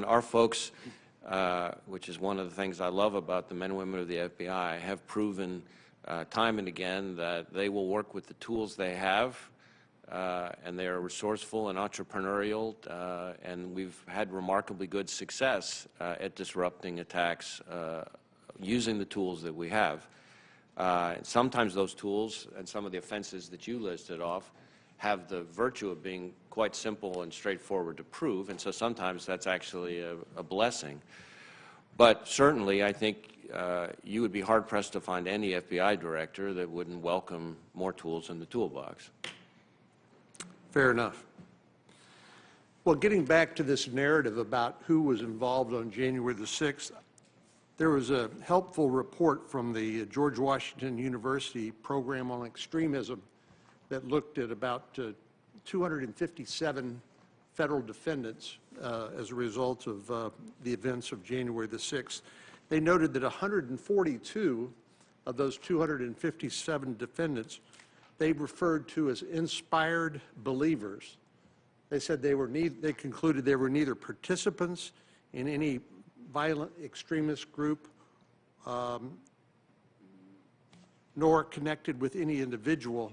Our folks, which is one of the things I love about the men and women of the FBI, have proven time and again that they will work with the tools they have, and they are resourceful and entrepreneurial, and we've had remarkably good success at disrupting attacks using the tools that we have. Sometimes those tools and some of the offenses that you listed off have the virtue of being quite simple and straightforward to prove, and so sometimes that's actually a blessing. But certainly, I think you would be hard-pressed to find any FBI director that wouldn't welcome more tools in the toolbox. Fair enough. Well, getting back to this narrative about who was involved on January the 6th, there was a helpful report from the George Washington University Program on Extremism that looked at about 257 federal defendants as a result of the events of January the 6th. They noted that 142 of those 257 defendants they referred to as inspired believers. They said they concluded they were neither participants in any violent extremist group nor connected with any individual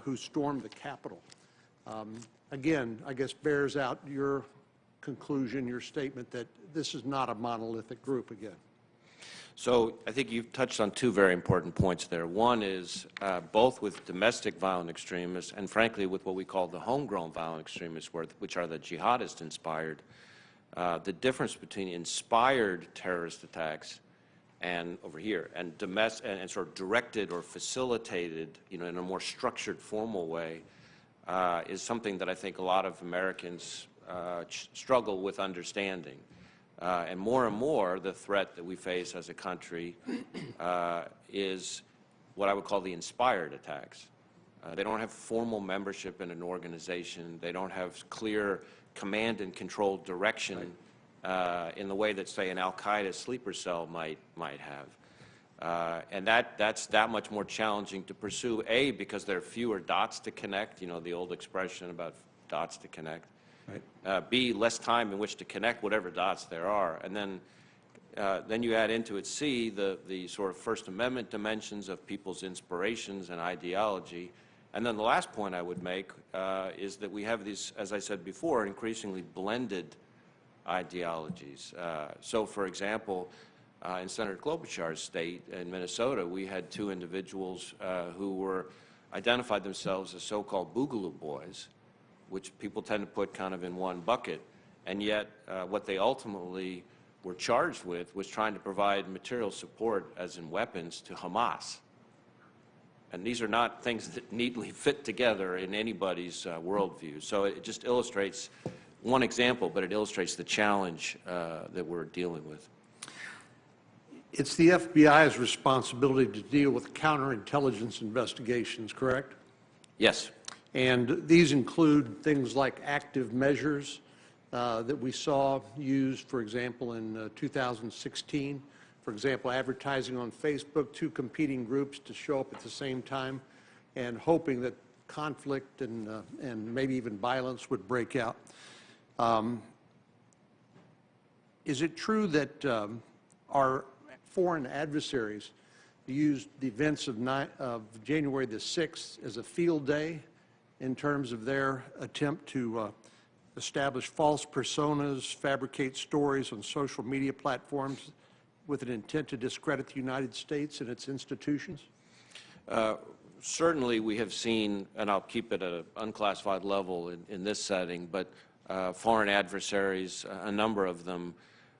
who stormed the Capitol. Again, I guess bears out your conclusion, your statement that this is not a monolithic group again. So I think you've touched on two very important points there. One is both with domestic violent extremists and frankly with what we call the homegrown violent extremists, which are the jihadist-inspired. The difference between inspired terrorist attacks and over here and sort of directed or facilitated, in a more structured, formal way, is something that I think a lot of Americans struggle with understanding. And more, the threat that we face as a country is what I would call the inspired attacks. They don't have formal membership in an organization. They don't have clear command and control direction in the way that, say, an Al-Qaeda sleeper cell might have. And that's that much more challenging to pursue, A, because there are fewer dots to connect, the old expression about dots to connect. Right. B, less time in which to connect whatever dots there are. And then you add into it, C, the sort of First Amendment dimensions of people's inspirations and ideology. And then the last point I would make is that we have these, as I said before, increasingly blended ideologies. So, for example, in Senator Klobuchar's state in Minnesota, we had two individuals who identified themselves as so-called Boogaloo Boys, which people tend to put kind of in one bucket, and yet what they ultimately were charged with was trying to provide material support, as in weapons, to Hamas. And these are not things that neatly fit together in anybody's worldview. So it just illustrates one example, but it illustrates the challenge that we're dealing with. It's the FBI's responsibility to deal with counterintelligence investigations, correct? Yes. And these include things like active measures that we saw used, for example, in 2016. For example, advertising on Facebook, two competing groups to show up at the same time and hoping that conflict and maybe even violence would break out. Is it true that our foreign adversaries used the events of January the 6th as a field day in terms of their attempt to establish false personas, fabricate stories on social media platforms with an intent to discredit the United States and its institutions? Certainly we have seen, and I'll keep it at an unclassified level in this setting, but foreign adversaries, a number of them,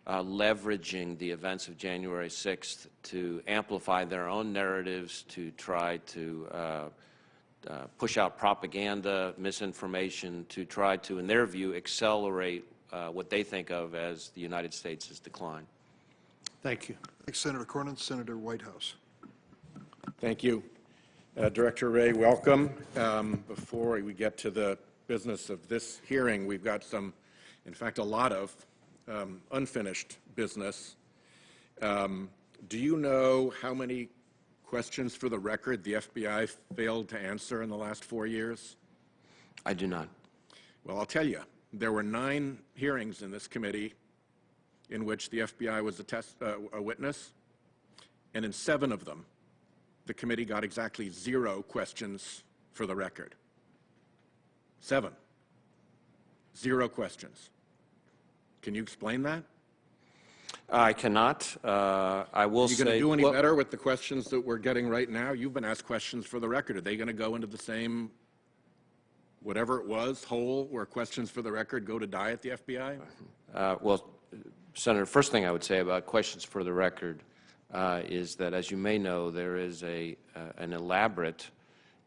leveraging the events of January 6th to amplify their own narratives, to try to push out propaganda, misinformation, to try to, in their view, accelerate what they think of as the United States' decline. Thank you. Thanks, Senator Cornyn. Senator Whitehouse. Thank you. Director Wray, welcome. Before we get to the business of this hearing, we've got some, in fact, a lot of unfinished business. Do you know how many questions for the record the FBI failed to answer in the last 4 years? I do not. Well, I'll tell you. There were 9 hearings in this committee in which the FBI was a witness, and in 7 of them, the committee got exactly 0 questions for the record. 7. 0 questions. Can you explain that? I cannot. I will say... Are you going to do any better with the questions that we're getting right now? You've been asked questions for the record. Are they going to go into the same, whatever it was, hole where questions for the record go to die at the FBI? Well, Senator, first thing I would say about questions for the record is that, as you may know, there is an elaborate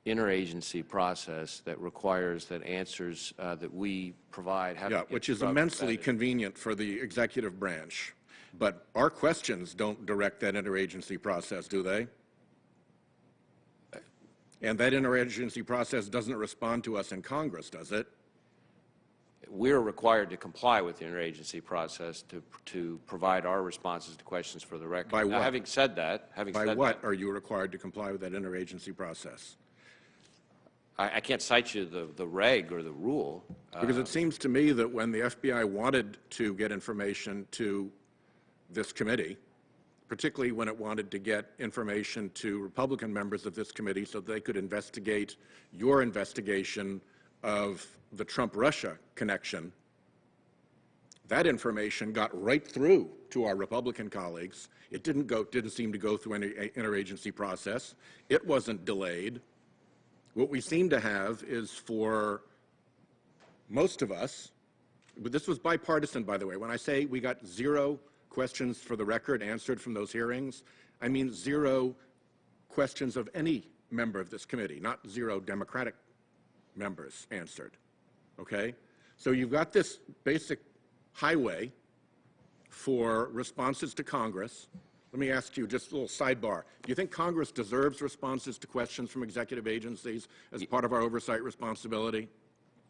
interagency process that requires that answers that we provide have to get which is vetted. immensely convenient for the executive branch. But our questions don't direct that interagency process, do they? And that interagency process doesn't respond to us in Congress, does it? We're required to comply with the interagency process to provide our responses to questions for the record. By Now, what? having said that, By what are you required to comply with that interagency process? I can't cite you the reg or the rule. Because it seems to me that when the FBI wanted to get information to this committee, particularly when it wanted to get information to Republican members of this committee so they could investigate your investigation of the Trump-Russia connection, that information got right through to our Republican colleagues. It didn't seem to go through any interagency process. It wasn't delayed. What we seem to have is, for most of us, but this was bipartisan, by the way. When I say we got 0 questions for the record answered from those hearings, I mean 0 questions of any member of this committee, not 0 Democratic members answered, okay? So you've got this basic highway for responses to Congress. Let me ask you just a little sidebar. Do you think Congress deserves responses to questions from executive agencies as part of our oversight responsibility?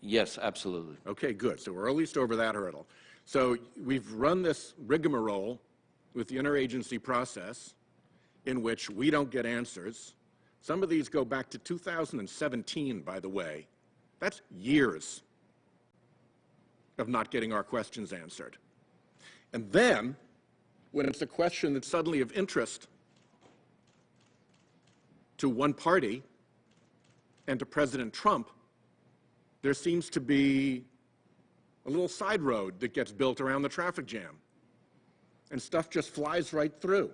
Yes, absolutely. Okay, good. So we're at least over that hurdle. So we've run this rigmarole with the interagency process in which we don't get answers. Some of these go back to 2017, by the way. That's years of not getting our questions answered. And then, when it's a question that's suddenly of interest to one party and to President Trump, there seems to be a little side road that gets built around the traffic jam, and stuff just flies right through.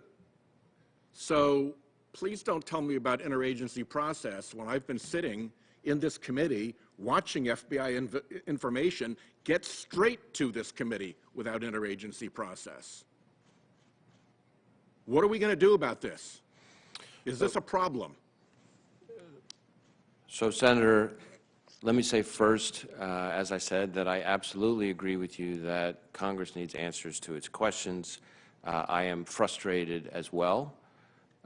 So please don't tell me about interagency process when I've been sitting in this committee watching FBI information get straight to this committee without interagency process. What are we going to do about this? Is this a problem? So, Senator, let me say first, as I said, that I absolutely agree with you that Congress needs answers to its questions. I am frustrated as well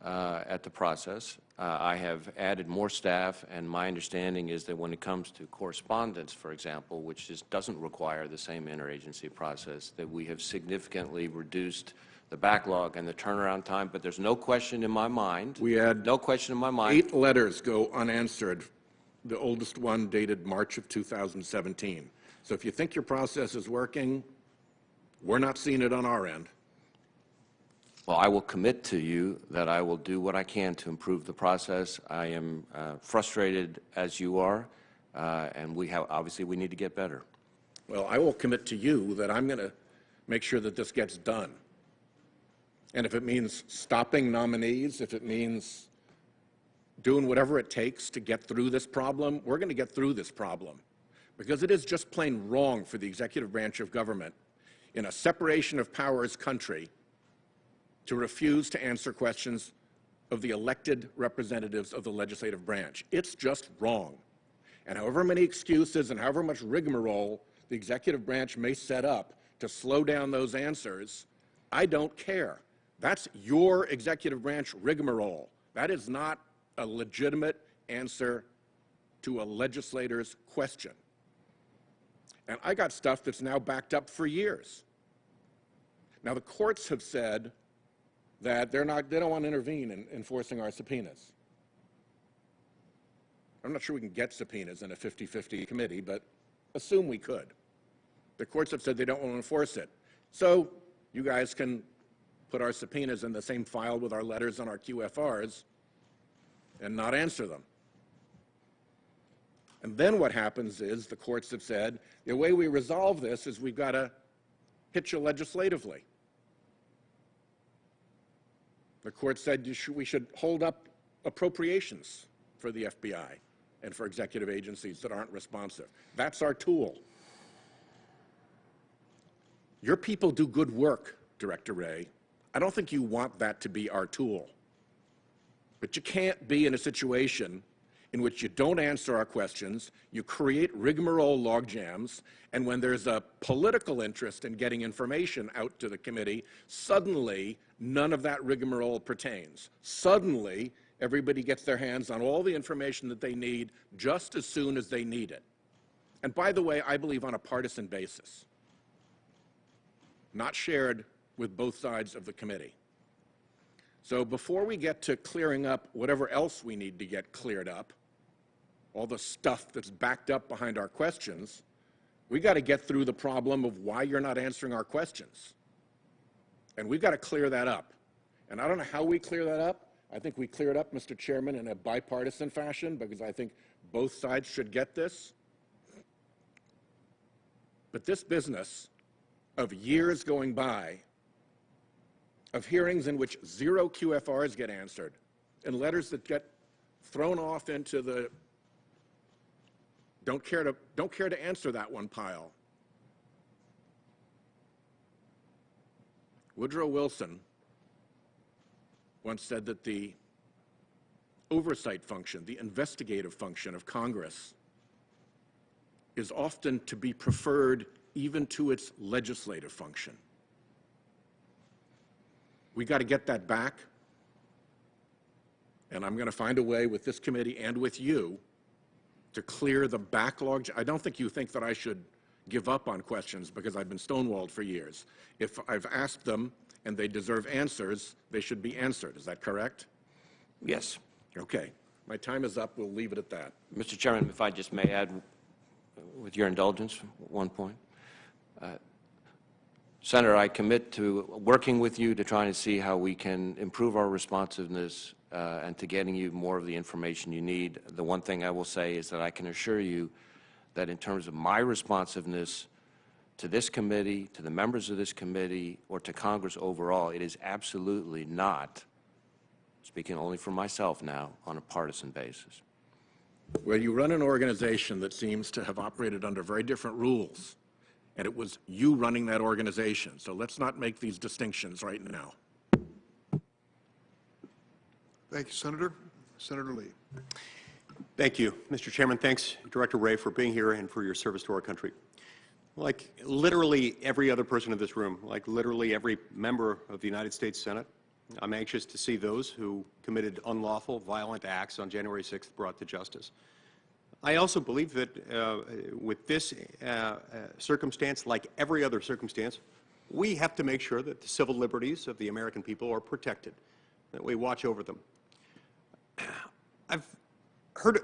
at the process. I have added more staff, and my understanding is that when it comes to correspondence, for example, which doesn't require the same interagency process, that we have significantly reduced the backlog and the turnaround time. But there's no question in my mind. We had no question in my mind. 8 letters go unanswered, the oldest one dated March of 2017. So if you think your process is working, we're not seeing it on our end. Well, I will commit to you that I will do what I can to improve the process. I am frustrated as you are, and obviously we need to get better. Well, I will commit to you that I'm going to make sure that this gets done. And if it means stopping nominees, if it means doing whatever it takes to get through this problem, we're going to get through this problem. Because it is just plain wrong for the executive branch of government in a separation of powers country to refuse to answer questions of the elected representatives of the legislative branch. It's just wrong. And however many excuses and however much rigmarole the executive branch may set up to slow down those answers, I don't care. That's your executive branch rigmarole. That is not a legitimate answer to a legislator's question. And I got stuff that's now backed up for years. Now, the courts have said that they don't want to intervene in enforcing our subpoenas. I'm not sure we can get subpoenas in a 50-50 committee, but assume we could. The courts have said they don't want to enforce it. So You guys can put our subpoenas in the same file with our letters and our QFRs and not answer them. And then what happens is the courts have said, the way we resolve this is we've got to hit you legislatively. The court said we should hold up appropriations for the FBI and for executive agencies that aren't responsive. That's our tool. Your people do good work, Director Wray. I don't think you want that to be our tool. But you can't be in a situation in which you don't answer our questions, you create rigmarole logjams, and when there's a political interest in getting information out to the committee, suddenly none of that rigmarole pertains. Suddenly, everybody gets their hands on all the information that they need just as soon as they need it. And by the way, I believe on a partisan basis, not shared with both sides of the committee. So before we get to clearing up whatever else we need to get cleared up, all the stuff that's backed up behind our questions, we got to get through the problem of why you're not answering our questions. And we've got to clear that up. And I don't know how we clear that up. I think we clear it up, Mr. Chairman, in a bipartisan fashion, because I think both sides should get this. But this business of years going by, of hearings in which 0 QFRs get answered, and letters that get thrown off into the don't care to answer that one pile. Woodrow Wilson once said that the oversight function, the investigative function of Congress, is often to be preferred even to its legislative function. We got to get that back, and I'm going to find a way with this committee and with you to clear the backlog. I don't think you think that I should give up on questions because I've been stonewalled for years. If I've asked them and they deserve answers, they should be answered. Is that correct? Yes. Okay. My time is up. We'll leave it at that. Mr. Chairman, if I just may add, with your indulgence, one point. Senator, I commit to working with you to try to see how we can improve our responsiveness and to getting you more of the information you need. The one thing I will say is that I can assure you that in terms of my responsiveness to this committee, to the members of this committee, or to Congress overall, it is absolutely not, speaking only for myself now, on a partisan basis. Well, you run an organization that seems to have operated under very different rules, and it was you running that organization. So let's not make these distinctions right now. Thank you, Senator. Senator Lee. Thank you, Mr. Chairman. Thanks, Director Wray, for being here and for your service to our country. Like literally every other person in this room, like literally every member of the United States Senate, I'm anxious to see those who committed unlawful, violent acts on January 6th brought to justice. I also believe that with this circumstance, like every other circumstance, we have to make sure that the civil liberties of the American people are protected, that we watch over them. I've heard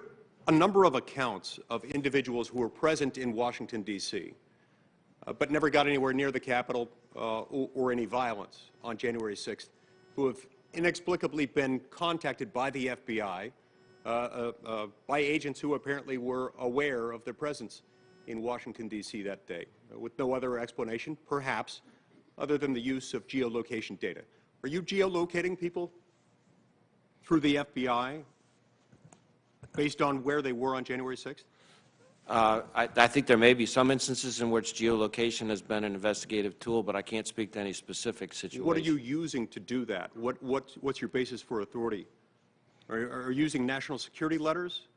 a number of accounts of individuals who were present in Washington, D.C., but never got anywhere near the Capitol or any violence on January 6th, who have inexplicably been contacted by the FBI, by agents who apparently were aware of their presence in Washington, D.C. that day, with no other explanation, perhaps, other than the use of geolocation data. Are you geolocating people through the FBI based on where they were on January 6th? I think there may be some instances in which geolocation has been an investigative tool, but I can't speak to any specific situation. What are you using to do that? What's your basis for authority? Are you using national security letters?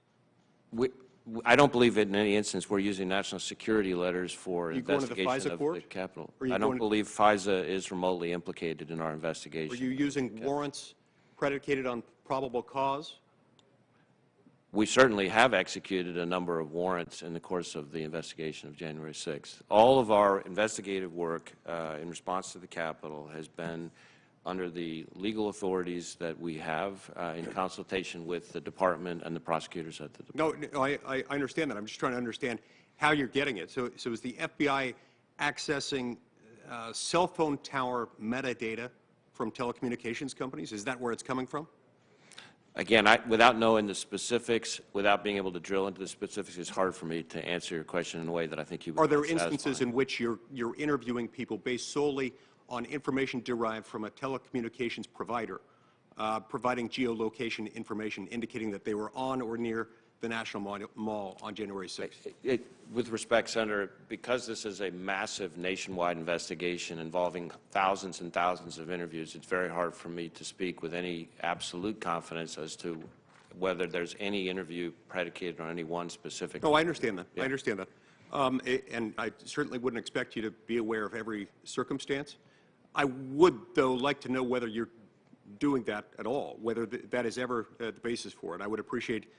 I don't believe in any instance we're using national security letters for investigation of the Capitol. I don't believe FISA is remotely implicated in our investigation. Are you using warrants predicated on probable cause? We certainly have executed a number of warrants in the course of the investigation of January 6th. All of our investigative work in response to the Capitol has been under the legal authorities that we have in consultation with the Department and the prosecutors at the Department. No, I understand that. I'm just trying to understand how you're getting it. So is the FBI accessing cell phone tower metadata from telecommunications companies? Is that where it's coming from? Again, without knowing the specifics, without being able to drill into the specifics, it's hard for me to answer your question in a way that I think you would. Are there instances in which you're interviewing people based solely on information derived from a telecommunications provider, providing geolocation information indicating that they were on or near the National Mall on January 6th? With respect, Senator, because this is a massive nationwide investigation involving thousands and thousands of interviews, it's very hard for me to speak with any absolute confidence as to whether there's any interview predicated on any one specific. No, I understand that. Yeah. I understand that. And I certainly wouldn't expect you to be aware of every circumstance. I would, though, like to know whether you're doing that at all, whether that is ever the basis for it. I would appreciate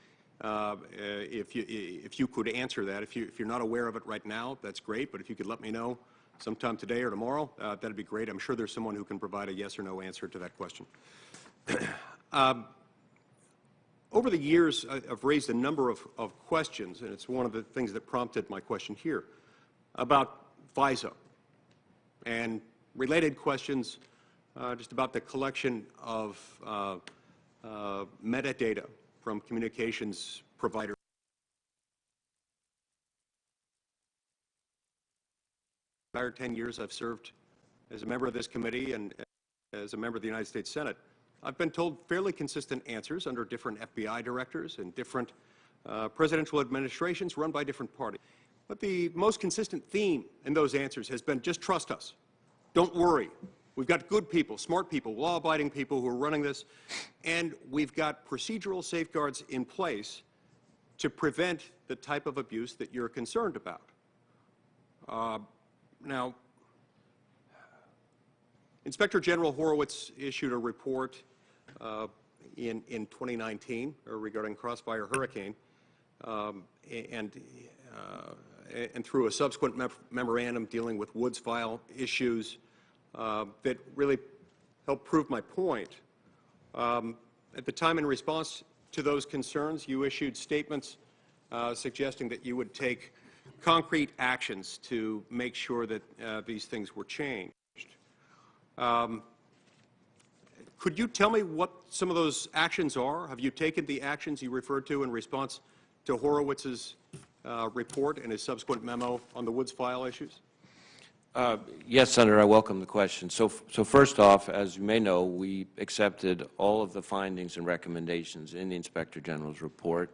if you could answer that. If you're not aware of it right now, that's great, but if you could let me know sometime today or tomorrow, that'd be great. I'm sure there's someone who can provide a yes or no answer to that question. Over the years, I've raised a number of questions, and it's one of the things that prompted my question here, about FISA and related questions just about the collection of metadata from communications providers. The entire 10 years I've served as a member of this committee and as a member of the United States Senate, I've been told fairly consistent answers under different FBI directors and different presidential administrations run by different parties. But the most consistent theme in those answers has been, just trust us. Don't worry. We've got good people, smart people, law-abiding people who are running this, and we've got procedural safeguards in place to prevent the type of abuse that you're concerned about. Now, Inspector General Horowitz issued a report in 2019 regarding Crossfire Hurricane, and through a subsequent memorandum dealing with Woods File issues that really helped prove my point. At the time, in response to those concerns, you issued statements suggesting that you would take concrete actions to make sure that these things were changed. Could you tell me what some of those actions are? Have you taken the actions you referred to in response to Horowitz's report and his subsequent memo on the Woods File issues? Yes, Senator, I welcome the question. So first off, as you may know, we accepted all of the findings and recommendations in the Inspector General's report.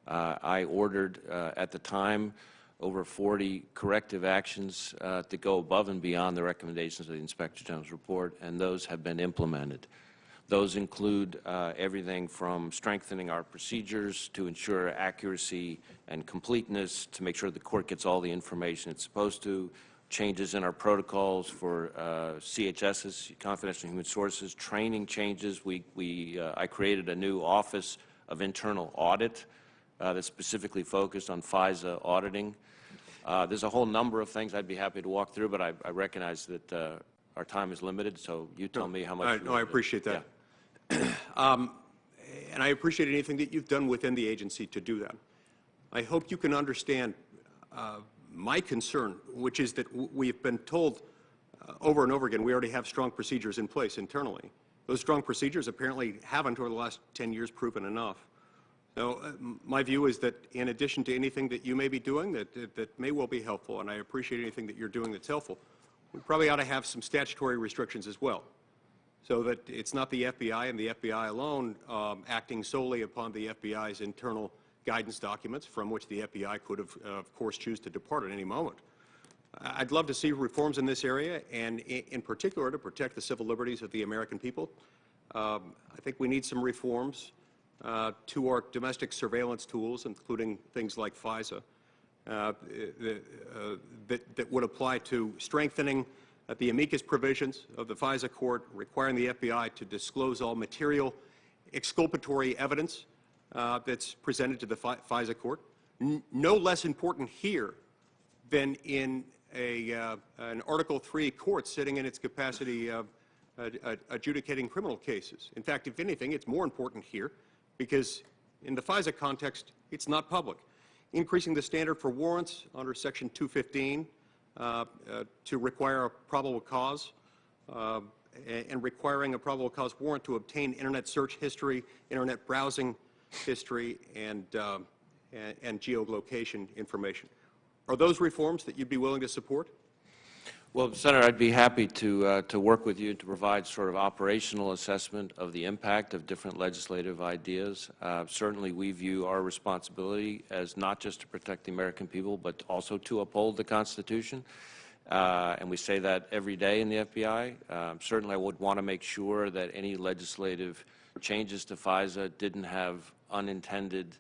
I ordered, at the time, over 40 corrective actions to go above and beyond the recommendations of the Inspector General's report, and those have been implemented. Those include everything from strengthening our procedures to ensure accuracy and completeness, to make sure the court gets all the information it's supposed to, changes in our protocols for CHSs, confidential human sources, training changes. I created a new Office of Internal Audit that's specifically focused on FISA auditing. There's a whole number of things I'd be happy to walk through, but I recognize that our time is limited, so you tell me how much. No, I appreciate that. Yeah. And I appreciate anything that you've done within the agency to do that. I hope you can understand my concern, which is that we've been told over and over again we already have strong procedures in place internally. Those strong procedures apparently haven't, over the last 10 years, proven enough. So my view is that in addition to anything that you may be doing that may well be helpful, and I appreciate anything that you're doing that's helpful, we probably ought to have some statutory restrictions as well, so that it's not the FBI and the FBI alone acting solely upon the FBI's internal guidance documents, from which the FBI could, of course, choose to depart at any moment. I'd love to see reforms in this area, and in particular to protect the civil liberties of the American people. I think we need some reforms to our domestic surveillance tools, including things like FISA, that would apply to strengthening the amicus provisions of the FISA court, requiring the FBI to disclose all material exculpatory evidence that's presented to the FISA court. No less important here than in an Article III court sitting in its capacity of adjudicating criminal cases. In fact, if anything, it's more important here because in the FISA context, it's not public. Increasing the standard for warrants under Section 215 to require a probable cause and requiring a probable cause warrant to obtain Internet search history, Internet browsing history, and geolocation information. Are those reforms that you'd be willing to support? Well, Senator, I'd be happy to work with you to provide sort of operational assessment of the impact of different legislative ideas. Certainly, we view our responsibility as not just to protect the American people, but also to uphold the Constitution. And we say that every day in the FBI. Certainly, I would want to make sure that any legislative changes to FISA didn't have unintended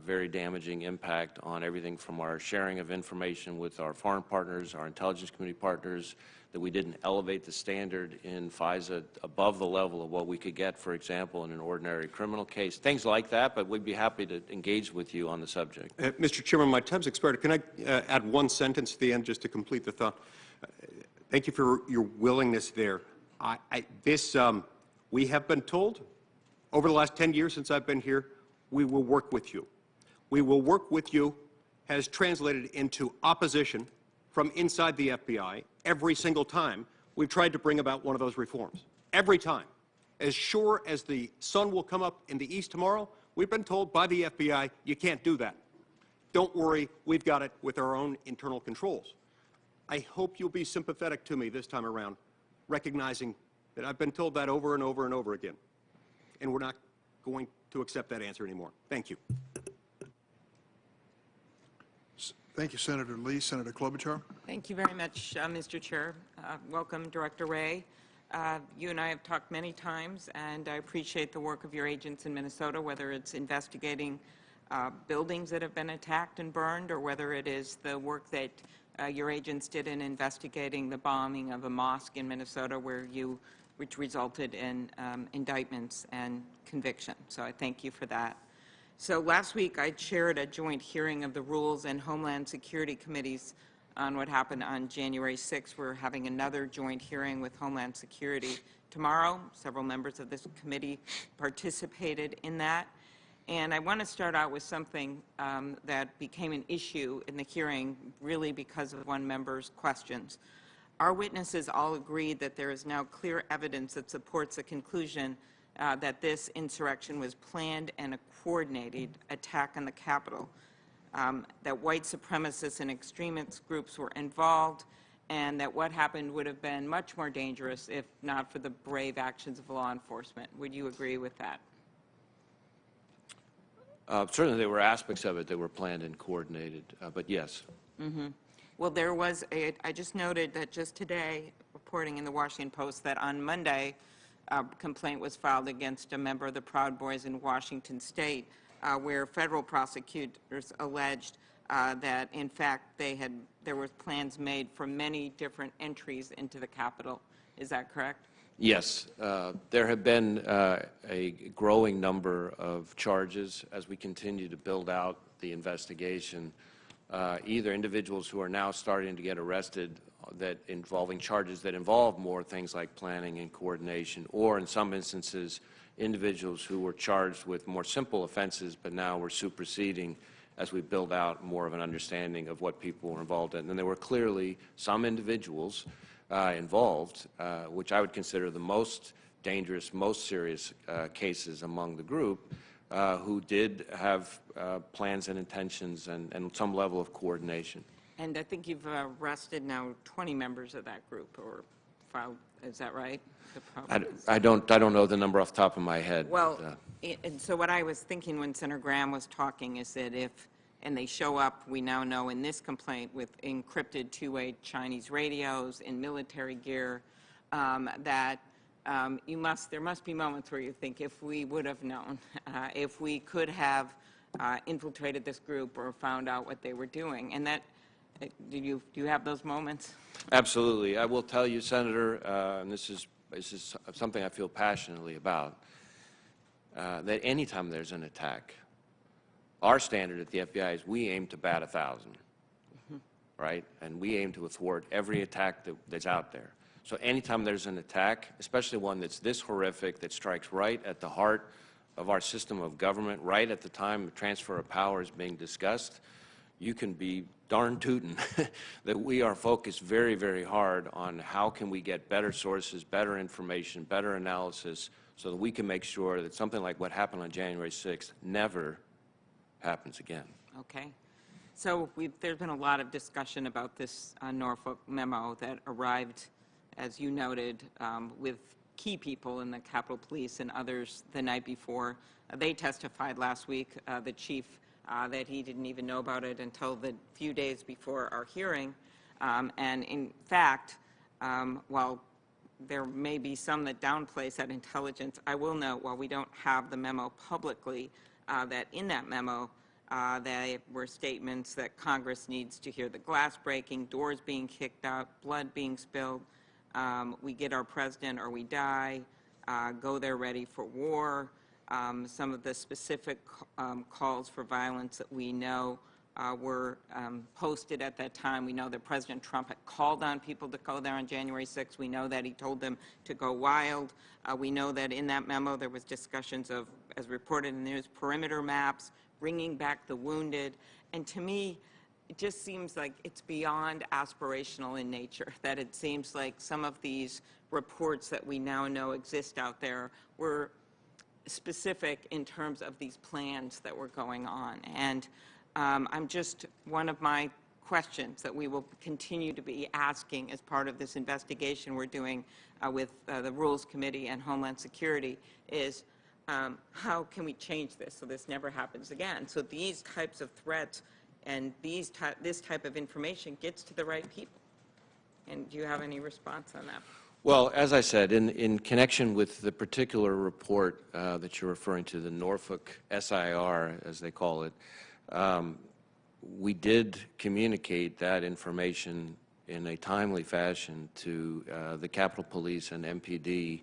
very damaging impact on everything from our sharing of information with our foreign partners, our intelligence community partners, that we didn't elevate the standard in FISA above the level of what we could get, for example, in an ordinary criminal case, things like that, but we'd be happy to engage with you on the subject. Mr. Chairman, my time's expired. Can I add one sentence at the end just to complete the thought? Thank you for your willingness there. We have been told over the last 10 years since I've been here, we will work with you. We will work with you has translated into opposition from inside the FBI every single time we've tried to bring about one of those reforms. Every time. As sure as the sun will come up in the east tomorrow, we've been told by the FBI, you can't do that. Don't worry, we've got it with our own internal controls. I hope you'll be sympathetic to me this time around, recognizing that I've been told that over and over and over again. And we're not going to accept that answer anymore. Thank you. Thank you, Senator Lee. Senator Klobuchar. Thank you very much, Mr. Chair. Welcome, Director Wray. You and I have talked many times, and I appreciate the work of your agents in Minnesota, whether it's investigating buildings that have been attacked and burned, or whether it is the work that your agents did in investigating the bombing of a mosque in Minnesota, which resulted in indictments and conviction. So I thank you for that. So last week I chaired a joint hearing of the Rules and Homeland Security Committees on what happened on January 6th. We're having another joint hearing with Homeland Security tomorrow. Several members of this committee participated in that. And I want to start out with something that became an issue in the hearing really because of one member's questions. Our witnesses all agreed that there is now clear evidence that supports the conclusion that this insurrection was planned and a coordinated attack on the Capitol, that white supremacists and extremist groups were involved, and that what happened would have been much more dangerous if not for the brave actions of law enforcement. Would you agree with that? Certainly there were aspects of it that were planned and coordinated, but yes. Mm-hmm. Well, there was I just noted that just today, reporting in the Washington Post, that on Monday, a complaint was filed against a member of the Proud Boys in Washington State, where federal prosecutors alleged that, in fact, there were plans made for many different entries into the Capitol. Is that correct? Yes. There have been a growing number of charges as we continue to build out the investigation. Either individuals who are now starting to get arrested that involving charges that involve more things like planning and coordination, or in some instances, individuals who were charged with more simple offenses, but now we're superseding as we build out more of an understanding of what people were involved in. And there were clearly some individuals involved, which I would consider the most dangerous, most serious cases among the group, who did have plans and intentions and some level of coordination. And I think you've arrested now 20 members of that group, or filed. Is that right? I don't know the number off the top of my head. Well, and so what I was thinking when Senator Graham was talking is that and they show up, we now know in this complaint, with encrypted two-way Chinese radios in military gear, that there must be moments where you think, if we would have known, if we could have infiltrated this group or found out what they were doing. And that, do you have those moments? Absolutely. I will tell you, Senator, and this is something I feel passionately about, that anytime there's an attack, our standard at the FBI is we aim to bat 1,000, right? And we aim to thwart every attack that's out there. So anytime there's an attack, especially one that's this horrific, that strikes right at the heart of our system of government, right at the time the transfer of power is being discussed, you can be darn tootin' that we are focused very, very hard on how can we get better sources, better information, better analysis, so that we can make sure that something like what happened on January 6th never happens again. Okay. So there's been a lot of discussion about this Norfolk memo that arrived, as you noted, with key people in the Capitol Police and others the night before. They testified last week, the chief, that he didn't even know about it until the few days before our hearing. And in fact, while there may be some that downplays that intelligence, I will note, while we don't have the memo publicly, that in that memo, there were statements that Congress needs to hear the glass breaking, doors being kicked out, blood being spilled, we get our president or we die, go there ready for war. Some of the specific calls for violence that we know were posted at that time. We know that President Trump had called on people to go there on January 6th. We know that he told them to go wild. We know that in that memo there was discussions of, as reported in the news, perimeter maps, bringing back the wounded. And to me, it just seems like it's beyond aspirational in nature, that it seems like some of these reports that we now know exist out there were specific in terms of these plans that were going on. And I'm just, one of my questions that we will continue to be asking as part of this investigation we're doing with the Rules Committee and Homeland Security is, how can we change this so this never happens again? So these types of threats and this type of information gets to the right people. And do you have any response on that? Well, as I said, in connection with the particular report that you're referring to, the Norfolk SIR, as they call it, we did communicate that information in a timely fashion to the Capitol Police and MPD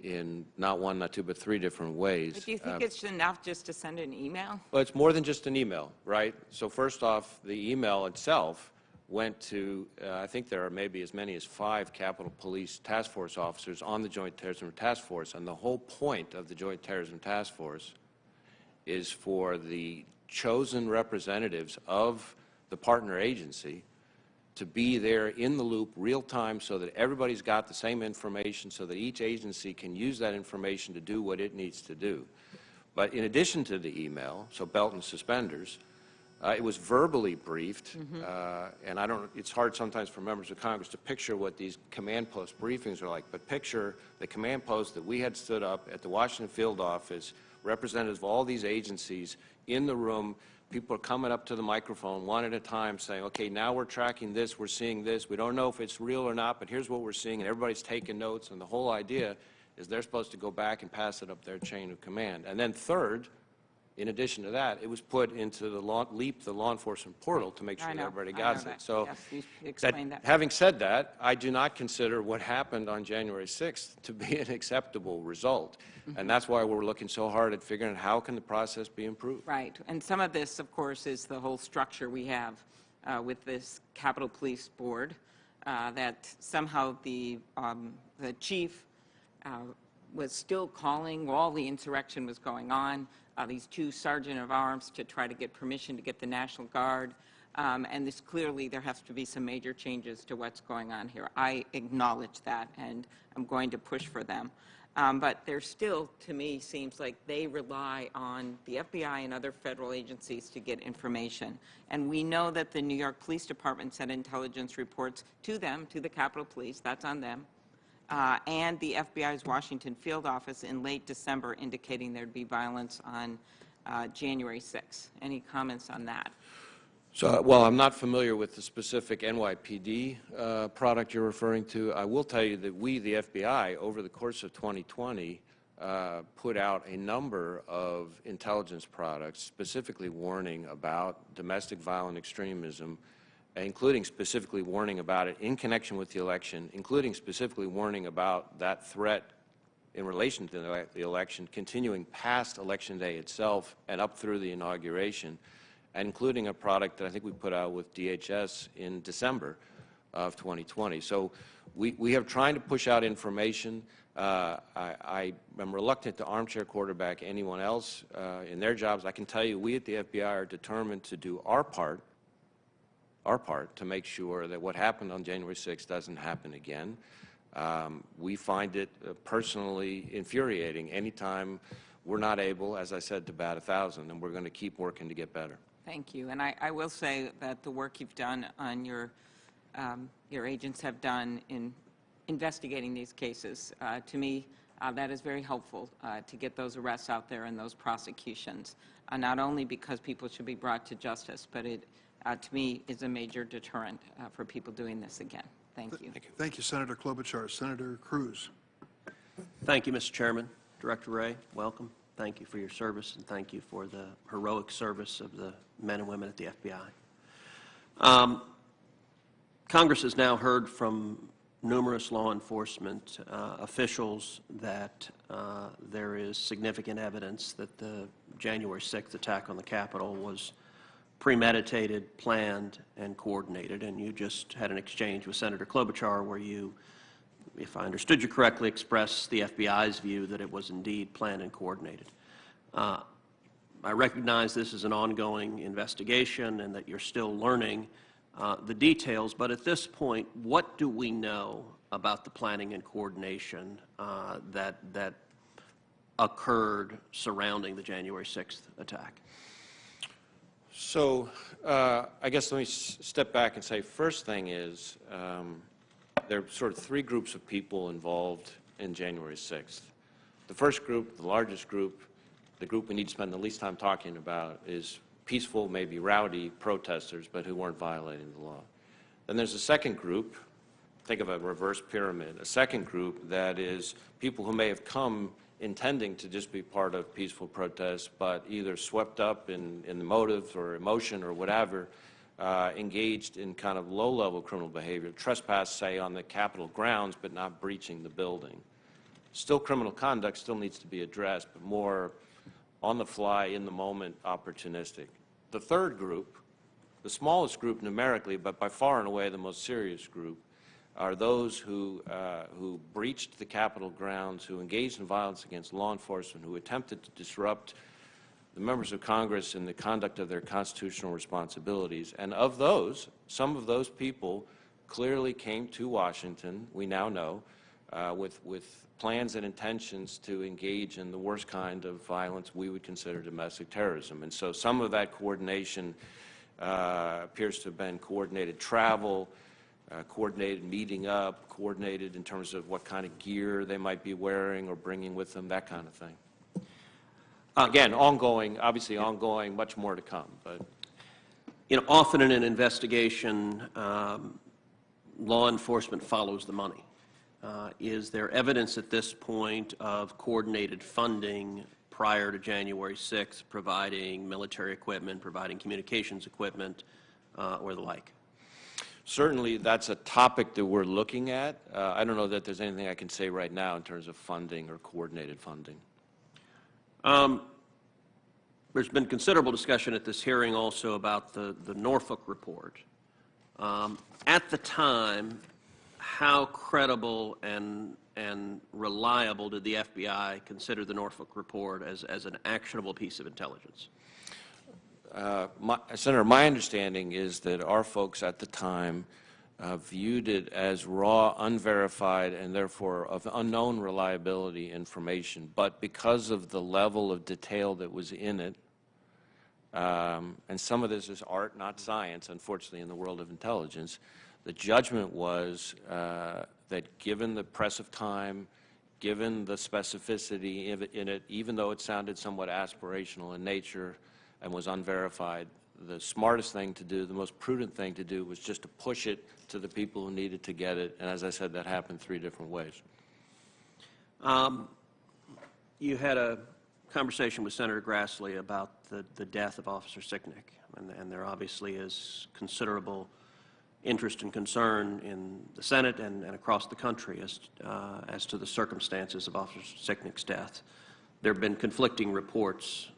in not one, not two, but three different ways. But do you think it's enough just to send an email? Well, it's more than just an email, right? So first off, the email itself went to, I think there are maybe as many as 5 Capitol Police Task Force officers on the Joint Terrorism Task Force, and the whole point of the Joint Terrorism Task Force is for the chosen representatives of the partner agency to be there in the loop real time so that everybody's got the same information so that each agency can use that information to do what it needs to do. But in addition to the email, so belt and suspenders, it was verbally briefed, and it's hard sometimes for members of Congress to picture what these command post briefings are like, but picture the command post that we had stood up at the Washington field office, representatives of all these agencies in the room. People are coming up to the microphone one at a time saying, okay, now we're tracking this, we're seeing this, we don't know if it's real or not, but here's what we're seeing, and everybody's taking notes, and the whole idea is they're supposed to go back and pass it up their chain of command. And then third, in addition to that, it was put into the LEAP, the law enforcement portal, to make sure that everybody got it. So yes, you explained that. having said that, I do not consider what happened on January 6th to be an acceptable result. And that's why we're looking so hard at figuring out how can the process be improved. Right. And some of this, of course, is the whole structure we have with this Capitol Police Board, that somehow the chief was still calling while the insurrection was going on, these 2 sergeant of arms to try to get permission to get the National Guard. And this clearly, there has to be some major changes to what's going on here. I acknowledge that, and I'm going to push for them. But there still, to me, seems like they rely on the FBI and other federal agencies to get information. And we know that the New York Police Department sent intelligence reports to them, to the Capitol Police, that's on them, and the FBI's Washington field office in late December indicating there'd be violence on January 6th. Any comments on that? So, well, I'm not familiar with the specific NYPD product you're referring to. I will tell you that we, the FBI, over the course of 2020, put out a number of intelligence products specifically warning about domestic violent extremism, including specifically warning about it in connection with the election, including specifically warning about that threat in relation to the election continuing past Election Day itself and up through the inauguration, including a product that I think we put out with DHS in December of 2020. So we have trying to push out information. I am reluctant to armchair quarterback anyone else in their jobs. I can tell you we at the FBI are determined to do our part our part to make sure that what happened on January 6th doesn't happen again. We find it personally infuriating anytime we're not able, as I said, to bat 1,000, and we're going to keep working to get better. Thank you. And I will say that the work you've done on your agents have done in investigating these cases, to me, that is very helpful to get those arrests out there and those prosecutions, not only because people should be brought to justice, but it, to me, is a major deterrent for people doing this again. Thank you. Thank you, Senator Klobuchar. Senator Cruz. Thank you, Mr. Chairman. Director Wray, welcome. Thank you for your service, and thank you for the heroic service of the men and women at the FBI. Congress has now heard from numerous law enforcement officials that there is significant evidence that the January 6th attack on the Capitol was premeditated, planned, and coordinated. And you just had an exchange with Senator Klobuchar where you, if I understood you correctly, expressed the FBI's view that it was indeed planned and coordinated. I recognize this is an ongoing investigation and that you're still learning the details, but at this point, what do we know about the planning and coordination that occurred surrounding the January 6th attack? So I guess let me step back and say, first thing is there are sort of three groups of people involved in January 6th. The first group, the largest group, the group we need to spend the least time talking about is peaceful, maybe rowdy protesters, but who weren't violating the law. Then there's a second group, think of a reverse pyramid, a second group that is people who may have come intending to just be part of peaceful protests, but either swept up in the motives or emotion or whatever, engaged in kind of low-level criminal behavior, trespass, say, on the Capitol grounds, but not breaching the building. Still criminal conduct, still needs to be addressed, but more on the fly, in the moment, opportunistic. The third group, the smallest group numerically, but by far and away the most serious group, are those who breached the Capitol grounds, who engaged in violence against law enforcement, who attempted to disrupt the members of Congress in the conduct of their constitutional responsibilities. And of those, some of those people clearly came to Washington, we now know, with plans and intentions to engage in the worst kind of violence we would consider domestic terrorism. And so some of that coordination appears to have been coordinated travel, coordinated meeting up, coordinated in terms of what kind of gear they might be wearing or bringing with them, that kind of thing. Again, ongoing, obviously ongoing, much more to come. But You know, often in an investigation, law enforcement follows the money. Is there evidence at this point of coordinated funding prior to January 6th, providing military equipment, providing communications equipment, or the like? certainly that's a topic that we're looking at. I don't know that there's anything I can say right now in terms of funding or coordinated funding. There's been considerable discussion at this hearing also about the Norfolk report. At the time, how credible and reliable did the FBI consider the Norfolk report as an actionable piece of intelligence? Senator, my understanding is that our folks at the time viewed it as raw, unverified, and therefore of unknown reliability information. But because of the level of detail that was in it, and some of this is art, not science, unfortunately, in the world of intelligence, the judgment was that given the press of time, given the specificity in it, even though it sounded somewhat aspirational in nature and was unverified, the smartest thing to do, the most prudent thing to do was just to push it to the people who needed to get it. And as I said, that happened 3 different ways. You had a conversation with Senator Grassley about the death of Officer Sicknick, and there obviously is considerable interest and concern in the Senate and across the country as to the circumstances of Officer Sicknick's death. There have been conflicting reports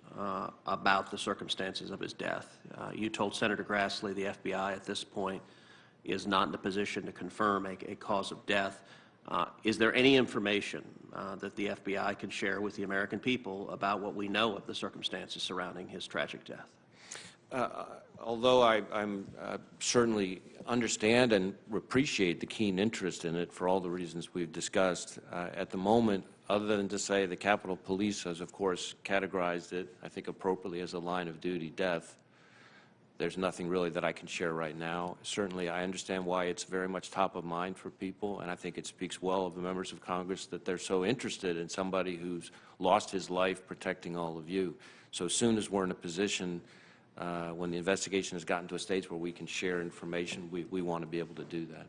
about the circumstances of his death. You told Senator Grassley the FBI at this point is not in a position to confirm a cause of death. Is there any information that the FBI can share with the American people about what we know of the circumstances surrounding his tragic death? Although I'm certainly understand and appreciate the keen interest in it for all the reasons we've discussed, at the moment, other than to say the Capitol Police has, of course, categorized it, I think appropriately, as a line of duty death, there's nothing really that I can share right now. Certainly, I understand why it's very much top of mind for people, and I think it speaks well of the members of Congress that they're so interested in somebody who's lost his life protecting all of you. So as soon as we're in a position when the investigation has gotten to a stage where we can share information, we want to be able to do that.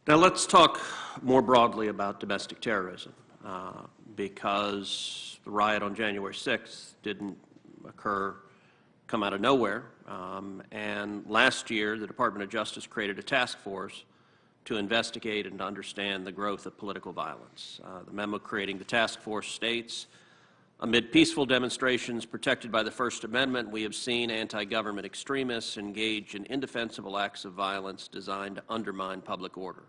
Now let's talk more broadly about domestic terrorism, because the riot on January 6th didn't come out of nowhere. And last year, the Department of Justice created a task force to investigate and understand the growth of political violence. The memo creating the task force states, amid peaceful demonstrations protected by the First Amendment, we have seen anti-government extremists engage in indefensible acts of violence designed to undermine public order.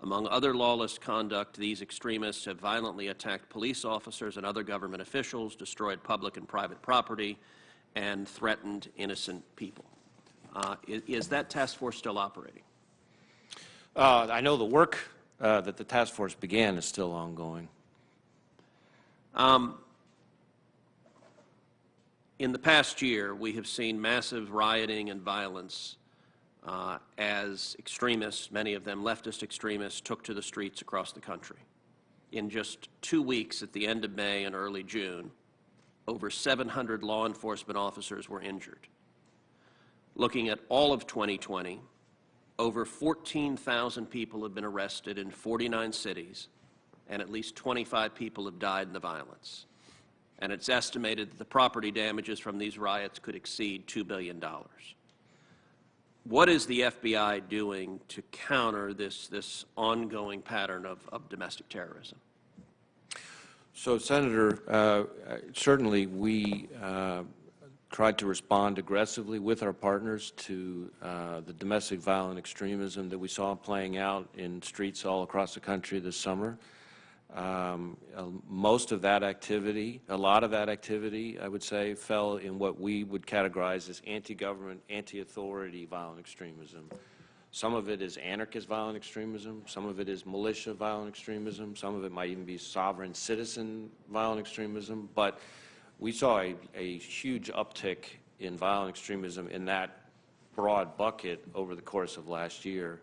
Among other lawless conduct, these extremists have violently attacked police officers and other government officials, destroyed public and private property, and threatened innocent people. Is that task force still operating? I know the work that the task force began is still ongoing. In the past year, we have seen massive rioting and violence as extremists, many of them leftist extremists, took to the streets across the country. In just 2 weeks at the end of May and early June, over 700 law enforcement officers were injured. Looking at all of 2020, over 14,000 people have been arrested in 49 cities, and at least 25 people have died in the violence. And it's estimated that the property damages from these riots could exceed $2 billion. What is the FBI doing to counter this ongoing pattern of domestic terrorism? So, Senator, certainly we tried to respond aggressively with our partners to the domestic violent extremism that we saw playing out in streets all across the country this summer. Most of that activity, a lot of that activity, I would say, fell in what we would categorize as anti-government, anti-authority violent extremism. Some of it is anarchist violent extremism, some of it is militia violent extremism, some of it might even be sovereign citizen violent extremism, but we saw a huge uptick in violent extremism in that broad bucket over the course of last year.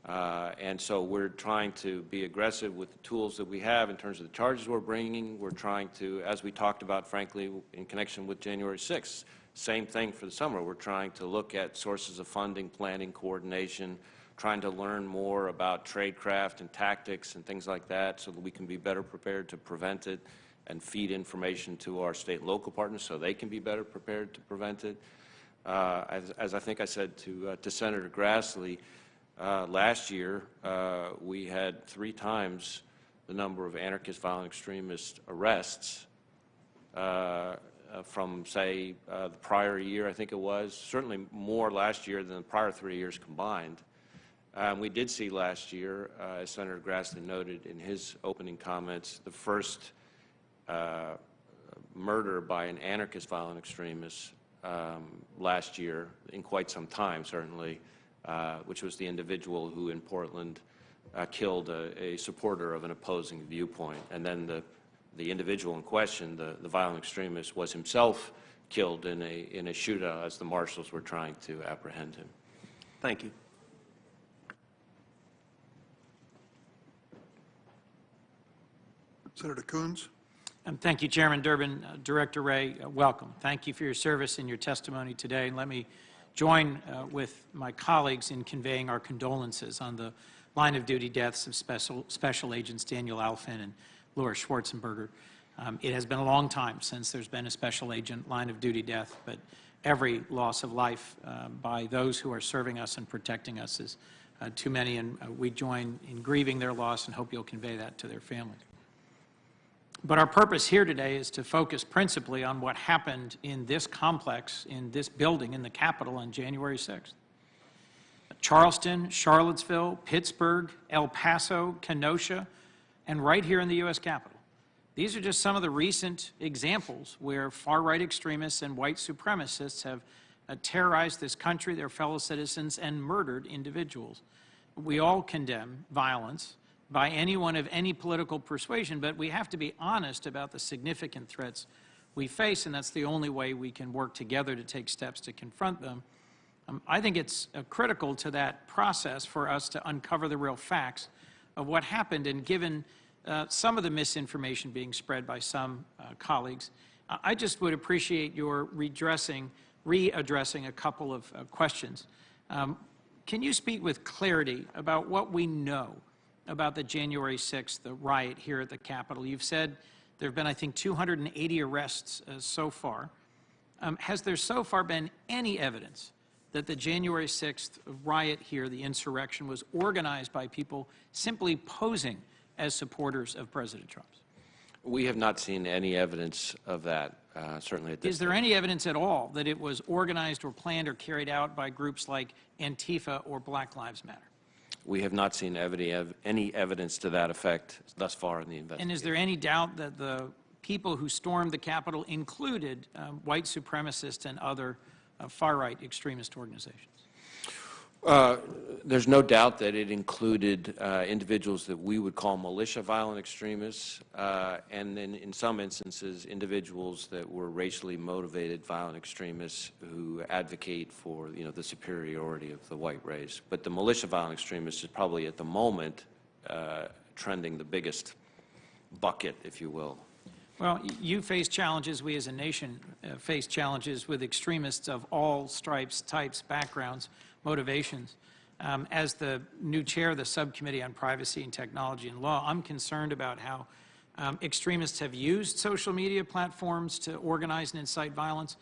And so we're trying to be aggressive with the tools that we have in terms of the charges we're bringing. We're trying to, as we talked about, frankly, in connection with January 6th, same thing for the summer. We're trying to look at sources of funding, planning, coordination, trying to learn more about tradecraft and tactics and things like that so that we can be better prepared to prevent it and feed information to our state and local partners so they can be better prepared to prevent it. As I think I said to Senator Grassley, last year, we had 3 times the number of anarchist violent extremist arrests from, say, the prior year, I think it was, certainly more last year than the prior 3 years combined. We did see last year, as Senator Grassley noted in his opening comments, the first murder by an anarchist violent extremist last year in quite some time, certainly. Which was the individual who in Portland killed a supporter of an opposing viewpoint. And then the individual in question, the violent extremist, was himself killed in a shootout as the marshals were trying to apprehend him. Thank you. Senator Coons. Thank you, Chairman Durbin. Director Wray, welcome. Thank you for your service and your testimony today. And let me join with my colleagues in conveying our condolences on the line-of-duty deaths of Special Agents Daniel Alvin and Laura Schwarzenberger. It has been a long time since there's been a Special Agent line-of-duty death, but every loss of life by those who are serving us and protecting us is too many, and we join in grieving their loss and hope you'll convey that to their families. But our purpose here today is to focus principally on what happened in this complex, in this building in the Capitol on January 6th. Charleston, Charlottesville, Pittsburgh, El Paso, Kenosha, and right here in the U.S. Capitol. These are just some of the recent examples where far-right extremists and white supremacists have terrorized this country, their fellow citizens, and murdered individuals. We all condemn violence by anyone of any political persuasion, but we have to be honest about the significant threats we face, and that's the only way we can work together to take steps to confront them. I think it's critical to that process for us to uncover the real facts of what happened, and given some of the misinformation being spread by some colleagues, I just would appreciate your readdressing a couple of questions. Can you speak with clarity about what we know about the January 6th riot here at the Capitol? You've said there have been, I think, 280 arrests so far. Has there so far been any evidence that the January 6th riot here, the insurrection, was organized by people simply posing as supporters of President Trump's? We have not seen any evidence of that, certainly at this Is there any evidence at all that it was organized or planned or carried out by groups like Antifa or Black Lives Matter? We have not seen any evidence to that effect thus far in the investigation. And is there any doubt that the people who stormed the Capitol included white supremacists and other far-right extremist organizations? There's no doubt that it included individuals that we would call militia violent extremists, and then in some instances individuals that were racially motivated violent extremists who advocate for, the superiority of the white race. But the militia violent extremists is probably at the moment trending the biggest bucket, if you will. Well, you face challenges, we as a nation face challenges with extremists of all stripes, types, backgrounds, motivations. As the new chair of the Subcommittee on Privacy and Technology and Law, I'm concerned about how extremists have used social media platforms to organize and incite violence,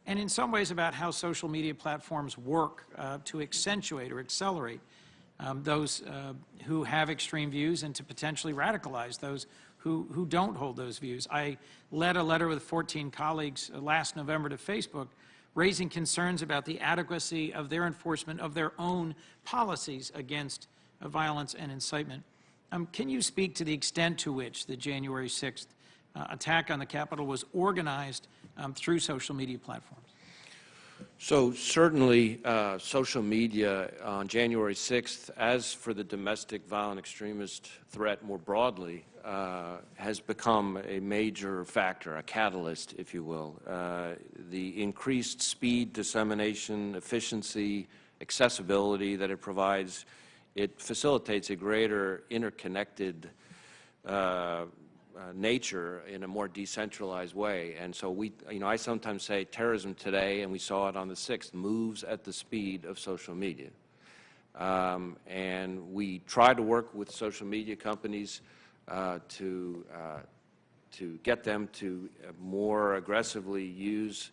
and in some ways about how social media platforms work to accentuate or accelerate those who have extreme views and to potentially radicalize those who don't hold those views. I led a letter with 14 colleagues last November to Facebook raising concerns about the adequacy of their enforcement of their own policies against violence and incitement. Can you speak to the extent to which the January 6th attack on the Capitol was organized through social media platforms? So certainly social media on January 6th, as for the domestic violent extremist threat more broadly, has become a major factor, a catalyst, if you will. The increased speed, dissemination, efficiency, accessibility that it provides, it facilitates a greater interconnected nature in a more decentralized way. And so I sometimes say terrorism today, and we saw it on the 6th, moves at the speed of social media. And we try to work with social media companies to get them to more aggressively use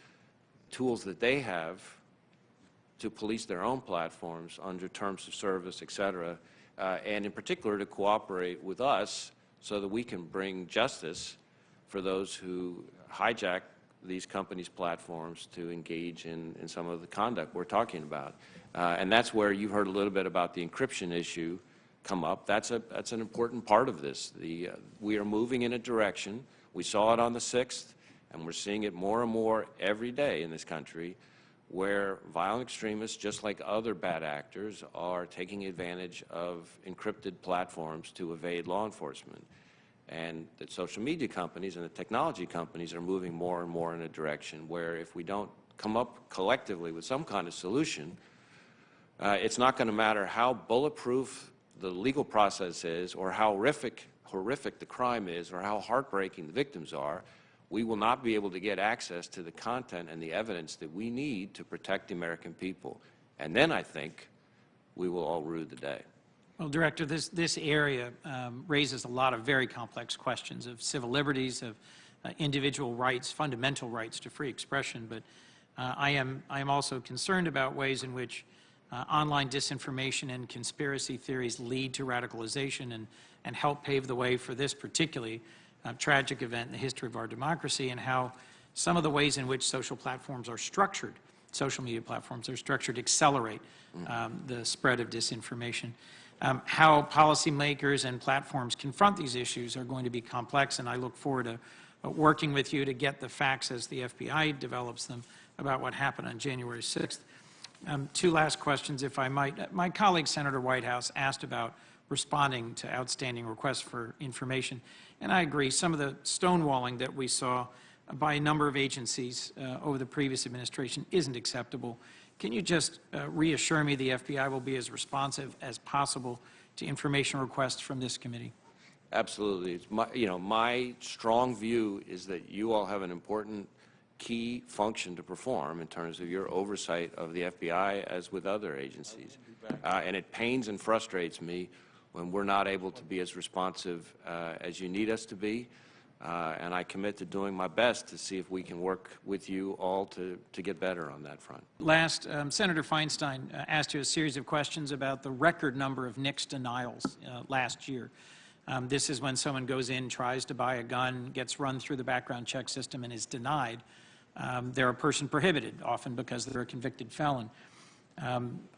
tools that they have to police their own platforms under terms of service, et cetera, and in particular to cooperate with us so that we can bring justice for those who hijack these companies' platforms to engage in some of the conduct we're talking about. And that's where you heard a little bit about the encryption issue come up. That's an important part of this. We are moving in a direction. We saw it on the 6th, and we're seeing it more and more every day in this country, where violent extremists, just like other bad actors, are taking advantage of encrypted platforms to evade law enforcement. And the social media companies and the technology companies are moving more and more in a direction where if we don't come up collectively with some kind of solution, it's not going to matter how bulletproof the legal process is or how horrific the crime is or how heartbreaking the victims are. We will not be able to get access to the content and the evidence that we need to protect the American people. And then I think we will all rue the day. Well, Director, this area raises a lot of very complex questions of civil liberties, of individual rights, fundamental rights to free expression. But I am also concerned about ways in which online disinformation and conspiracy theories lead to radicalization and help pave the way for this particularly tragic event in the history of our democracy, and how some of the ways in which social platforms are structured, social media platforms are structured to accelerate the spread of disinformation. How policymakers and platforms confront these issues are going to be complex, and I look forward to working with you to get the facts as the FBI develops them about what happened on January 6th. Two last questions, if I might. My colleague, Senator Whitehouse, asked about responding to outstanding requests for information, and I agree. Some of the stonewalling that we saw by a number of agencies over the previous administration isn't acceptable. Can you just reassure me the FBI will be as responsive as possible to information requests from this committee? Absolutely. It's my strong view is that you all have an important key function to perform in terms of your oversight of the FBI as with other agencies. And it pains and frustrates me when we're not able to be as responsive as you need us to be. And I commit to doing my best to see if we can work with you all to get better on that front. Last, Senator Feinstein asked you a series of questions about the record number of NICS denials last year. This is when someone goes in, tries to buy a gun, gets run through the background check system, and is denied. They're a person prohibited, often because they're a convicted felon.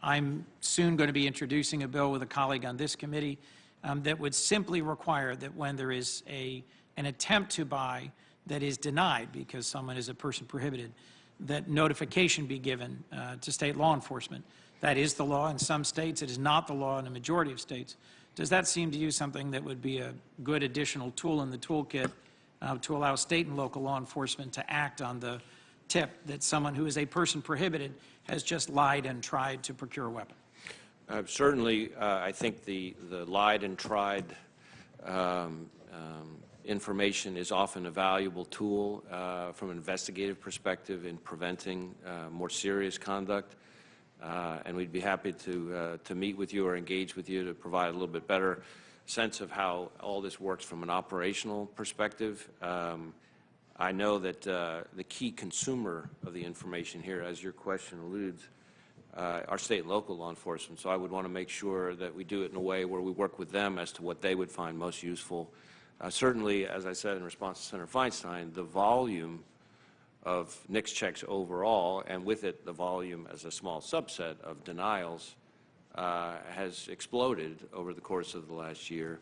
I'm soon going to be introducing a bill with a colleague on this committee that would simply require that when there is an attempt to buy that is denied because someone is a person prohibited, that notification be given to state law enforcement. That is the law in some states. It is not the law in a majority of states. Does that seem to you something that would be a good additional tool in the toolkit to allow state and local law enforcement to act on the tip that someone who is a person prohibited has just lied and tried to procure a weapon? Certainly, I think the lied and tried information is often a valuable tool from an investigative perspective in preventing more serious conduct. And we'd be happy to meet with you or engage with you to provide a little bit better sense of how all this works from an operational perspective. I know that the key consumer of the information here, as your question alludes, are state and local law enforcement. So I would want to make sure that we do it in a way where we work with them as to what they would find most useful. Certainly, as I said in response to Senator Feinstein, the volume of NICS checks overall, and with it the volume as a small subset of denials, has exploded over the course of the last year.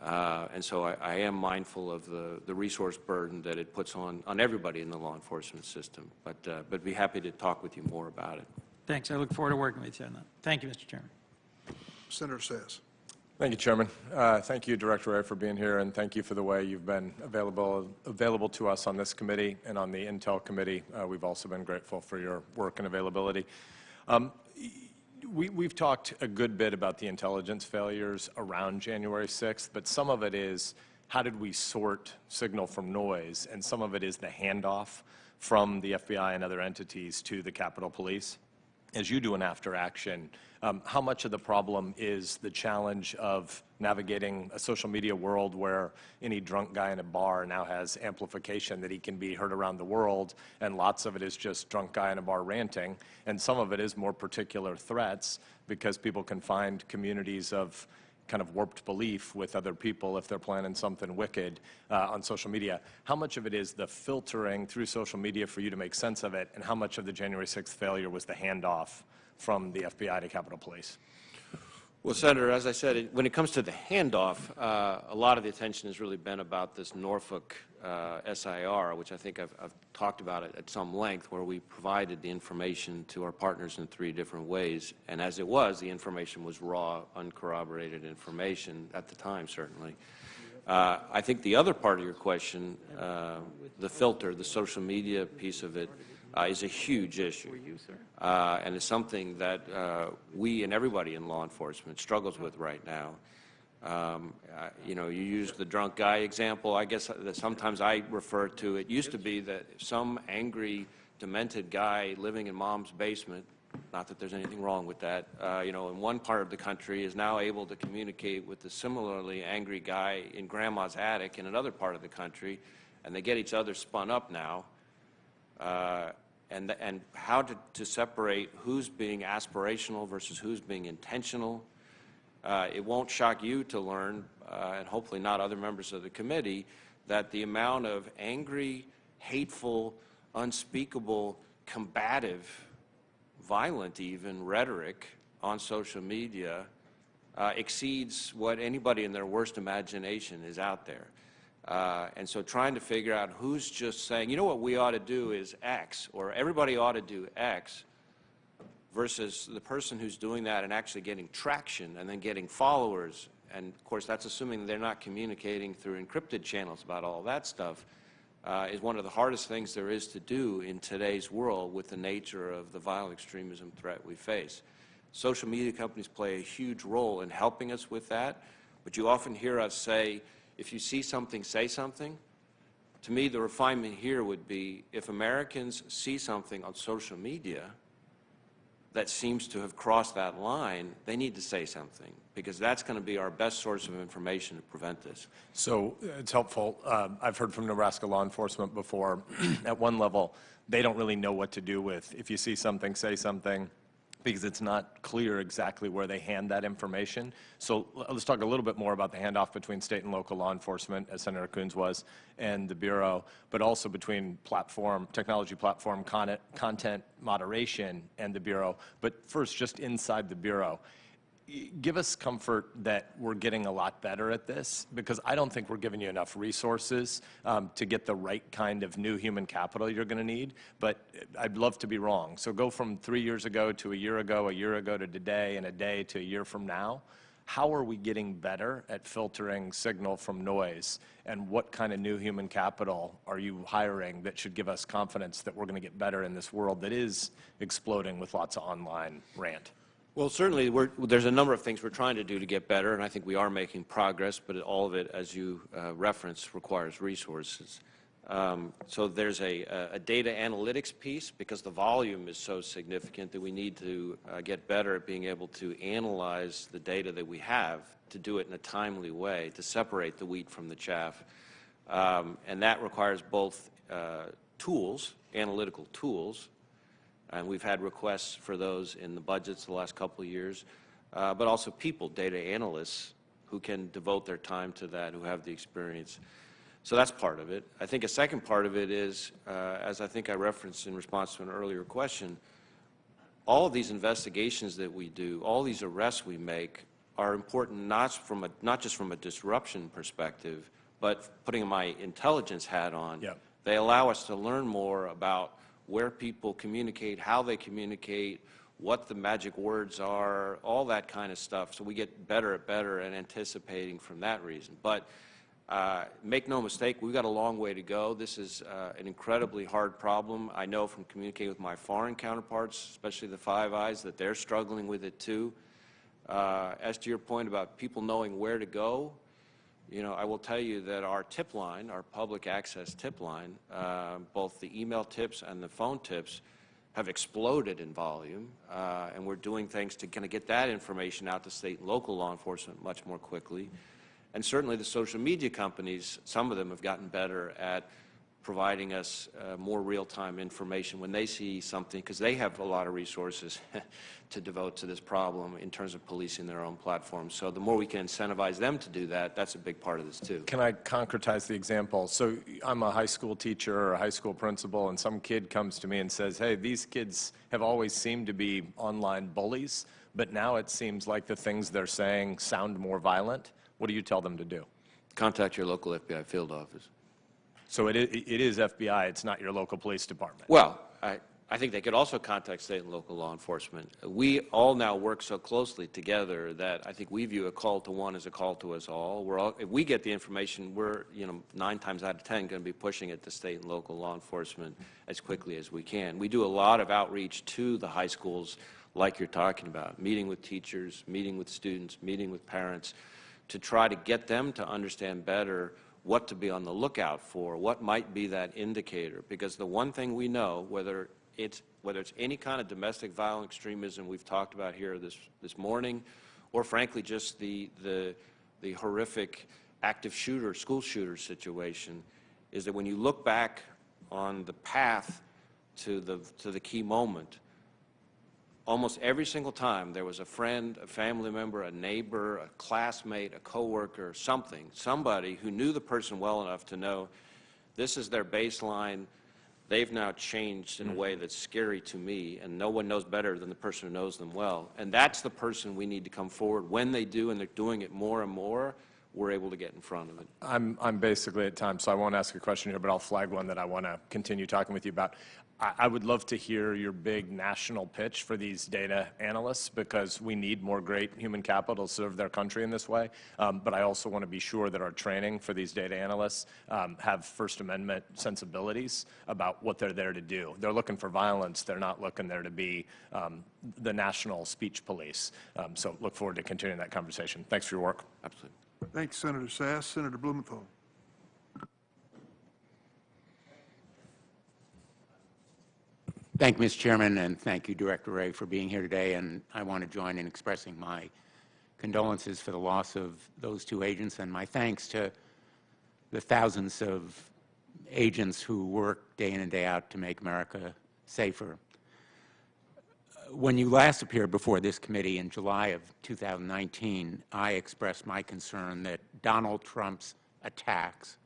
And so I am mindful of the resource burden that it puts on everybody in the law enforcement system. But be happy to talk with you more about it. Thanks. I look forward to working with you on that. Thank you, Mr. Chairman. Senator Sayers. Thank you, Chairman. Thank you, Director Wray, for being here, and thank you for the way you've been available to us on this committee and on the Intel Committee. We've also been grateful for your work and availability. We've talked a good bit about the intelligence failures around January 6th, but some of it is how did we sort signal from noise, and some of it is the handoff from the FBI and other entities to the Capitol Police. As you do an after-action, how much of the problem is the challenge of navigating a social media world where any drunk guy in a bar now has amplification that he can be heard around the world, and lots of it is just drunk guy in a bar ranting, and some of it is more particular threats because people can find communities of kind of warped belief with other people if they're planning something wicked on social media. How much of it is the filtering through social media for you to make sense of it, and how much of the January 6th failure was the handoff from the FBI to Capitol Police? Well, Senator, as I said, when it comes to the handoff, a lot of the attention has really been about this Norfolk SIR, which I think I've talked about it at some length, where we provided the information to our partners in 3 different ways. And as it was, the information was raw, uncorroborated information at the time, certainly. I think the other part of your question, the filter, the social media piece of it, is a huge issue, and it's something that we and everybody in law enforcement struggles with right now. You know, you used the drunk guy example. I guess that sometimes I refer to it. Used to be that some angry, demented guy living in mom's basement, not that there's anything wrong with that, you know, in one part of the country is now able to communicate with the similarly angry guy in grandma's attic in another part of the country, and they get each other spun up now. And how to separate who's being aspirational versus who's being intentional. It won't shock you to learn, and hopefully not other members of the committee, that the amount of angry, hateful, unspeakable, combative, violent even rhetoric on social media exceeds what anybody in their worst imagination is out there. And so trying to figure out who's just saying, you know what we ought to do is X, or everybody ought to do X, versus the person who's doing that and actually getting traction and then getting followers. And of course, that's assuming they're not communicating through encrypted channels about all that stuff, is one of the hardest things there is to do in today's world with the nature of the violent extremism threat we face. Social media companies play a huge role in helping us with that, but you often hear us say, if you see something, say something. To me, the refinement here would be, if Americans see something on social media that seems to have crossed that line, they need to say something, because that's going to be our best source of information to prevent this. So it's helpful. I've heard from Nebraska law enforcement before. At one level, they don't really know what to do with, if you see something, say something, because it's not clear exactly where they hand that information. So let's talk a little bit more about the handoff between state and local law enforcement, as Senator Coons was, and the Bureau, but also between technology platform content moderation and the Bureau. But first, just inside the Bureau, give us comfort that we're getting a lot better at this, because I don't think we're giving you enough resources to get the right kind of new human capital you're going to need, but I'd love to be wrong. So go from 3 years ago to a year ago to today, and a day to a year from now. How are we getting better at filtering signal from noise, and what kind of new human capital are you hiring that should give us confidence that we're going to get better in this world that is exploding with lots of online rant? Well, certainly, there's a number of things we're trying to do to get better, and I think we are making progress, but all of it, as you referenced, requires resources. So there's a data analytics piece, because the volume is so significant that we need to get better at being able to analyze the data that we have, to do it in a timely way, to separate the wheat from the chaff. And that requires both tools, analytical tools, and we've had requests for those in the budgets the last couple of years, but also people, data analysts, who can devote their time to that, who have the experience. So that's part of it. I think a second part of it is, as I think I referenced in response to an earlier question, all of these investigations that we do, all these arrests we make, are important not just from a disruption perspective, but putting my intelligence hat on. Yep. They allow us to learn more about where people communicate, how they communicate, what the magic words are, all that kind of stuff. So we get better at anticipating from that reason. But make no mistake, we've got a long way to go. This is an incredibly hard problem. I know from communicating with my foreign counterparts, especially the Five Eyes, that they're struggling with it too. As to your point about people knowing where to go, you know, I will tell you that our tip line, our public access tip line, both the email tips and the phone tips, have exploded in volume, and we're doing things to kind of get that information out to state and local law enforcement much more quickly. And certainly the social media companies, some of them have gotten better at providing us more real-time information when they see something, because they have a lot of resources to devote to this problem in terms of policing their own platforms. So the more we can incentivize them to do that, that's a big part of this too. Can I concretize the example? So I'm a high school teacher or a high school principal, and some kid comes to me and says, hey, these kids have always seemed to be online bullies, but now it seems like the things they're saying sound more violent. What do you tell them to do? Contact your local FBI field office. So it is FBI, it's not your local police department? Well, I think they could also contact state and local law enforcement. We all now work so closely together that I think we view a call to one as a call to us all. If we get the information, we're 9 times out of 10 going to be pushing it to state and local law enforcement as quickly as we can. We do a lot of outreach to the high schools like you're talking about, meeting with teachers, meeting with students, meeting with parents, to try to get them to understand better what to be on the lookout for, what might be that indicator. Because the one thing we know, whether it's any kind of domestic violent extremism we've talked about here this morning, or frankly just the horrific active shooter, school shooter situation, is that when you look back on the path to the key moment, almost every single time there was a friend, a family member, a neighbor, a classmate, a coworker, somebody who knew the person well enough to know this is their baseline, they've now changed in a way that's scary to me, and no one knows better than the person who knows them well. And that's the person we need to come forward. When they do, and they're doing it more and more, we're able to get in front of it. I'm basically at time, so I won't ask a question here, but I'll flag one that I want to continue talking with you about. I would love to hear your big national pitch for these data analysts, because we need more great human capital to serve their country in this way. But I also want to be sure that our training for these data analysts have First Amendment sensibilities about what they're there to do. They're looking for violence. They're not looking there to be the national speech police. So look forward to continuing that conversation. Thanks for your work. Absolutely. Thanks, Senator Sass. Senator Blumenthal. Thank you, Mr. Chairman, and thank you, Director Wray, for being here today. And I want to join in expressing my condolences for the loss of those two agents, and my thanks to the thousands of agents who work day in and day out to make America safer. When you last appeared before this committee in July of 2019, I expressed my concern that Donald Trump's attacks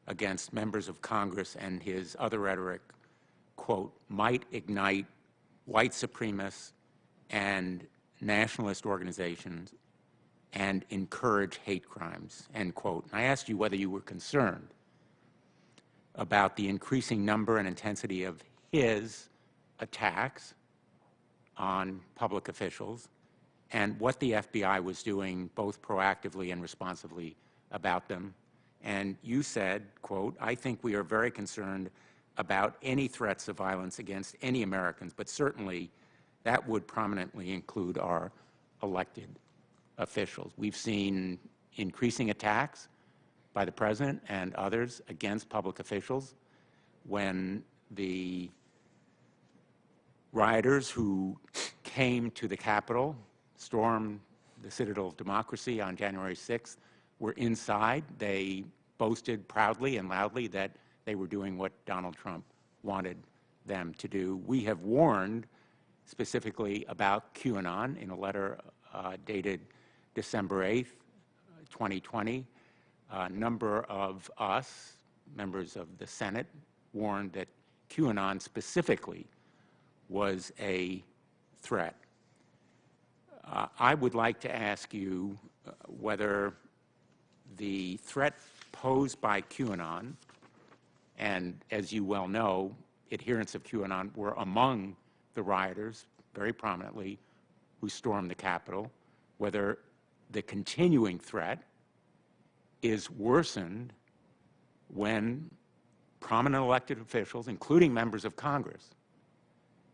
against members of Congress and his other rhetoric, quote, might ignite white supremacists and nationalist organizations and encourage hate crimes, end quote. And I asked you whether you were concerned about the increasing number and intensity of his attacks on public officials and what the FBI was doing both proactively and responsively about them. And you said, quote, I think we are very concerned about any threats of violence against any Americans, but certainly that would prominently include our elected officials. We've seen increasing attacks by the President and others against public officials when the rioters who came to the Capitol, stormed the Citadel of Democracy on January 6th, were inside. They boasted proudly and loudly that they were doing what Donald Trump wanted them to do. We have warned specifically about QAnon in a letter dated December 8th, 2020. A number of us, members of the Senate, warned that QAnon specifically was a threat. I would like to ask you whether the threat posed by QAnon, and as you well know, adherents of QAnon were among the rioters very prominently who stormed the Capitol, whether the continuing threat is worsened when prominent elected officials, including members of Congress,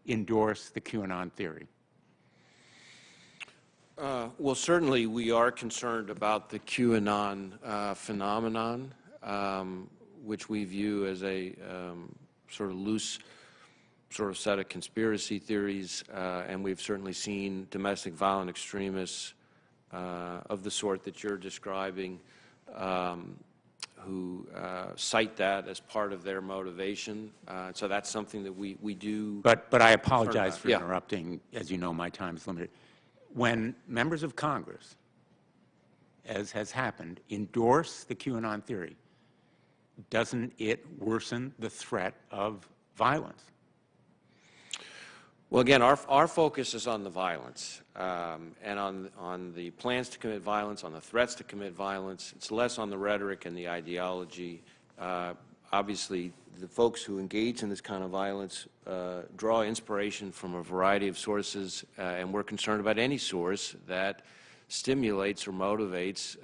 endorse the QAnon theory. Well, certainly we are concerned about the QAnon phenomenon, which we view as a sort of loose set of conspiracy theories, and we've certainly seen domestic violent extremists of the sort that you're describing who cite that as part of their motivation. So that's something that we do. But I apologize for interrupting. As you know, my time is limited. When members of Congress, as has happened, endorse the QAnon theory, doesn't it worsen the threat of violence? Well, again, our focus is on the violence and on the plans to commit violence, on the threats to commit violence. It's less on the rhetoric and the ideology. Obviously, the folks who engage in this kind of violence draw inspiration from a variety of sources, and we're concerned about any source that stimulates or motivates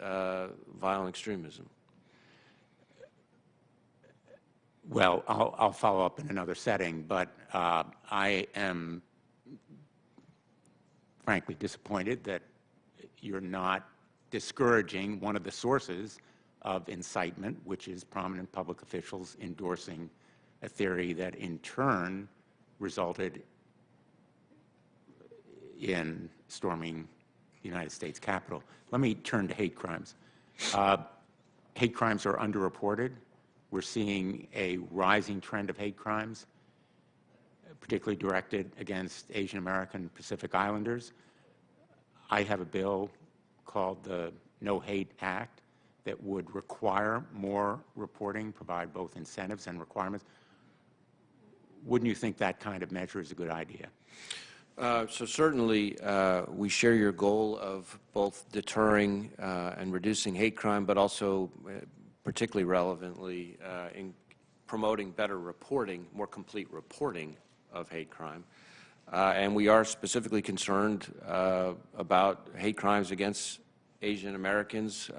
violent extremism. Well, I'll follow up in another setting, but I am frankly disappointed that you're not discouraging one of the sources of incitement, which is prominent public officials endorsing a theory that in turn resulted in storming the United States Capitol. Let me turn to hate crimes. Hate crimes are underreported. We're seeing a rising trend of hate crimes, particularly directed against Asian American Pacific Islanders. I have a bill called the No Hate Act that would require more reporting, provide both incentives and requirements. wouldn't you think that kind of measure is a good idea? So certainly, we share your goal of both deterring and reducing hate crime, but also, particularly relevantly, in promoting better reporting, more complete reporting of hate crime. And we are specifically concerned about hate crimes against Asian Americans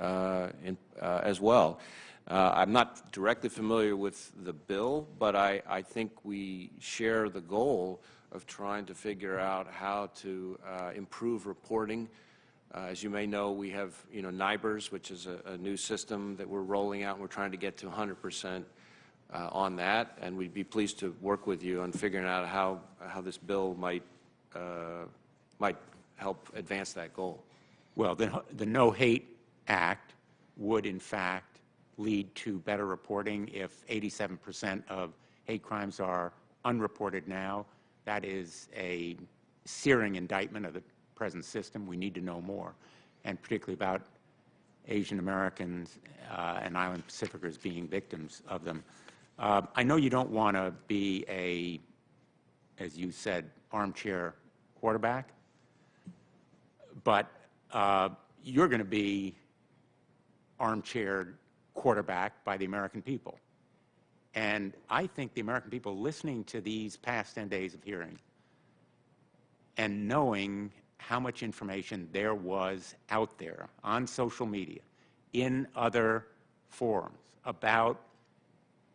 as well. I'm not directly familiar with the bill, but I think we share the goal of trying to figure out how to improve reporting. As you may know, we have, NIBRS, which is a new system that we're rolling out, and we're trying to get to 100% on that, and we'd be pleased to work with you on figuring out how this bill might help advance that goal. Well, the No Hate Act would, in fact, lead to better reporting. If 87% of hate crimes are unreported now, that is a searing indictment of the present system. We need to know more, and particularly about Asian Americans and Island Pacificers being victims of them. I know you don't want to be a, as you said, armchair quarterback, but you're going to be armchair quarterback by the American people. And I think the American people listening to these past 10 days of hearing and knowing how much information there was out there on social media, in other forums, about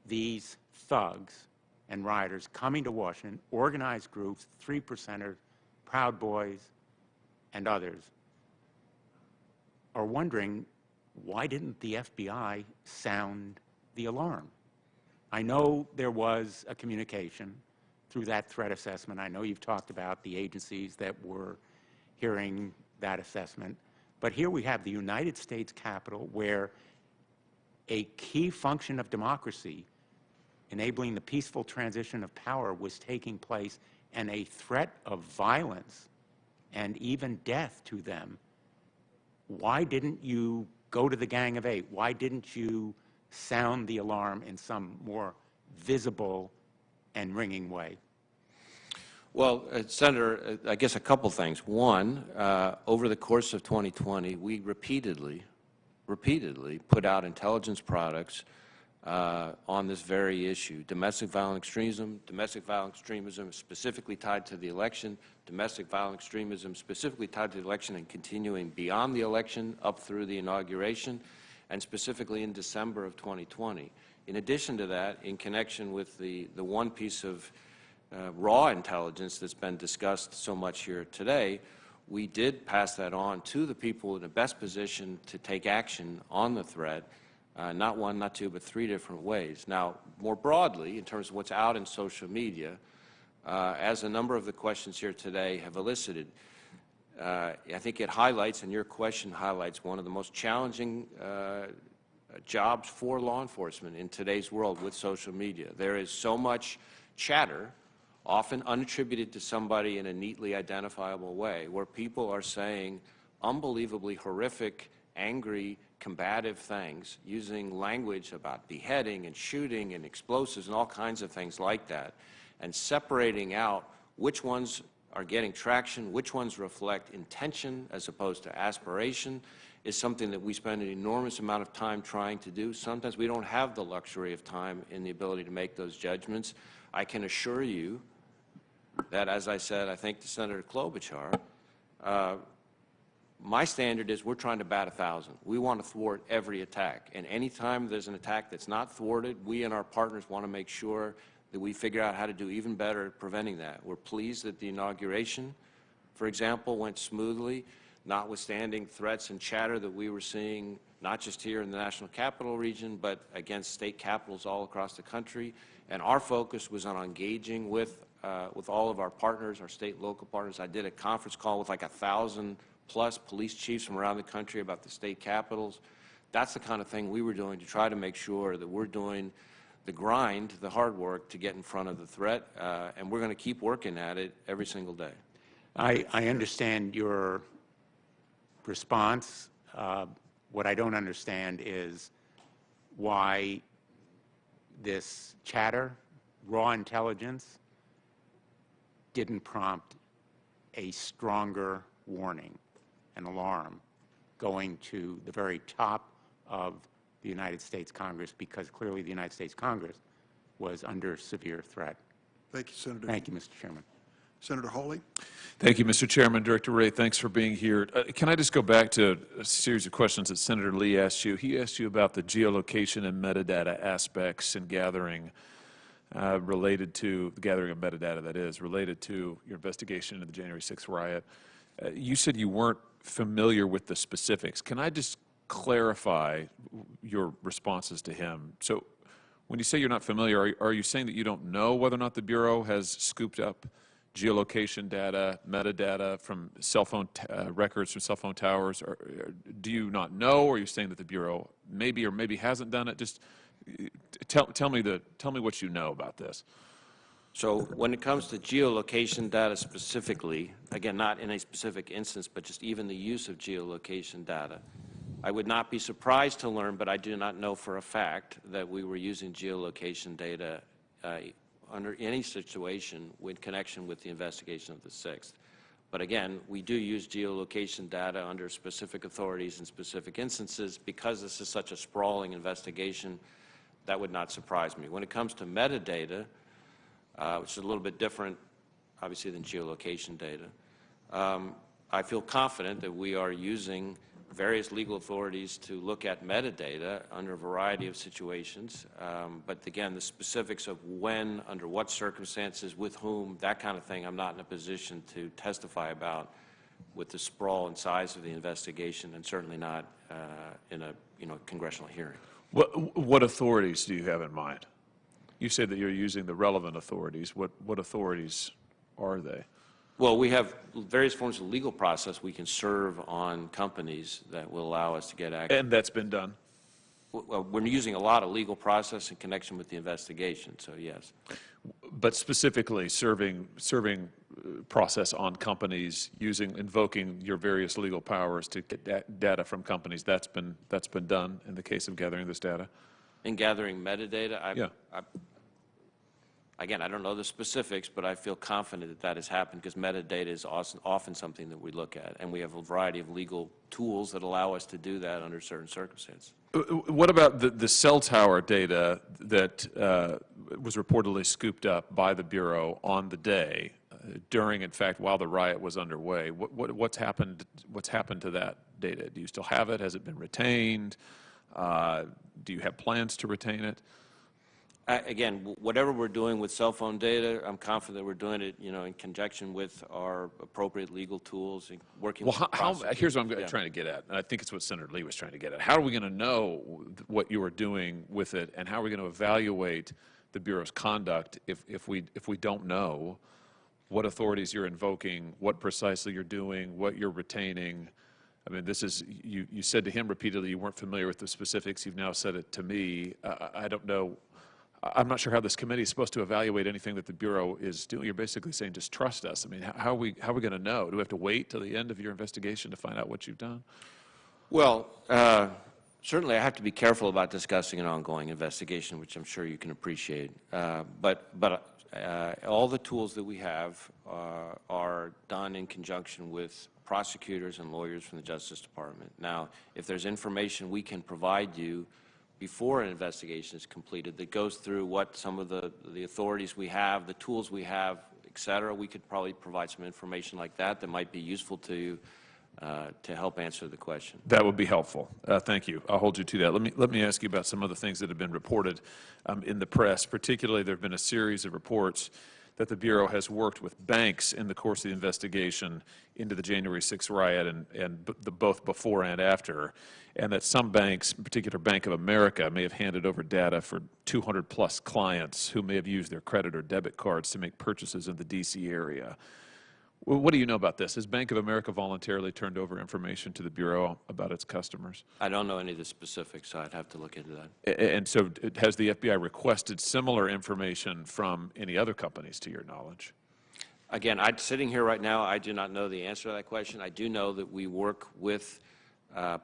these thugs and rioters coming to Washington, organized groups, 3%ers, Proud Boys, and others, are wondering, why didn't the FBI sound the alarm? I know there was a communication through that threat assessment. I know you've talked about the agencies that were hearing that assessment. But here we have the United States Capitol, where a key function of democracy, enabling the peaceful transition of power, was taking place, and a threat of violence and even death to them. Why didn't you go to the Gang of Eight? Why didn't you sound the alarm in some more visible and ringing way? Well, Senator, I guess a couple things. One, over the course of 2020, we repeatedly put out intelligence products on this very issue: domestic violent extremism specifically tied to the election, domestic violent extremism specifically tied to the election and continuing beyond the election up through the inauguration, and specifically in December of 2020. In addition to that, in connection with the one piece of raw intelligence that's been discussed so much here today, we did pass that on to the people in the best position to take action on the threat, not one, not two, but 3 different ways. Now, more broadly, in terms of what's out in social media, as a number of the questions here today have elicited, I think it highlights, and your question highlights, one of the most challenging jobs for law enforcement in today's world with social media. There is so much chatter, often unattributed to somebody in a neatly identifiable way, where people are saying unbelievably horrific, angry, combative things, using language about beheading and shooting and explosives and all kinds of things like that, and separating out which ones are getting traction, which ones reflect intention as opposed to aspiration, is something that we spend an enormous amount of time trying to do. Sometimes we don't have the luxury of time and the ability to make those judgments. I can assure you that, as I said, I think to Senator Klobuchar, my standard is we're trying to bat 1,000. We want to thwart every attack. And anytime there's an attack that's not thwarted, we and our partners want to make sure that we figure out how to do even better at preventing that. We're pleased that the inauguration, for example, went smoothly, notwithstanding threats and chatter that we were seeing, not just here in the National Capital Region, but against state capitals all across the country. And our focus was on engaging with all of our partners, our state and local partners. I did a conference call with like 1,000+ police chiefs from around the country about the state capitals. That's the kind of thing we were doing to try to make sure that we're doing the grind, the hard work to get in front of the threat, and we're going to keep working at it every single day. I understand your response. What I don't understand is why this chatter raw intelligence didn't prompt a stronger warning, an alarm, going to the very top of the United States Congress, because clearly the United States Congress was under severe threat. Thank you, Senator. Thank you, Mr. Chairman. Senator Hawley. Thank you, Mr. Chairman. Director Wray, thanks for being here. Can I just go back to a series of questions that Senator Lee asked you? He asked you about the geolocation and metadata aspects and gathering related to the gathering of metadata, that is, related to your investigation into the January 6th riot. You said you weren't familiar with the specifics. Can I just clarify your responses to him? So when you say you're not familiar, are you saying that you don't know whether or not the Bureau has scooped up geolocation data, metadata from cell phone records from cell phone towers? Or do you not know, or are you saying that the Bureau maybe or maybe hasn't done it? Just tell me what you know about this. So when it comes to geolocation data specifically, again, not in a specific instance, but just even the use of geolocation data, I would not be surprised to learn, but I do not know for a fact, that we were using geolocation data under any situation in connection with the investigation of the 6th. But again, we do use geolocation data under specific authorities in specific instances. Because this is such a sprawling investigation, that would not surprise me. When it comes to metadata, which is a little bit different, obviously, than geolocation data, I feel confident that we are using various legal authorities to look at metadata under a variety of situations. But again, the specifics of when, under what circumstances, with whom, that kind of thing, I'm not in a position to testify about with the sprawl and size of the investigation, and certainly not in a congressional hearing. What authorities do you have in mind? You said that you're using the relevant authorities. What authorities are they? Well, we have various forms of legal process we can serve on companies that will allow us to get access. And that's been done? Well, we're using a lot of legal process in connection with the investigation, so yes. But specifically serving process on companies, invoking your various legal powers to get data from companies, that's been done in the case of gathering this data? In gathering metadata, Yeah. Again, I don't know the specifics, but I feel confident that that has happened, because metadata is often something that we look at, and we have a variety of legal tools that allow us to do that under certain circumstances. What about the cell tower data that was reportedly scooped up by the Bureau on the day, during, in fact, while the riot was underway? What's happened to that data? Do you still have it? Has it been retained? Do you have plans to retain it? Again, whatever we're doing with cell phone data, I'm confident we're doing it, in conjunction with our appropriate legal tools and working with prosecutors. Here's what I'm trying to get at, and I think it's what Senator Lee was trying to get at. How are we going to know what you are doing with it, and how are we going to evaluate the Bureau's conduct if we don't know what authorities you're invoking, what precisely you're doing, what you're retaining? I mean, this is, you said to him repeatedly you weren't familiar with the specifics. You've now said it to me. I don't know. I'm not sure how this committee is supposed to evaluate anything that the Bureau is doing. You're basically saying just trust us. I mean, how are we going to know? Do we have to wait till the end of your investigation to find out what you've done? Well, certainly I have to be careful about discussing an ongoing investigation, which I'm sure you can appreciate. But all the tools that we have are done in conjunction with prosecutors and lawyers from the Justice Department. Now, if there's information we can provide you before an investigation is completed that goes through what some of the authorities we have, the tools we have, et cetera, we could probably provide some information like that might be useful to you to help answer the question. That would be helpful. Thank you. I'll hold you to that. Let me ask you about some other things that have been reported in the press. Particularly, there have been a series of reports that the Bureau has worked with banks in the course of the investigation into the January 6th riot and both before and after, and that some banks, in particular Bank of America, may have handed over data for 200-plus clients who may have used their credit or debit cards to make purchases in the D.C. area. What do you know about this? Has Bank of America voluntarily turned over information to the Bureau about its customers? I don't know any of the specifics, so I'd have to look into that. And so has the FBI requested similar information from any other companies, to your knowledge? Again, sitting here right now, I do not know the answer to that question. I do know that we work with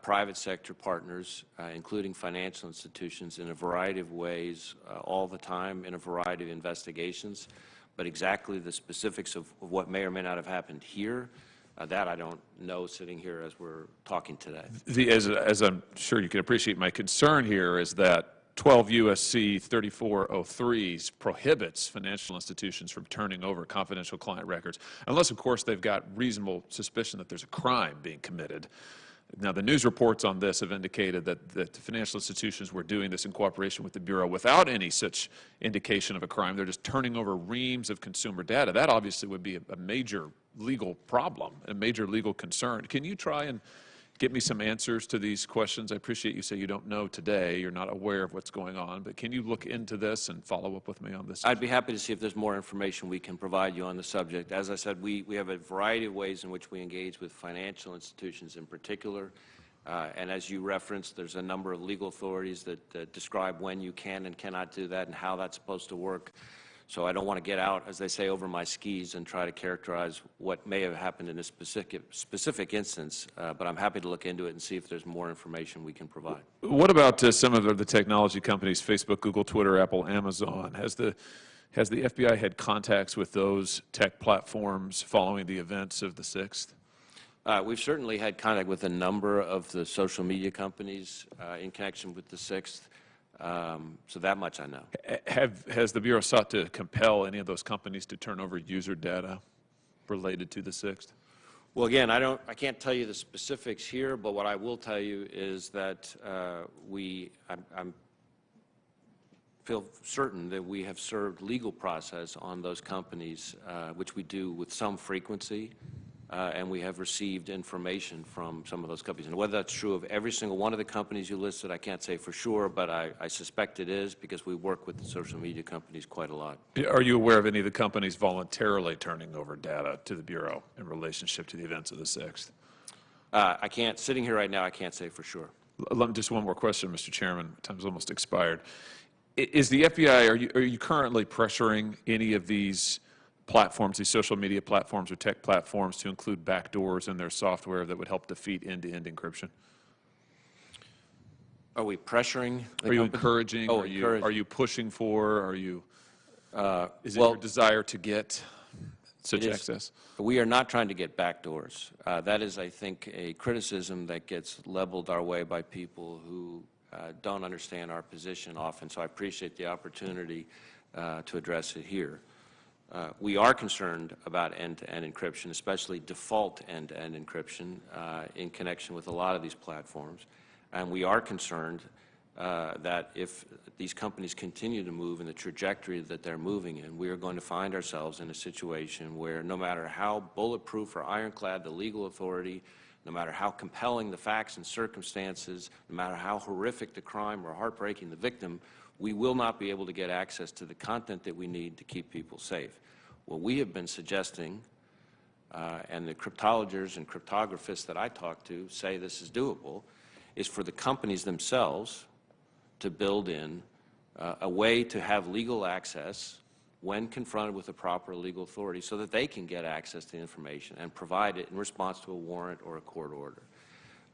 private sector partners, including financial institutions, in a variety of ways, all the time, in a variety of investigations. But exactly the specifics of what may or may not have happened here, that I don't know sitting here as we're talking today. As I'm sure you can appreciate, my concern here is that 12 U.S.C. 3403 prohibits financial institutions from turning over confidential client records, unless, of course, they've got reasonable suspicion that there's a crime being committed. Now, the news reports on this have indicated that financial institutions were doing this in cooperation with the Bureau without any such indication of a crime. They're just turning over reams of consumer data. That obviously would be a major legal problem, a major legal concern. Can you try and get me some answers to these questions? I appreciate you say you don't know today, you're not aware of what's going on, but can you look into this and follow up with me on this? I'd be happy to see if there's more information we can provide you on the subject. As I said, we have a variety of ways in which we engage with financial institutions in particular. And as you referenced, there's a number of legal authorities that describe when you can and cannot do that and how that's supposed to work. So I don't want to get out, as they say, over my skis and try to characterize what may have happened in a specific instance, but I'm happy to look into it and see if there's more information we can provide. What about some of the technology companies, Facebook, Google, Twitter, Apple, Amazon? Has the FBI had contacts with those tech platforms following the events of the 6th? We've certainly had contact with a number of the social media companies in connection with the 6th. So that much I know. Has the Bureau sought to compel any of those companies to turn over user data related to the 6th? Well, again, I can't tell you the specifics here, but what I will tell you is that I feel certain that we have served legal process on those companies, which we do with some frequency. And we have received information from some of those companies. And whether that's true of every single one of the companies you listed, I can't say for sure, but I suspect it is because we work with the social media companies quite a lot. Are you aware of any of the companies voluntarily turning over data to the Bureau in relationship to the events of the 6th? I can't, sitting here right now, I can't say for sure. Just one more question, Mr. Chairman. Time's almost expired. Is the FBI, are you currently pressuring any of these platforms, these social media platforms or tech platforms, to include backdoors in their software that would help defeat end-to-end encryption? Are we pressuring? Are you encouraging? Oh, Are you pushing for? Are you? Is it your desire to get such access? We are not trying to get backdoors. That is, I think, a criticism that gets leveled our way by people who don't understand our position often. So I appreciate the opportunity to address it here. We are concerned about end-to-end encryption, especially default end-to-end encryption in connection with a lot of these platforms. And we are concerned that if these companies continue to move in the trajectory that they're moving in, we are going to find ourselves in a situation where no matter how bulletproof or ironclad the legal authority, no matter how compelling the facts and circumstances, no matter how horrific the crime or heartbreaking the victim, we will not be able to get access to the content that we need to keep people safe. What we have been suggesting, and the cryptologists and cryptographists that I talk to say this is doable, is for the companies themselves to build in a way to have legal access when confronted with the proper legal authority so that they can get access to information and provide it in response to a warrant or a court order.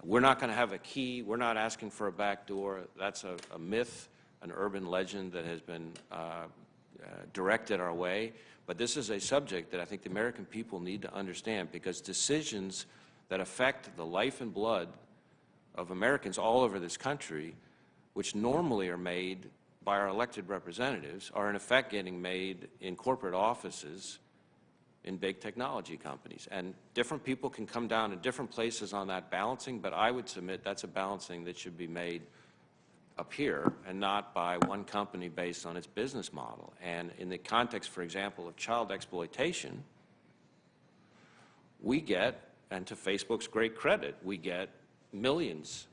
We're not going to have a key. We're not asking for a backdoor. That's a myth, an urban legend that has been directed our way. But this is a subject that I think the American people need to understand, because decisions that affect the life and blood of Americans all over this country, which normally are made by our elected representatives, are in effect getting made in corporate offices in big technology companies. And different people can come down in different places on that balancing, but I would submit that's a balancing that should be made up here and not by one company based on its business model. And in the context, for example, of child exploitation, we get, and to Facebook's great credit, we get millions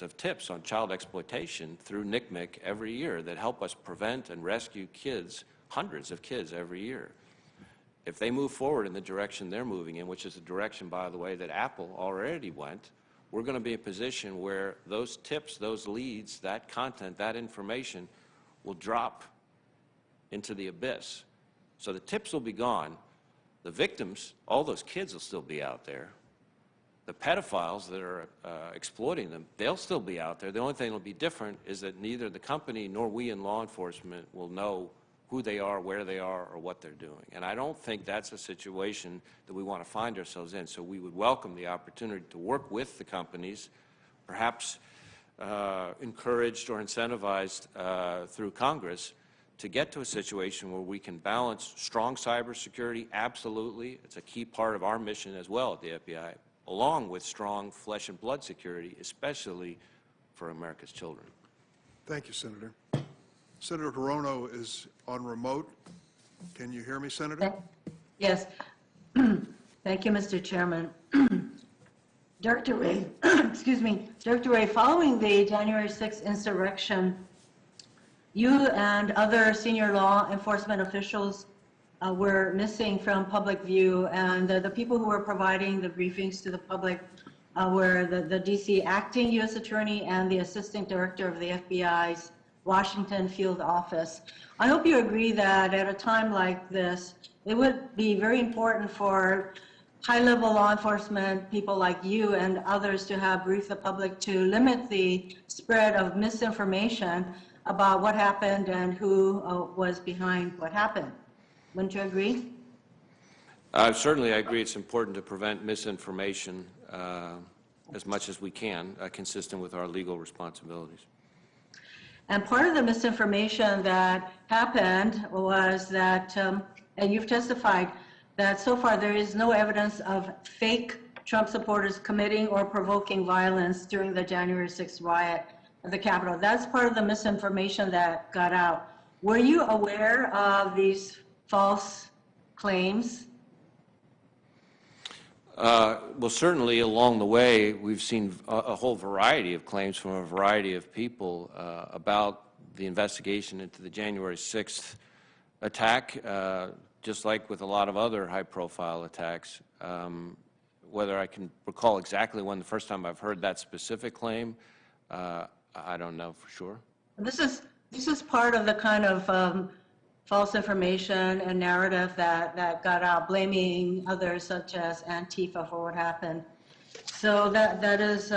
of tips on child exploitation through NCMEC every year that help us prevent and rescue kids, hundreds of kids every year. If they move forward in the direction they're moving in, which is the direction, by the way, that Apple already went, we're going to be in a position where those tips, those leads, that content, that information will drop into the abyss. So the tips will be gone. The victims, all those kids will still be out there. the pedophiles that are exploiting them, they'll still be out there. The only thing that will be different is that neither the company nor we in law enforcement will know who they are, where they are, or what they're doing. And I don't think that's a situation that we want to find ourselves in. So we would welcome the opportunity to work with the companies, perhaps encouraged or incentivized through Congress, to get to a situation where we can balance strong cybersecurity, absolutely. It's a key part of our mission as well at the FBI, along with strong flesh and blood security, especially for America's children. Thank you, Senator. Senator Hirono is on remote. Can you hear me, Senator? Yes. Thank you, Mr. Chairman. Director Wray, excuse me, Director Wray, following the January 6th insurrection, you and other senior law enforcement officials were missing from public view, and the people who were providing the briefings to the public were the D.C. acting U.S. attorney and the assistant director of the FBI's Washington field office. I hope you agree that at a time like this, it would be very important for high-level law enforcement people like you and others to have briefed the public to limit the spread of misinformation about what happened and who was behind what happened. Wouldn't you agree? Certainly, I agree it's important to prevent misinformation as much as we can, consistent with our legal responsibilities. And part of the misinformation that happened was that, and you've testified, that so far there is no evidence of fake Trump supporters committing or provoking violence during the January 6th riot at the Capitol. That's part of the misinformation that got out. Were you aware of these false claims? Well, certainly along the way, we've seen a whole variety of claims from a variety of people about the investigation into the January 6th attack, just like with a lot of other high-profile attacks. Whether I can recall exactly when the first time I've heard that specific claim, I don't know for sure. This is part of the kind of false information and narrative that got out, blaming others such as Antifa for what happened. So that is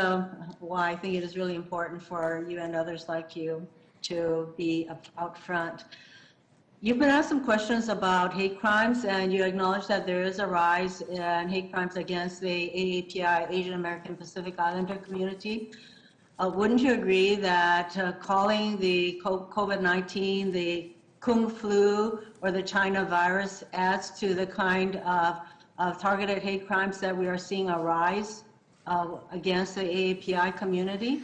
why I think it is really important for you and others like you to be out front. You've been asked some questions about hate crimes, and you acknowledge that there is a rise in hate crimes against the AAPI, Asian American Pacific Islander community. Wouldn't you agree that calling the COVID-19 the Kung flu or the China virus adds to the kind of targeted hate crimes that we are seeing a rise against the AAPI community?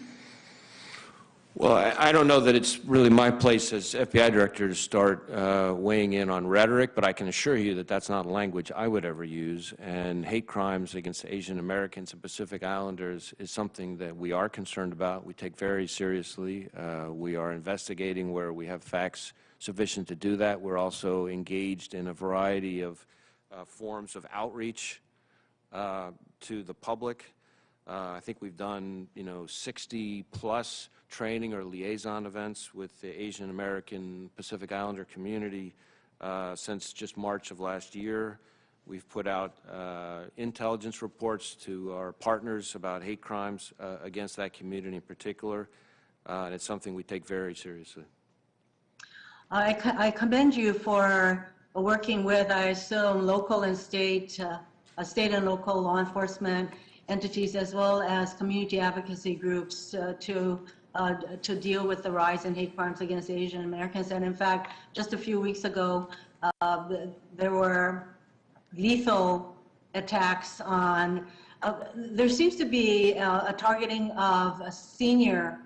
Well, I don't know that it's really my place as FBI director to start weighing in on rhetoric, but I can assure you that that's not a language I would ever use. And hate crimes against Asian Americans and Pacific Islanders is something that we are concerned about. We take very seriously. We are investigating where we have facts sufficient to do that. We're also engaged in a variety of forms of outreach to the public. I think we've done, 60-plus training or liaison events with the Asian American Pacific Islander community since just March of last year. We've put out intelligence reports to our partners about hate crimes against that community in particular, and it's something we take very seriously. I commend you for working with, I assume, local and state and local law enforcement entities as well as community advocacy groups to deal with the rise in hate crimes against Asian Americans. And in fact, just a few weeks ago, there were lethal attacks on, there seems to be a targeting of senior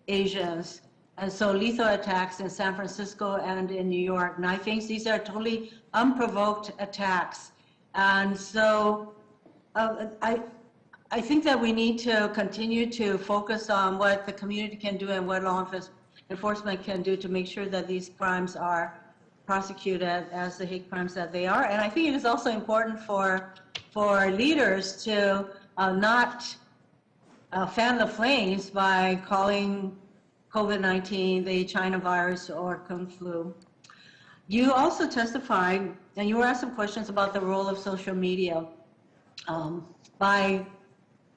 Asians. And so lethal attacks in San Francisco and in New York, knifings, these are totally unprovoked attacks. And so I think that we need to continue to focus on what the community can do and what law enforcement can do to make sure that these crimes are prosecuted as the hate crimes that they are. And I think it is also important for leaders to not fan the flames by calling COVID-19 the China virus or Kung flu. You also testified, and you were asked some questions about the role of social media by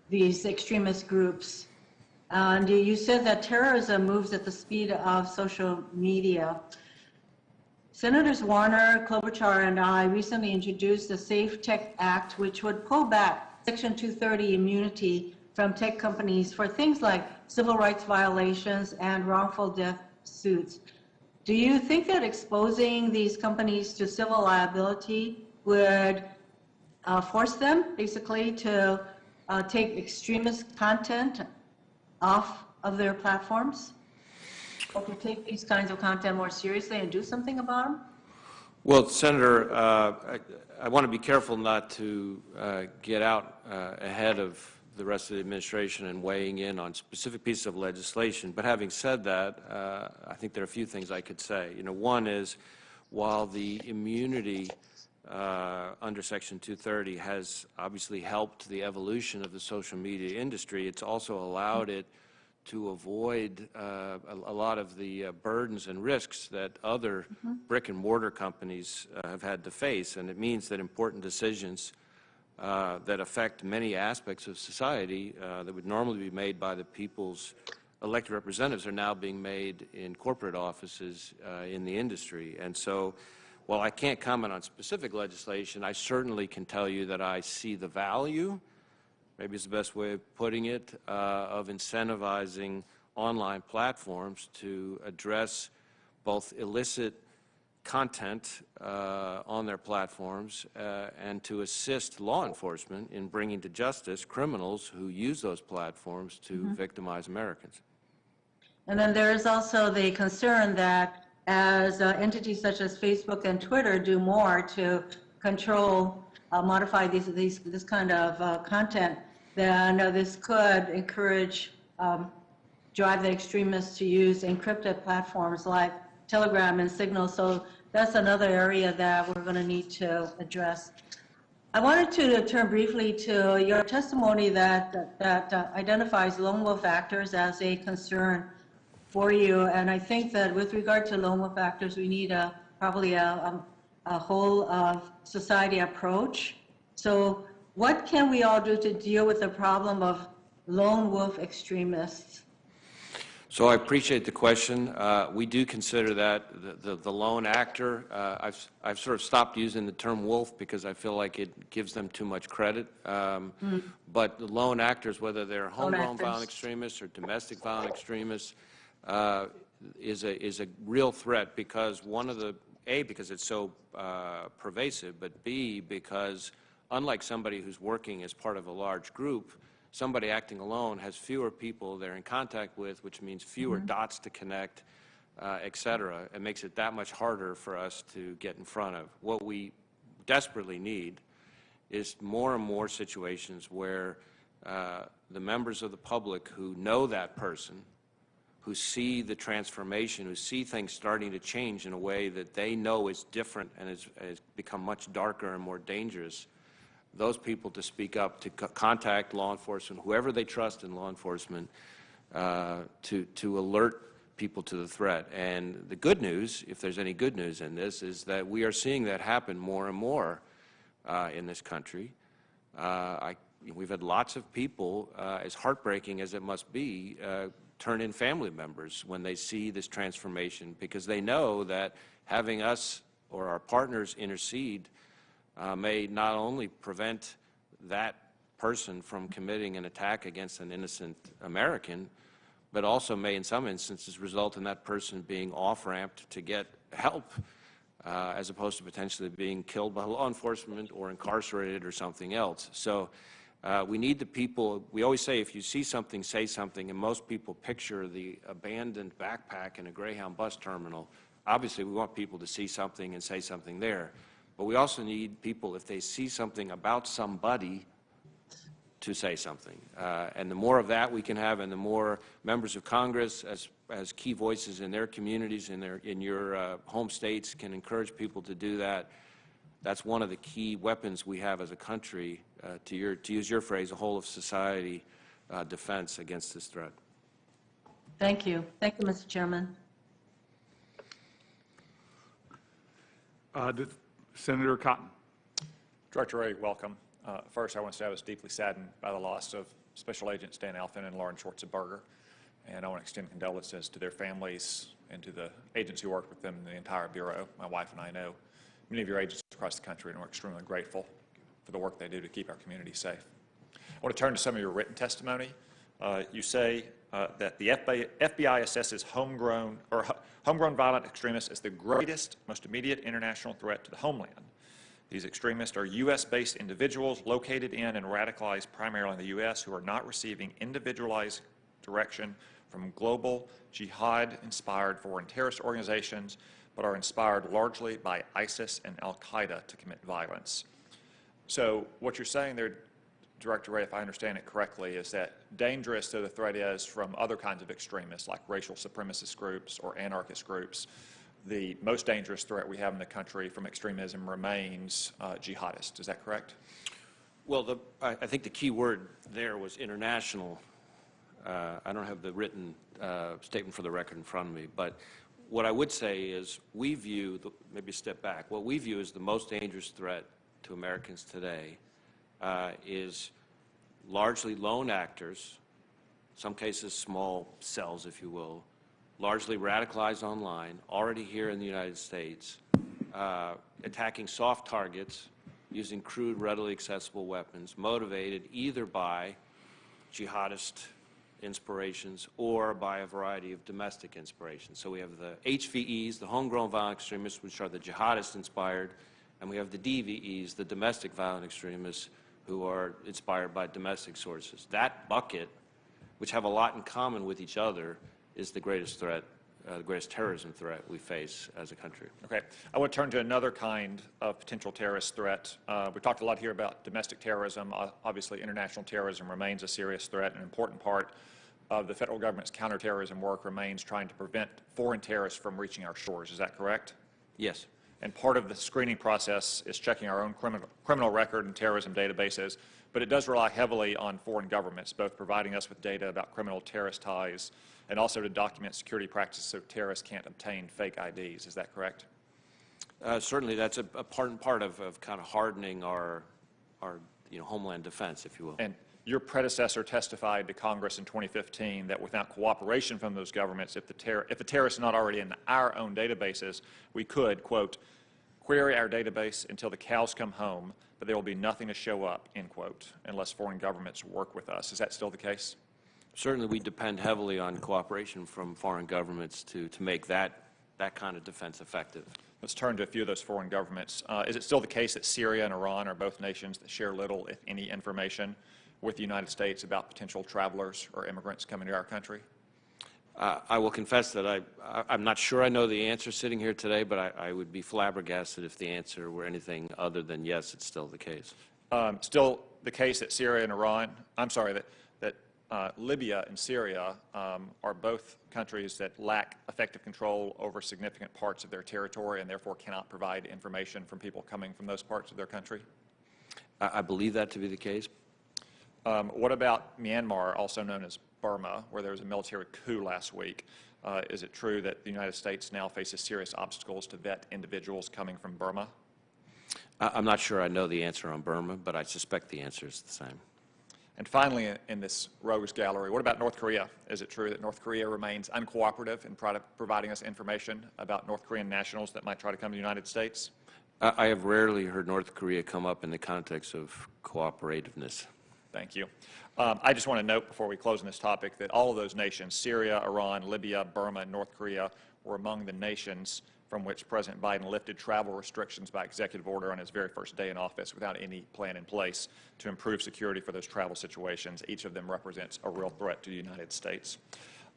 these extremist groups. And you said that terrorism moves at the speed of social media. Senators Warner, Klobuchar, and I recently introduced the Safe Tech Act, which would pull back Section 230 immunity from tech companies for things like civil rights violations and wrongful death suits. Do you think that exposing these companies to civil liability would force them basically to take extremist content off of their platforms? Or to take these kinds of content more seriously and do something about them? Well, Senator, I want to be careful not to get out ahead of the rest of the administration and weighing in on specific pieces of legislation. But having said that, I think there are a few things I could say. You know, one is, while the immunity under Section 230 has obviously helped the evolution of the social media industry, it's also allowed it to avoid a lot of the burdens and risks that other brick and mortar companies have had to face. And it means that important decisions that affect many aspects of society that would normally be made by the people's elected representatives are now being made in corporate offices in the industry. And so, while I can't comment on specific legislation, I certainly can tell you that I see the value, maybe it's the best way of putting it, of incentivizing online platforms to address both illicit content on their platforms and to assist law enforcement in bringing to justice criminals who use those platforms to victimize Americans. And then there is also the concern that as entities such as Facebook and Twitter do more to control, modify this kind of content, then this could encourage, drive the extremists to use encrypted platforms like Telegram and Signal. So that's another area that we're going to need to address. I wanted to turn briefly to your testimony that identifies lone wolf actors as a concern for you. And I think that with regard to lone wolf actors, we need probably a whole society approach. So what can we all do to deal with the problem of lone wolf extremists? So I appreciate the question. We do consider that the lone actor. I've sort of stopped using the term wolf because I feel like it gives them too much credit. But the lone actors, whether they're homegrown violent extremists or domestic violent extremists, is a real threat because because it's so pervasive, but B, because unlike somebody who's working as part of a large group, somebody acting alone has fewer people they're in contact with, which means fewer dots to connect, et cetera. It makes it that much harder for us to get in front of. What we desperately need is more and more situations where the members of the public who know that person, who see the transformation, who see things starting to change in a way that they know is different and has become much darker and more dangerous, those people to speak up, to contact law enforcement, whoever they trust in law enforcement, to alert people to the threat. And the good news, if there's any good news in this, is that we are seeing that happen more and more in this country. We've had lots of people, as heartbreaking as it must be, turn in family members when they see this transformation, because they know that having us or our partners intercede may not only prevent that person from committing an attack against an innocent American, but also may in some instances result in that person being off-ramped to get help, as opposed to potentially being killed by law enforcement or incarcerated or something else. So we need the people. We always say if you see something, say something, and most people picture the abandoned backpack in a Greyhound bus terminal. Obviously, we want people to see something and say something there. But we also need people, if they see something about somebody, to say something. And the more of that we can have, and the more members of Congress as key voices in their communities, in your home states, can encourage people to do that, that's one of the key weapons we have as a country, to use your phrase, a whole of society defense against this threat. Thank you. Thank you, Mr. Chairman. Senator Cotton. Director Wray, welcome. First, I want to say I was deeply saddened by the loss of Special Agents Dan Alvin and Lauren Schwarzenberger, and I want to extend condolences to their families and to the agents who worked with them and the entire Bureau. My wife and I know many of your agents across the country, and we're extremely grateful for the work they do to keep our community safe. I want to turn to some of your written testimony. You say that the FBI assesses homegrown violent extremists as the greatest, most immediate international threat to the homeland. These extremists are U.S.-based individuals located in and radicalized primarily in the U.S. who are not receiving individualized direction from global jihad-inspired foreign terrorist organizations, but are inspired largely by ISIS and al-Qaeda to commit violence. So what you're saying there, Director Wray, if I understand it correctly, is that dangerous though the threat is from other kinds of extremists like racial supremacist groups or anarchist groups, the most dangerous threat we have in the country from extremism remains jihadist. Is that correct? Well, I think the key word there was international. I don't have the written statement for the record in front of me, but what I would say is we view, maybe step back, what we view as the most dangerous threat to Americans today is largely lone actors, some cases small cells, if you will, largely radicalized online, already here in the United States, attacking soft targets using crude, readily accessible weapons, motivated either by jihadist inspirations or by a variety of domestic inspirations. So we have the HVEs, the homegrown violent extremists, which are the jihadist-inspired, and we have the DVEs, the domestic violent extremists, who are inspired by domestic sources. That bucket, which have a lot in common with each other, is the greatest threat, the greatest terrorism threat we face as a country. Okay. I want to turn to another kind of potential terrorist threat. We talked a lot here about domestic terrorism. Obviously, international terrorism remains a serious threat. An important part of the federal government's counterterrorism work remains trying to prevent foreign terrorists from reaching our shores. Is that correct? Yes. And part of the screening process is checking our own criminal record and terrorism databases, but it does rely heavily on foreign governments, both providing us with data about criminal terrorist ties and also to document security practices so terrorists can't obtain fake IDs. Is that correct? Certainly, that's a part of kind of hardening our homeland defense, if you will. And your predecessor testified to Congress in 2015 that without cooperation from those governments, if the terrorists are not already in our own databases, we could, quote, query our database until the cows come home, but there will be nothing to show up, end quote, unless foreign governments work with us. Is that still the case? Certainly, we depend heavily on cooperation from foreign governments to make that kind of defense effective. Let's turn to a few of those foreign governments. Is it still the case that Syria and Iran are both nations that share little, if any, information with the United States about potential travelers or immigrants coming to our country? I will confess that I'm not sure I know the answer sitting here today, but I would be flabbergasted if the answer were anything other than yes, it's still the case. Still the case that Syria and Iran, I'm sorry, that Libya and Syria are both countries that lack effective control over significant parts of their territory and therefore cannot provide information from people coming from those parts of their country? I believe that to be the case. What about Myanmar, also known as Burma, where there was a military coup last week? Is it true that the United States now faces serious obstacles to vet individuals coming from Burma? I'm not sure I know the answer on Burma, but I suspect the answer is the same. And finally, in this rogues gallery, what about North Korea? Is it true that North Korea remains uncooperative in providing us information about North Korean nationals that might try to come to the United States? I have rarely heard North Korea come up in the context of cooperativeness. Thank you. I just want to note before we close on this topic that all of those nations, Syria, Iran, Libya, Burma, and North Korea, were among the nations from which President Biden lifted travel restrictions by executive order on his very first day in office without any plan in place to improve security for those travel situations. Each of them represents a real threat to the United States.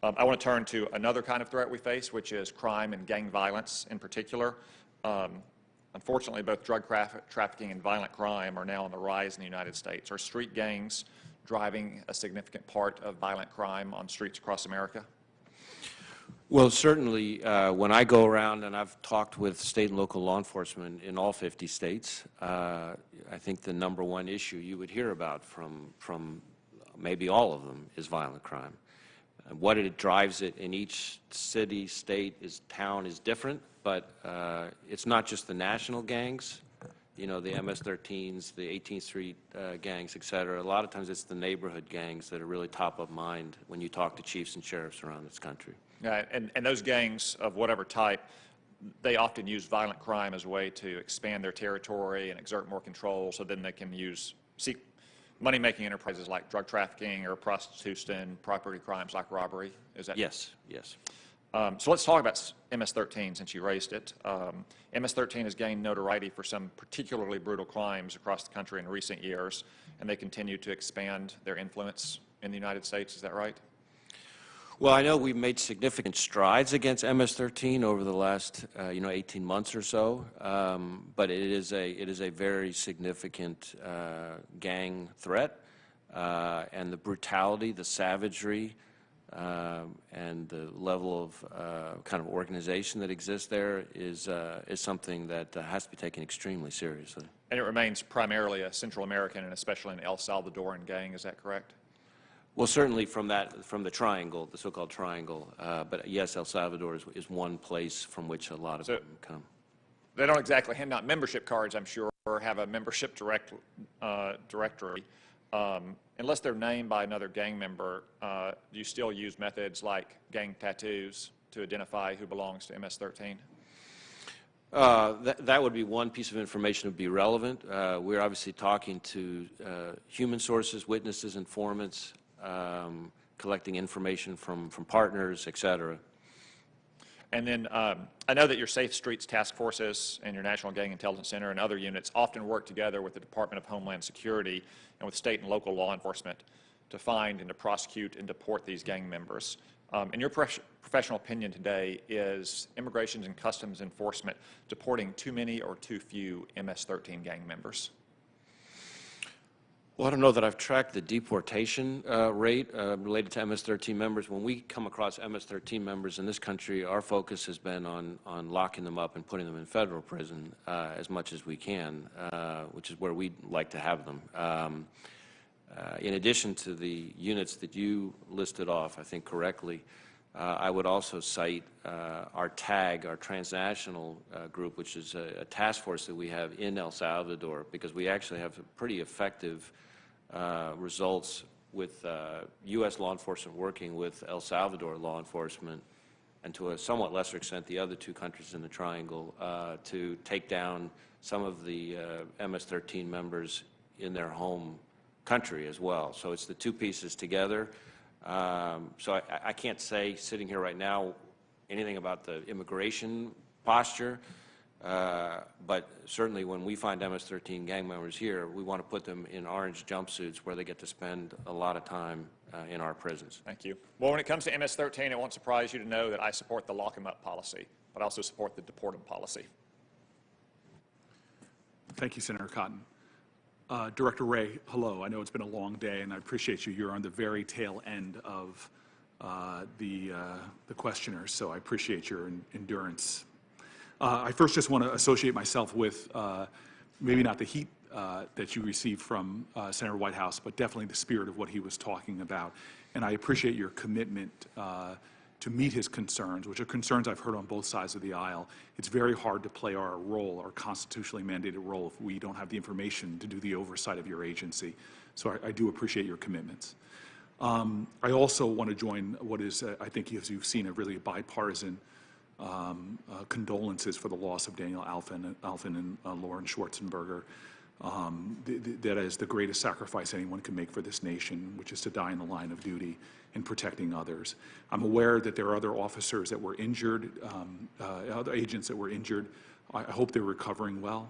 I want to turn to another kind of threat we face, which is crime and gang violence in particular. Unfortunately, both drug trafficking and violent crime are now on the rise in the United States. Are street gangs driving a significant part of violent crime on streets across America? Well, certainly, when I go around and I've talked with state and local law enforcement in all 50 states, I think the number one issue you would hear about from maybe all of them is violent crime. What it drives it in each city, state, town is different, but it's not just the national gangs. you know, the MS-13s, the 18th Street gangs, et cetera. A lot of times it's the neighborhood gangs that are really top of mind when you talk to chiefs and sheriffs around this country. Yeah, and those gangs of whatever type, they often use violent crime as a way to expand their territory and exert more control, so then they can seek money-making enterprises like drug trafficking or prostitution, property crimes like robbery. Is that? Yes, yes. So let's talk about MS-13 since you raised it. MS-13 has gained notoriety for some particularly brutal crimes across the country in recent years, and they continue to expand their influence in the United States. Is that right? Well, I know we've made significant strides against MS-13 over the last, 18 months or so, but it is a very significant gang threat, and the brutality, the savagery, and the level of kind of organization that exists there is something that has to be taken extremely seriously. And it remains primarily a Central American and especially an El Salvadoran gang. Is that correct? Well, certainly from the triangle, the so-called triangle, but yes, El Salvador is one place from which a lot of them come. They don't exactly hand out membership cards, I'm sure, or have a membership directory. Unless they're named by another gang member, do you still use methods like gang tattoos to identify who belongs to MS-13? That would be one piece of information that would be relevant. We're obviously talking to human sources, witnesses, informants, collecting information from partners, et cetera. And then I know that your Safe Streets Task Forces and your National Gang Intelligence Center and other units often work together with the Department of Homeland Security and with state and local law enforcement to find and to prosecute and deport these gang members. In your professional opinion today, is Immigration and Customs Enforcement deporting too many or too few MS-13 gang members? Well, I don't know that I've tracked the deportation rate related to MS-13 members. When we come across MS-13 members in this country, our focus has been on locking them up and putting them in federal prison as much as we can, which is where we'd like to have them. In addition to the units that you listed off, I think correctly, I would also cite our TAG, our transnational group, which is a task force that we have in El Salvador, because we actually have pretty effective results with U.S. law enforcement working with El Salvador law enforcement, and to a somewhat lesser extent the other two countries in the triangle, to take down some of the MS-13 members in their home country as well. So it's the two pieces together. So I can't say, sitting here right now, anything about the immigration posture, but certainly when we find MS-13 gang members here, we want to put them in orange jumpsuits where they get to spend a lot of time in our prisons. Thank you. Well, when it comes to MS-13, it won't surprise you to know that I support the lock 'em up policy, but I also support the deport 'em policy. Thank you, Senator Cotton. Director Wray, hello. I know it's been a long day, and I appreciate you. You're on the very tail end of the questioners, so I appreciate your endurance. I first just want to associate myself with maybe not the heat that you received from Senator Whitehouse, but definitely the spirit of what he was talking about. And I appreciate your commitment to meet his concerns, which are concerns I've heard on both sides of the aisle. It's very hard to play our role, our constitutionally mandated role, if we don't have the information to do the oversight of your agency. So I do appreciate your commitments. I also want to join what is, I think, as you've seen, a really bipartisan condolences for the loss of Daniel Alvin and Lauren Schwarzenberger. That is the greatest sacrifice anyone can make for this nation, which is to die in the line of duty in protecting others. I'm aware that there are other officers that were injured, other agents that were injured. I hope they're recovering well.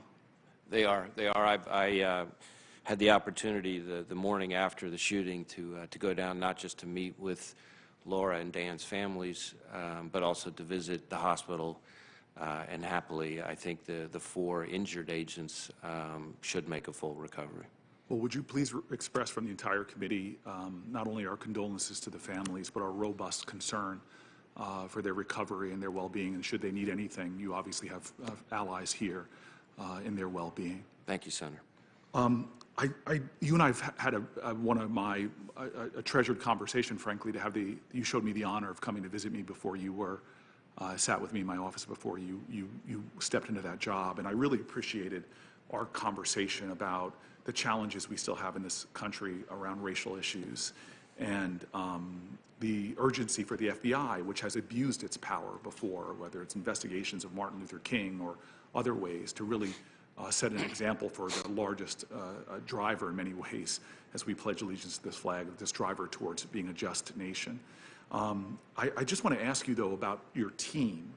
They are. They are. I had the opportunity the morning after the shooting to go down, not just to meet with Laura and Dan's families, but also to visit the hospital. And happily, I think the 4 injured agents should make a full recovery. Well, would you please express from the entire committee not only our condolences to the families, but our robust concern for their recovery and their well-being, and should they need anything, you obviously have allies here in their well-being. Thank you, Senator. You and I have had a treasured conversation, frankly, to have you showed me the honor of coming to visit me before you were sat with me in my office before you stepped into that job, and I really appreciated our conversation about the challenges we still have in this country around racial issues and the urgency for the FBI, which has abused its power before, whether it's investigations of Martin Luther King or other ways, to really set an example for the largest driver in many ways as we pledge allegiance to this flag, this driver towards being a just nation. I just want to ask you, though, about your team.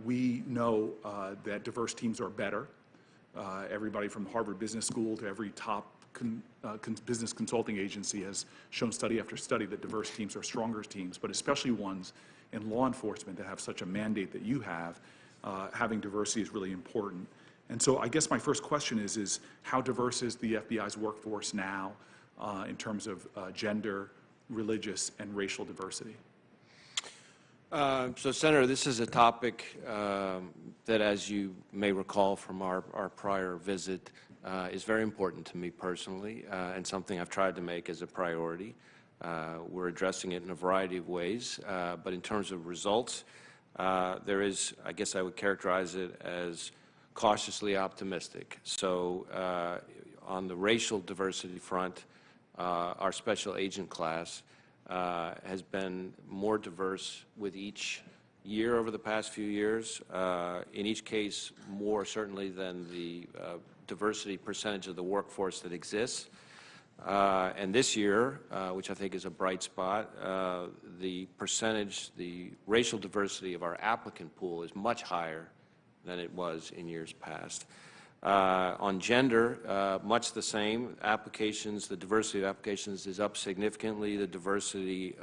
We know that diverse teams are better. Everybody from Harvard Business School to every top business consulting agency has shown study after study that diverse teams are stronger teams, but especially ones in law enforcement that have such a mandate that you have. Having diversity is really important. And so I guess my first question is how diverse is the FBI's workforce now in terms of gender, religious, and racial diversity? So, Senator, this is a topic that, as you may recall from our prior visit, is very important to me personally and something I've tried to make as a priority. We're addressing it in a variety of ways, but in terms of results, there is, I guess I would characterize it as cautiously optimistic. So on the racial diversity front, our special agent class has been more diverse with each year over the past few years. In each case, more certainly than the diversity percentage of the workforce that exists. And this year, which I think is a bright spot, the percentage, the racial diversity of our applicant pool is much higher than it was in years past. On gender, much the same. Applications, the diversity of applications is up significantly. The diversity,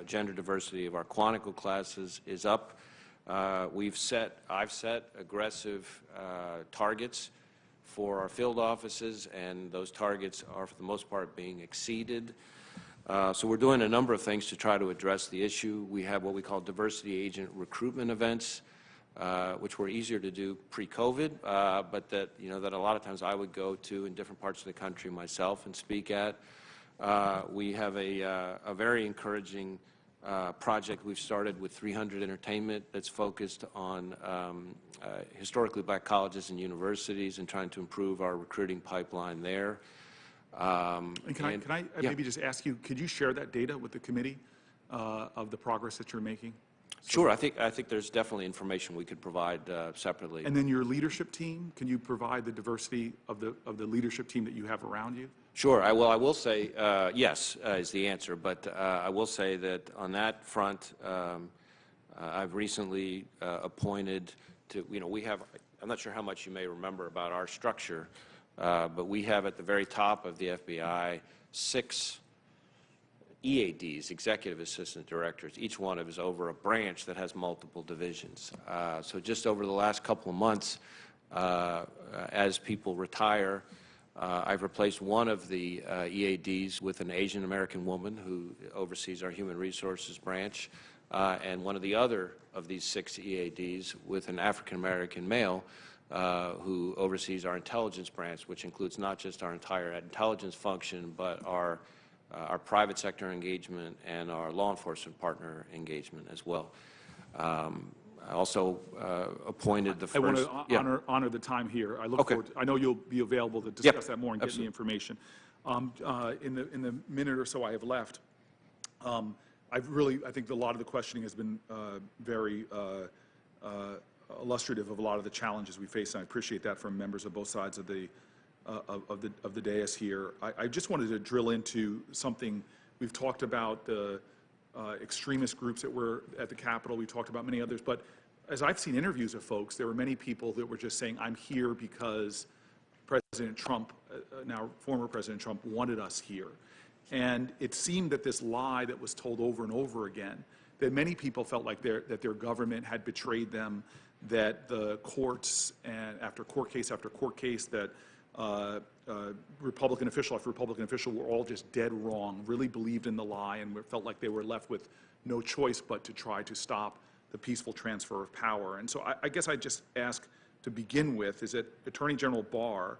gender diversity of our Quantico classes is up. I've set aggressive targets for our field offices, and those targets are, for the most part, being exceeded. So we're doing a number of things to try to address the issue. We have what we call diversity agent recruitment events, which were easier to do pre-COVID, but that a lot of times I would go to in different parts of the country myself and speak at. We have a very encouraging project we've started with 300 Entertainment that's focused on historically black colleges and universities and trying to improve our recruiting pipeline there. And can I maybe just ask you, could you share that data with the committee of the progress that you're making? Sure. I think there's definitely information we could provide separately. And then your leadership team, can you provide the diversity of the leadership team that you have around you? Sure. I will say yes is the answer, but I will say that on that front, I've recently appointed to, we have, I'm not sure how much you may remember about our structure, but we have at the very top of the FBI 6 EADs, Executive Assistant Directors. Each one is over a branch that has multiple divisions. So just over the last couple of months, as people retire, I've replaced one of the EADs with an Asian American woman who oversees our Human Resources branch, and one of the other of these 6 EADs with an African American male who oversees our intelligence branch, which includes not just our entire intelligence function, but our private sector engagement and our law enforcement partner engagement as well. I also appointed the first... I want to honor the time here. I look forward. I know you'll be available to discuss that more and get me information. In the minute or so I have left, I think a lot of the questioning has been very illustrative of a lot of the challenges we face, and I appreciate that from members of both sides of the dais here. I just wanted to drill into something. We've talked about the extremist groups that were at the Capitol. We talked about many others, but as I've seen interviews of folks, there were many people that were just saying, I'm here because President Trump, now former President Trump, wanted us here. And it seemed that this lie that was told over and over again, that many people felt like that their government had betrayed them, that the courts, and after court case after court case, that Republican official after Republican official were all just dead wrong, really believed in the lie, and felt like they were left with no choice but to try to stop the peaceful transfer of power. And so I guess I just ask to begin with is that Attorney General Barr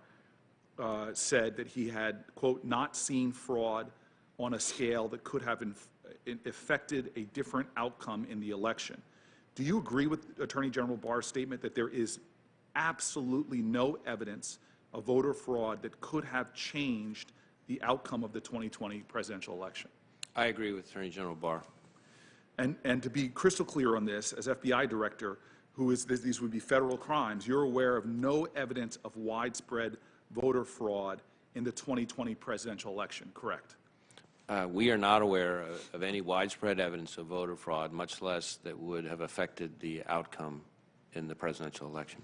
said that he had, quote, not seen fraud on a scale that could have affected a different outcome in the election. Do you agree with Attorney General Barr's statement that there is absolutely no evidence of voter fraud that could have changed the outcome of the 2020 presidential election. I agree with Attorney General Barr. And to be crystal clear on this, as FBI director, these would be federal crimes, you're aware of no evidence of widespread voter fraud in the 2020 presidential election, correct? We are not aware of any widespread evidence of voter fraud, much less that would have affected the outcome in the presidential election.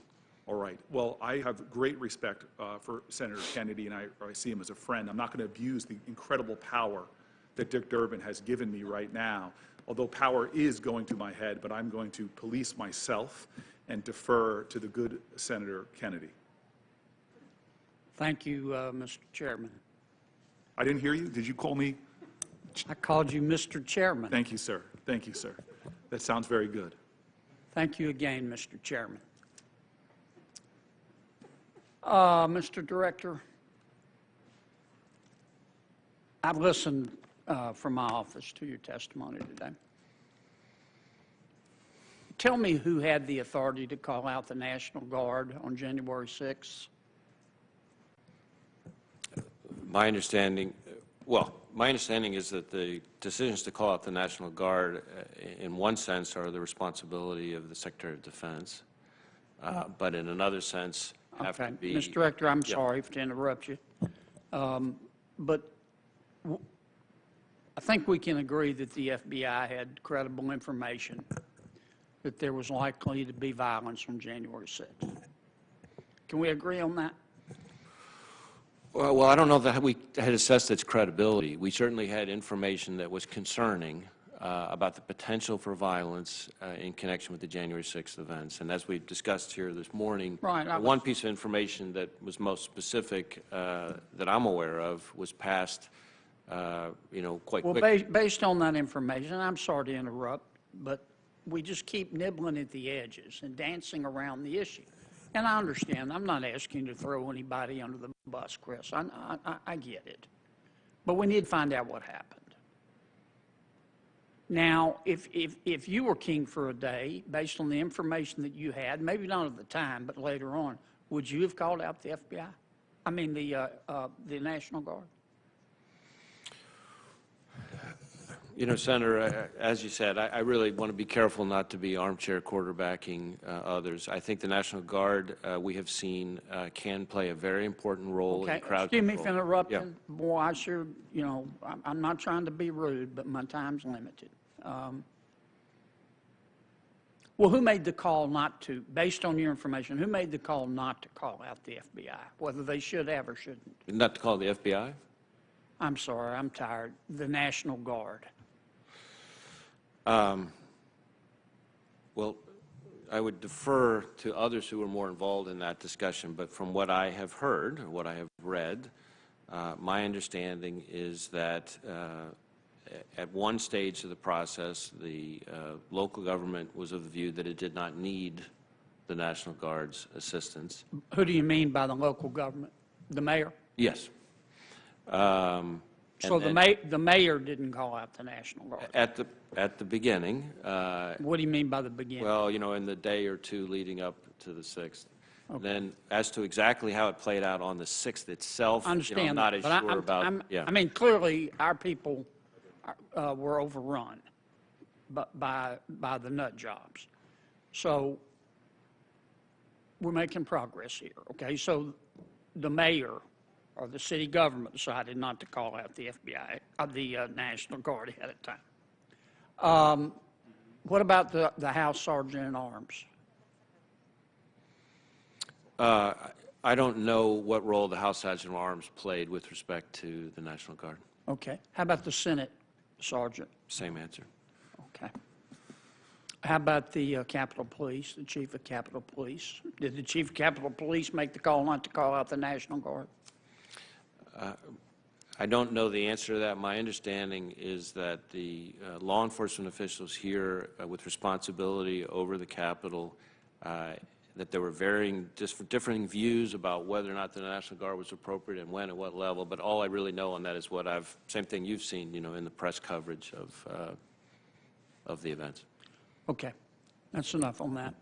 All right. Well, I have great respect for Senator Kennedy, and I see him as a friend. I'm not going to abuse the incredible power that Dick Durbin has given me right now, although power is going to my head, but I'm going to police myself and defer to the good Senator Kennedy. Thank you, Mr. Chairman. I didn't hear you. Did you call me? I called you Mr. Chairman. Thank you, sir. Thank you, sir. That sounds very good. Thank you again, Mr. Chairman. Mr. Director, I've listened from my office to your testimony today. Tell me who had the authority to call out the National Guard on January 6th? My understanding is that the decisions to call out the National Guard, in one sense, are the responsibility of the Secretary of Defense, but in another sense, have to be... Mr. Director, I'm sorry to interrupt you, but I think we can agree that the FBI had credible information that there was likely to be violence on January 6th. Can we agree on that? Well, I don't know that we had assessed its credibility. We certainly had information that was concerning about the potential for violence in connection with the January 6th events. And as we discussed here this morning, one piece of information that was most specific that I'm aware of was passed, quite quickly. Well, based on that information, I'm sorry to interrupt, but we just keep nibbling at the edges and dancing around the issue. And I understand. I'm not asking you to throw anybody under the bus, Chris. I get it. But we need to find out what happened. Now, if you were king for a day, based on the information that you had, maybe not at the time, but later on, would you have called out the FBI? I mean, the National Guard? You know, Senator, as you said, I really want to be careful not to be armchair quarterbacking others. I think the National Guard, we have seen, can play a very important role in crowd control. Excuse me for interrupting. Yeah. Boy, I sure, I'm not trying to be rude, but my time's limited. Well, who made the call not to, based on your information, who made the call not to call out the FBI, whether they should have or shouldn't? Not to call the FBI? I'm sorry, I'm tired. The National Guard. Well, I would defer to others who are more involved in that discussion, but from what I have heard, or what I have read, my understanding is that at one stage of the process, the local government was of the view that it did not need the National Guard's assistance. Who do you mean by the local government? The mayor? Yes. So the mayor didn't call out the National Guard? At the beginning. What do you mean by the beginning? Well, in the day or two leading up to the 6th. Okay. Then, as to exactly how it played out on the 6th itself, I understand, I'm not as sure about. I mean, clearly, our people were overrun by the nut jobs. So we're making progress here, okay? So the mayor or the city government decided not to call out the FBI, the National Guard ahead of time. What about the House Sergeant at Arms? I don't know what role the House Sergeant at Arms played with respect to the National Guard. Okay. How about the Senate Sergeant? Same answer. Okay. How about the Capitol Police, the Chief of Capitol Police? Did the Chief of Capitol Police make the call not to call out the National Guard? I don't know the answer to that. My understanding is that the law enforcement officials here with responsibility over the Capitol, that there were differing views about whether or not the National Guard was appropriate and when at what level, but all I really know on that is what same thing you've seen, in the press coverage of the events. Okay. That's enough on that.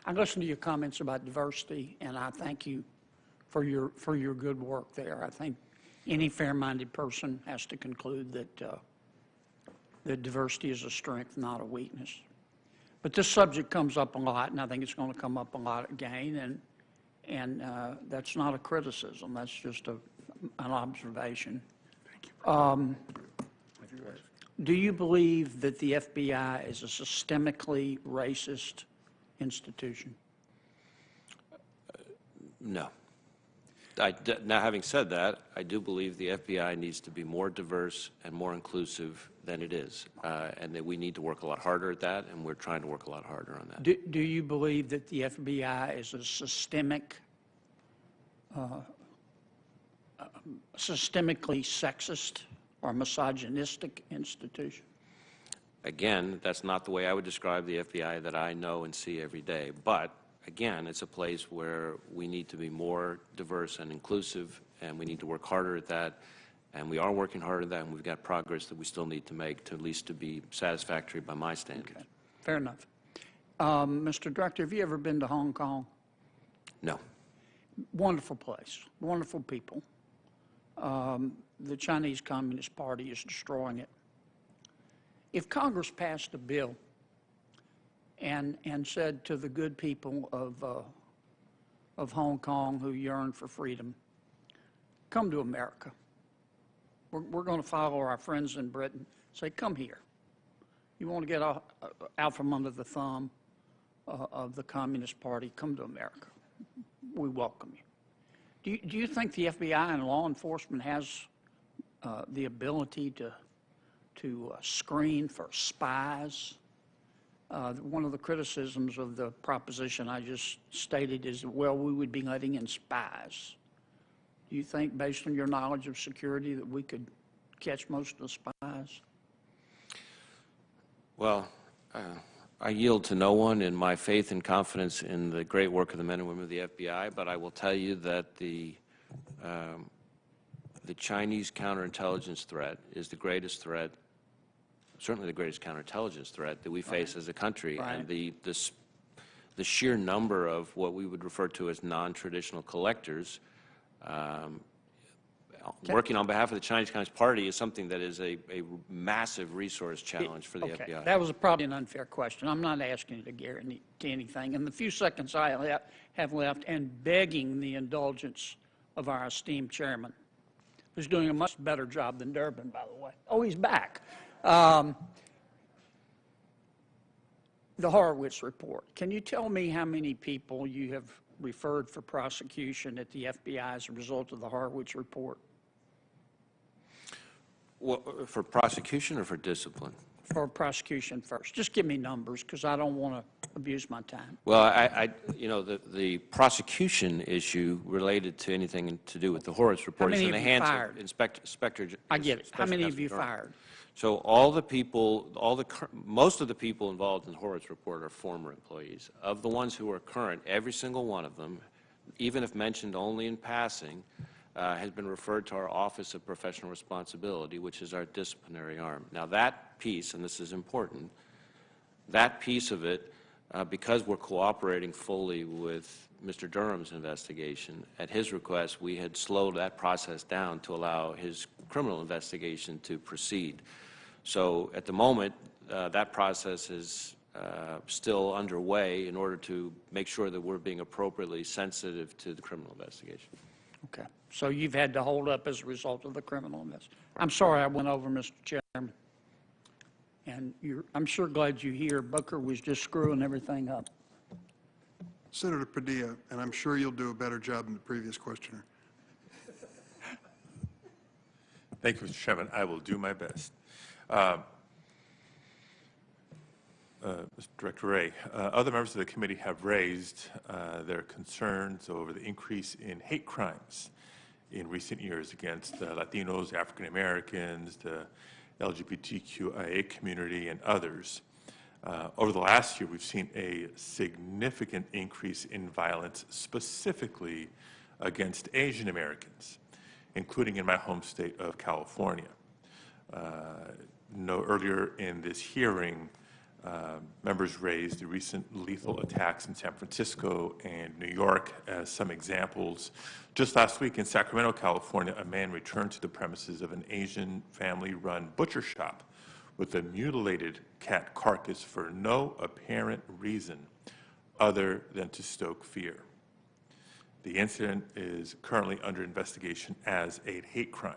I listened to your comments about diversity, and I thank you for your good work there. I think any fair-minded person has to conclude that diversity is a strength, not a weakness. But this subject comes up a lot, and I think it's going to come up a lot again, and that's not a criticism. That's just an observation. Thank you. Do you believe that the FBI is a systemically racist institution? No. Now, having said that, I do believe the FBI needs to be more diverse and more inclusive than it is, and that we need to work a lot harder at that, and we're trying to work a lot harder on that. Do you believe that the FBI is a systemically sexist or misogynistic institution? Again, that's not the way I would describe the FBI that I know and see every day. But again, it's a place where we need to be more diverse and inclusive, and we need to work harder at that. And we are working hard at that, and we've got progress that we still need to make to at least to be satisfactory by my standards. Okay. Fair enough. Mr. Director, have you ever been to Hong Kong? No. Wonderful place, wonderful people. The Chinese Communist Party is destroying it. If Congress passed a bill and said to the good people of Hong Kong who yearn for freedom, come to America. We're going to follow our friends in Britain. Say, come here. You want to get out from under the thumb of the Communist Party, come to America. We welcome you. Do you think the FBI and law enforcement has the ability to screen for spies? One of the criticisms of the proposition I just stated is, well, we would be letting in spies. Do you think, based on your knowledge of security, that we could catch most of the spies? Well, I yield to no one in my faith and confidence in the great work of the men and women of the FBI, but I will tell you that the Chinese counterintelligence threat is the greatest threat, certainly the greatest counterintelligence threat that we face as a country. Right. And the sheer number of what we would refer to as non-traditional collectors working on behalf of the Chinese Communist Party is something that is a massive resource challenge for the FBI. That was probably an unfair question. I'm not asking you to guarantee anything. In the few seconds I have left, and begging the indulgence of our esteemed chairman, who's doing a much better job than Durbin, by the way. Oh, he's back. The Horowitz report. Can you tell me how many people you have referred for prosecution at the FBI as a result of the Horowitz report? Well, for prosecution or for discipline? For prosecution first. Just give me numbers, because I don't want to abuse my time. Well, you know, the prosecution issue related to anything to do with the Horowitz report is in the hands of Inspector. I get it. How many have you fired? So most of the people involved in the Horowitz report are former employees. Of the ones who are current, every single one of them, even if mentioned only in passing, has been referred to our Office of Professional Responsibility, which is our disciplinary arm. Now that piece, and this is important, that piece of it, because we're cooperating fully with Mr. Durham's investigation, at his request, we had slowed that process down to allow his criminal investigation to proceed. So at the moment, that process is still underway in order to make sure that we're being appropriately sensitive to the criminal investigation. Okay. So you've had to hold up as a result of the criminal investigation. I'm sorry I went over, Mr. Chairman. And I'm sure glad you're here. Booker was just screwing everything up. Senator Padilla, and I'm sure you'll do a better job than the previous questioner. Thank you, Mr. Chairman. I will do my best. Mr. Director Wray, other members of the committee have raised their concerns over the increase in hate crimes in recent years against Latinos, African Americans, the LGBTQIA community, and others. Over the last year, we've seen a significant increase in violence specifically against Asian Americans, including in my home state of California. Earlier in this hearing, Members raised the recent lethal attacks in San Francisco and New York as some examples. Just last week in Sacramento, California, a man returned to the premises of an Asian family-run butcher shop with a mutilated cat carcass for no apparent reason other than to stoke fear. The incident is currently under investigation as a hate crime.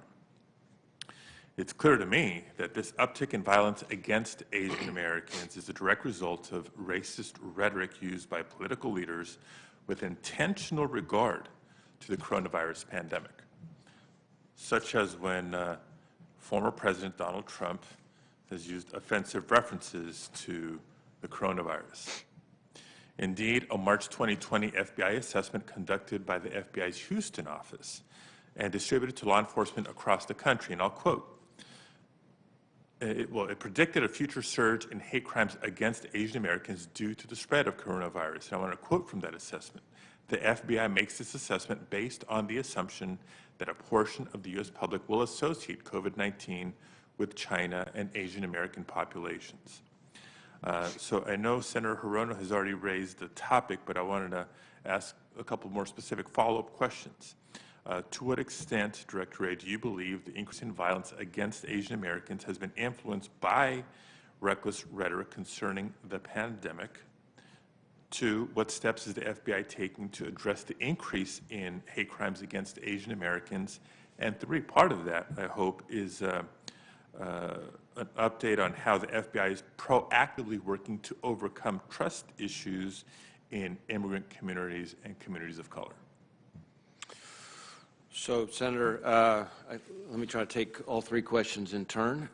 It's clear to me that this uptick in violence against Asian Americans is a direct result of racist rhetoric used by political leaders with intentional regard to the coronavirus pandemic, such as when former President Donald Trump has used offensive references to the coronavirus. Indeed, a March 2020 FBI assessment conducted by the FBI's Houston office and distributed to law enforcement across the country, and I'll quote, it predicted a future surge in hate crimes against Asian Americans due to the spread of coronavirus. And I want to quote from that assessment. The FBI makes this assessment based on the assumption that a portion of the U.S. public will associate COVID-19 with China and Asian American populations. So I know Senator Hirono has already raised the topic, but I wanted to ask a couple more specific follow-up questions. To what extent, Director Wray, do you believe the increase in violence against Asian Americans has been influenced by reckless rhetoric concerning the pandemic? 2, what steps is the FBI taking to address the increase in hate crimes against Asian Americans? And 3, part of that, I hope, is an update on how the FBI is proactively working to overcome trust issues in immigrant communities and communities of color. So, Senator, let me try to take all 3 questions in turn.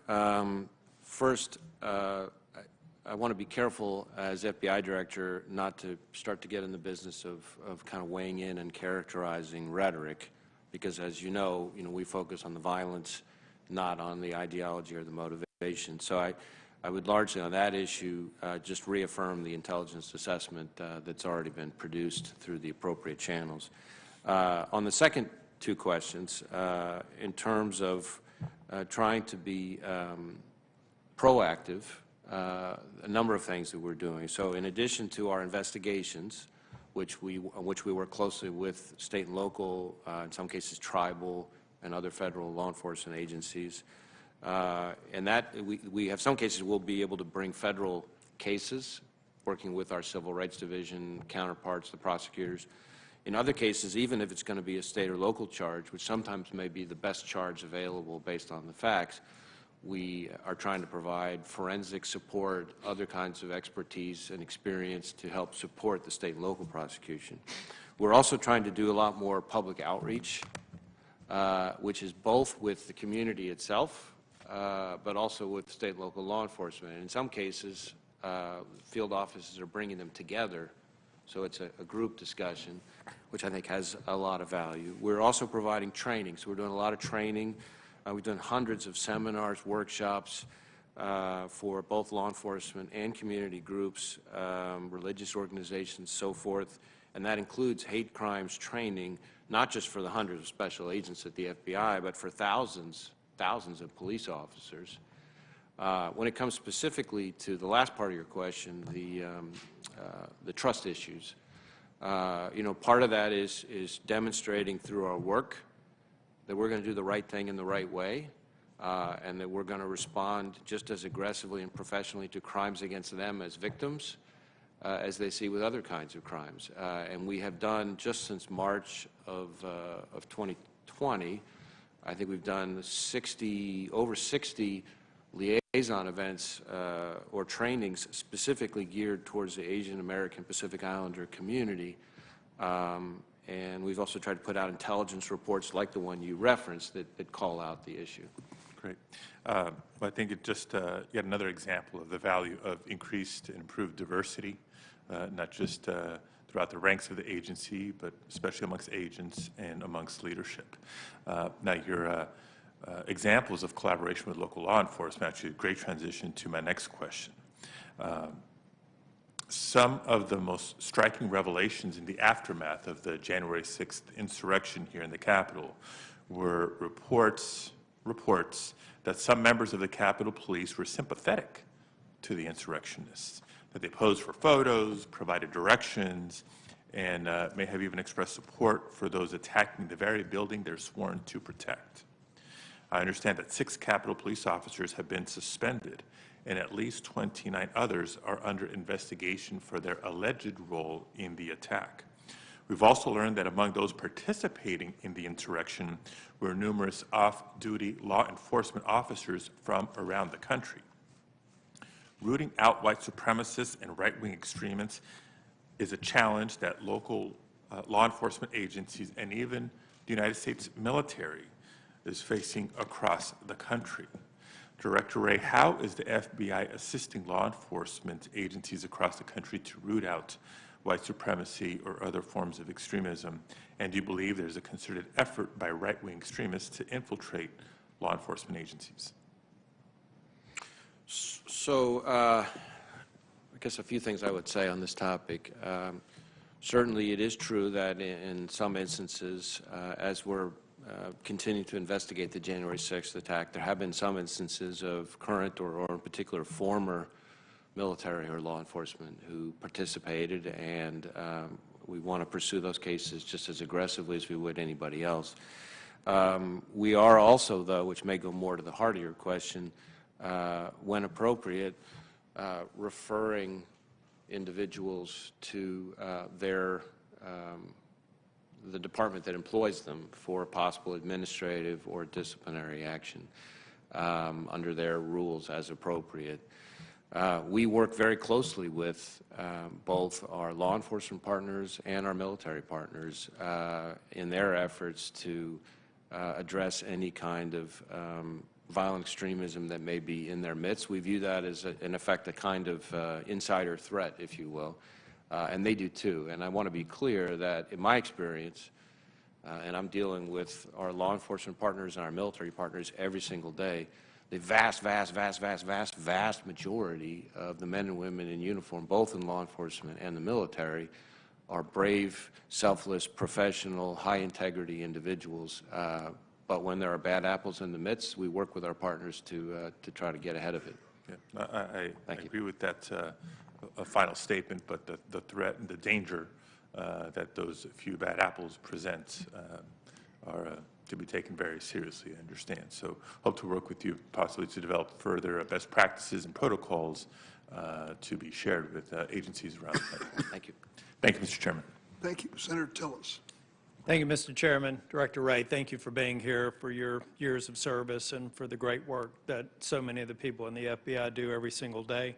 First, I want to be careful as FBI Director not to start to get in the business of kind of weighing in and characterizing rhetoric, because as you know, we focus on the violence, not on the ideology or the motivation. So I would largely on that issue just reaffirm the intelligence assessment that's already been produced through the appropriate channels. On the second 2 questions, in terms of trying to be proactive, a number of things that we're doing. So in addition to our investigations, which we work closely with state and local, in some cases tribal and other federal law enforcement agencies, and that we have some cases we'll be able to bring federal cases, working with our Civil Rights Division counterparts, the prosecutors. In other cases, even if it's going to be a state or local charge, which sometimes may be the best charge available based on the facts, we are trying to provide forensic support, other kinds of expertise and experience to help support the state and local prosecution. We're also trying to do a lot more public outreach, which is both with the community itself, but also with state and local law enforcement. And in some cases, field offices are bringing them together, so it's a group discussion, which I think has a lot of value. We're also providing training, so we're doing a lot of training. We've done hundreds of seminars, workshops for both law enforcement and community groups, religious organizations, so forth, and that includes hate crimes training, not just for the hundreds of special agents at the FBI, but for thousands of police officers. When it comes specifically to the last part of your question, the trust issues, part of that is demonstrating through our work that we're going to do the right thing in the right way, and that we're going to respond just as aggressively and professionally to crimes against them as victims as they see with other kinds of crimes. And we have done, just since March of 2020, I think we've done over 60 liaison events or trainings specifically geared towards the Asian American Pacific Islander community. And we've also tried to put out intelligence reports like the one you referenced that call out the issue. Great. Well, I think it just yet another example of the value of increased and improved diversity, not just throughout the ranks of the agency, but especially amongst agents and amongst leadership. Now, your examples of collaboration with local law enforcement, actually a great transition to my next question. Some of the most striking revelations in the aftermath of the January 6th insurrection here in the Capitol were reports that some members of the Capitol Police were sympathetic to the insurrectionists, that they posed for photos, provided directions, and may have even expressed support for those attacking the very building they're sworn to protect. I understand that 6 Capitol Police officers have been suspended, and at least 29 others are under investigation for their alleged role in the attack. We've also learned that among those participating in the insurrection were numerous off-duty law enforcement officers from around the country. Rooting out white supremacists and right-wing extremists is a challenge that local law enforcement agencies and even the United States military is facing across the country. Director Wray, how is the FBI assisting law enforcement agencies across the country to root out white supremacy or other forms of extremism? And do you believe there's a concerted effort by right-wing extremists to infiltrate law enforcement agencies? So, I guess a few things I would say on this topic. Certainly it is true that in some instances, as we're continuing to investigate the January 6th attack, there have been some instances of current or in particular former military or law enforcement who participated, and we want to pursue those cases just as aggressively as we would anybody else. We are also, though, which may go more to the heart of your question, when appropriate, referring individuals to the department that employs them for possible administrative or disciplinary action under their rules as appropriate. We work very closely with both our law enforcement partners and our military partners in their efforts to address any kind of violent extremism that may be in their midst. We view that as, in effect, a kind of insider threat, if you will, and they do too. And I want to be clear that, in my experience, and I'm dealing with our law enforcement partners and our military partners every single day, the vast majority of the men and women in uniform, both in law enforcement and the military, are brave, selfless, professional, high-integrity individuals. But when there are bad apples in the midst, we work with our partners to try to get ahead of it. Yeah, I agree with that a final statement, but the threat and the danger that those few bad apples present are to be taken very seriously, I understand. So hope to work with you possibly to develop further best practices and protocols to be shared with agencies around the country. Thank you. Thank you, Mr. Chairman. Thank you. Senator Tillis. Thank you, Mr. Chairman. Director Wray, thank you for being here, for your years of service, and for the great work that so many of the people in the FBI do every single day.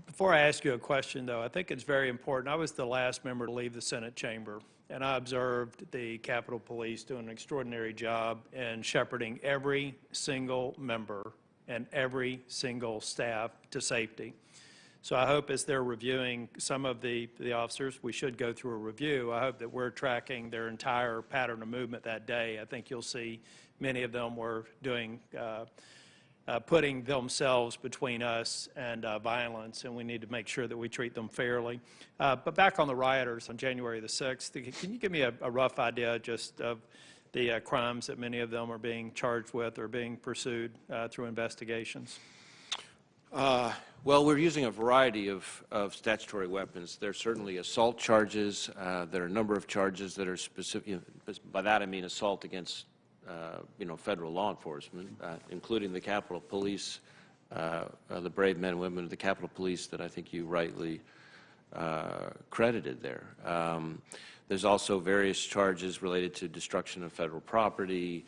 Before I ask you a question, though, I think it's very important. I was the last member to leave the Senate chamber, and I observed the Capitol Police doing an extraordinary job in shepherding every single member and every single staff to safety. So I hope as they're reviewing some of the officers, we should go through a review. I hope that we're tracking their entire pattern of movement that day. I think you'll see many of them were doing, putting themselves between us and violence, and we need to make sure that we treat them fairly. But back on the rioters on January the 6th, can you give me a rough idea just of the crimes that many of them are being charged with or being pursued through investigations? Well, we're using a variety of statutory weapons. There are certainly assault charges. There are a number of charges that are specific. By that I mean assault against, federal law enforcement, including the Capitol Police, the brave men and women of the Capitol Police that I think you rightly credited there. There's also various charges related to destruction of federal property,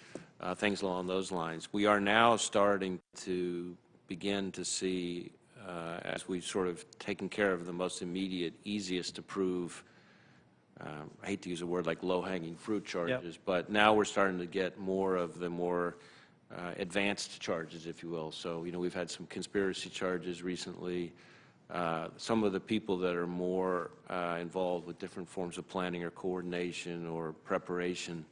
things along those lines. We are now starting to begin to see, as we've sort of taken care of the most immediate, easiest to prove, I hate to use a word like low-hanging fruit charges, yep. But now we're starting to get more of the more advanced charges, if you will. So, we've had some conspiracy charges recently. Some of the people that are more involved with different forms of planning or coordination or preparation,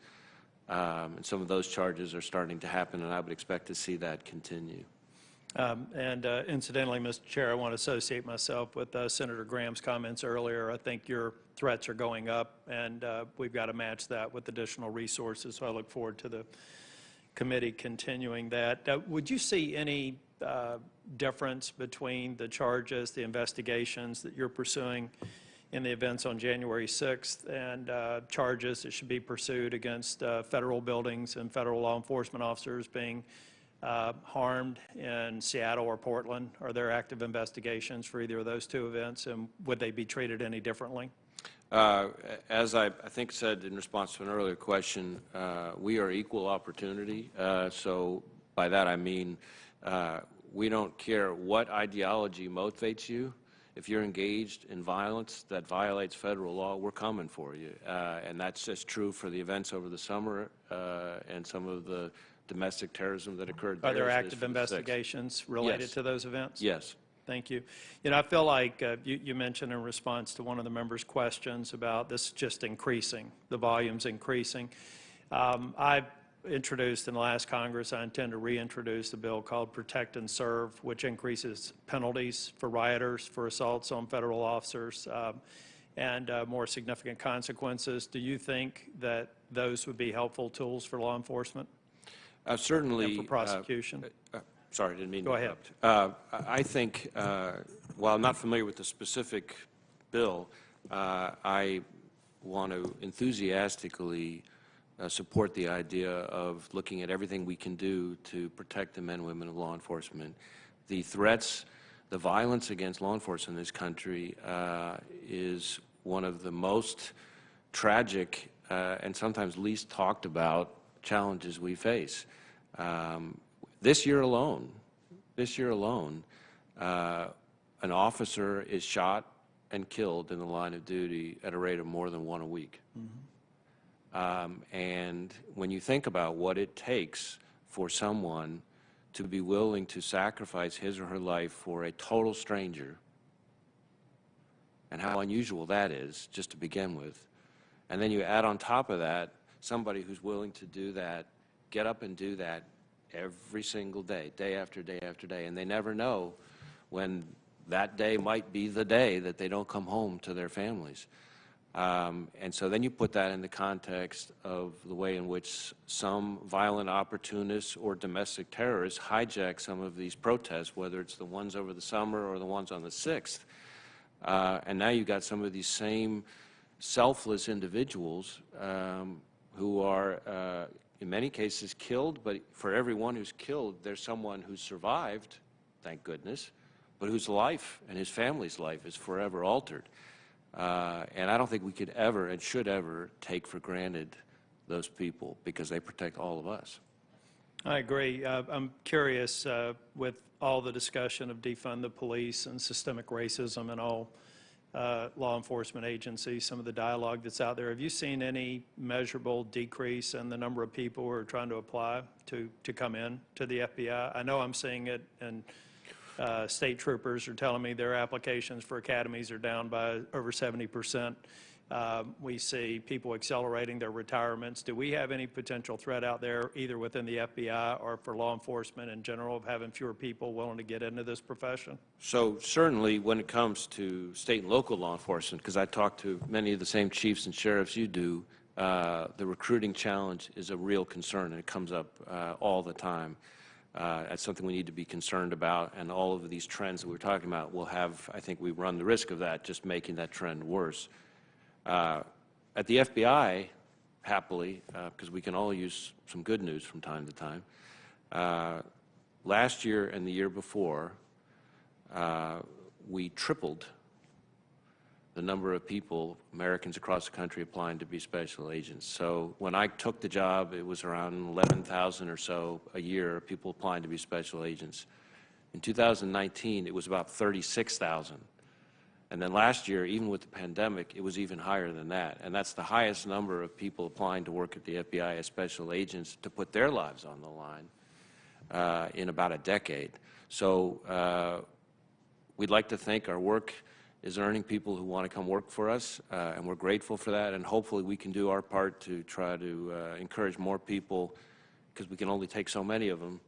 and some of those charges are starting to happen, and I would expect to see that continue. Incidentally, Mr. Chair, I want to associate myself with Senator Graham's comments earlier. I think your threats are going up, and we've got to match that with additional resources. So I look forward to the committee continuing that. Would you see any difference between the charges, the investigations that you're pursuing in the events on January 6th and charges that should be pursued against federal buildings and federal law enforcement officers being harmed in Seattle or Portland? Are there active investigations for either of those two events, and would they be treated any differently? As I think said in response to an earlier question, we are equal opportunity. So by that I mean we don't care what ideology motivates you. If you're engaged in violence that violates federal law, we're coming for you. And that's just true for the events over the summer and some of the domestic terrorism that occurred there. Are there active investigations related to those events? Yes. Thank you. You know, I feel like you mentioned in response to one of the members' questions about this just increasing, the volume's increasing. I've introduced in the last Congress, I intend to reintroduce a bill called Protect and Serve, which increases penalties for rioters for assaults on federal officers and more significant consequences. Do you think that those would be helpful tools for law enforcement? Certainly. And for prosecution? Sorry, didn't mean to Go ahead. interrupt. I think, while I'm not familiar with the specific bill, I want to enthusiastically support the idea of looking at everything we can do to protect the men and women of law enforcement. The threats, the violence against law enforcement in this country is one of the most tragic and sometimes least talked about challenges we face. This year alone, an officer is shot and killed in the line of duty at a rate of more than one a week. And when you think about what it takes for someone to be willing to sacrifice his or her life for a total stranger, and how unusual that is, just to begin with, and then you add on top of that somebody who's willing to do that, get up and do that every single day, day after day after day, and they never know when that day might be the day that they don't come home to their families. And so then you put that in the context of the way in which some violent opportunists or domestic terrorists hijack some of these protests, whether it's the ones over the summer or the ones on the 6th. And now you've got some of these same selfless individuals who are, in many cases, killed, but for everyone who's killed, there's someone who's survived, thank goodness, but whose life and his family's life is forever altered. And I don't think we could ever and should ever take for granted those people, because they protect all of us. I agree. I'm curious, with all the discussion of defund the police and systemic racism and all law enforcement agencies, some of the dialogue that's out there, have you seen any measurable decrease in the number of people who are trying to apply to come in to the FBI? I know I'm seeing it, and state troopers are telling me their applications for academies are down by over 70%. We see people accelerating their retirements. Do we have any potential threat out there, either within the FBI or for law enforcement in general, of having fewer people willing to get into this profession? So certainly when it comes to state and local law enforcement, because I talk to many of the same chiefs and sheriffs you do, the recruiting challenge is a real concern, and it comes up all the time. That's something we need to be concerned about, and all of these trends that we're talking about will have, I think we run the risk of that, just making that trend worse. At the FBI, happily, because we can all use some good news from time to time, last year and the year before, we tripled the number of people, Americans across the country, applying to be special agents. So when I took the job, it was around 11,000 or so a year, people applying to be special agents. In 2019, it was about 36,000. And then last year, even with the pandemic, it was even higher than that. And that's the highest number of people applying to work at the FBI as special agents to put their lives on the line in about a decade. So we'd like to think our work is earning people who want to come work for us, and we're grateful for that, and hopefully we can do our part to try to encourage more people, because we can only take so many of them,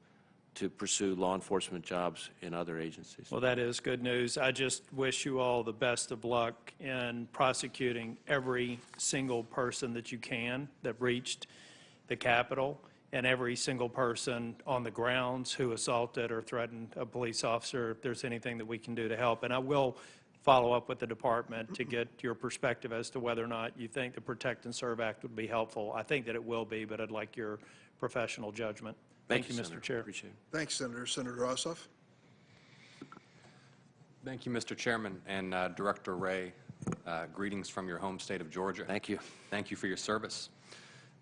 to pursue law enforcement jobs in other agencies. Well, that is good news. I just wish you all the best of luck in prosecuting every single person that you can that breached the Capitol, and every single person on the grounds who assaulted or threatened a police officer, if there's anything that we can do to help. And I will follow up with the department to get your perspective as to whether or not you think the Protect and Serve Act would be helpful. I think that it will be, but I'd like your professional judgment. Thank you, Senator. Mr. Chair. Appreciate it. Thanks, Senator. Senator Ossoff? Thank you, Mr. Chairman, and Director Wray. Greetings from your home state of Georgia. Thank you. Thank you for your service.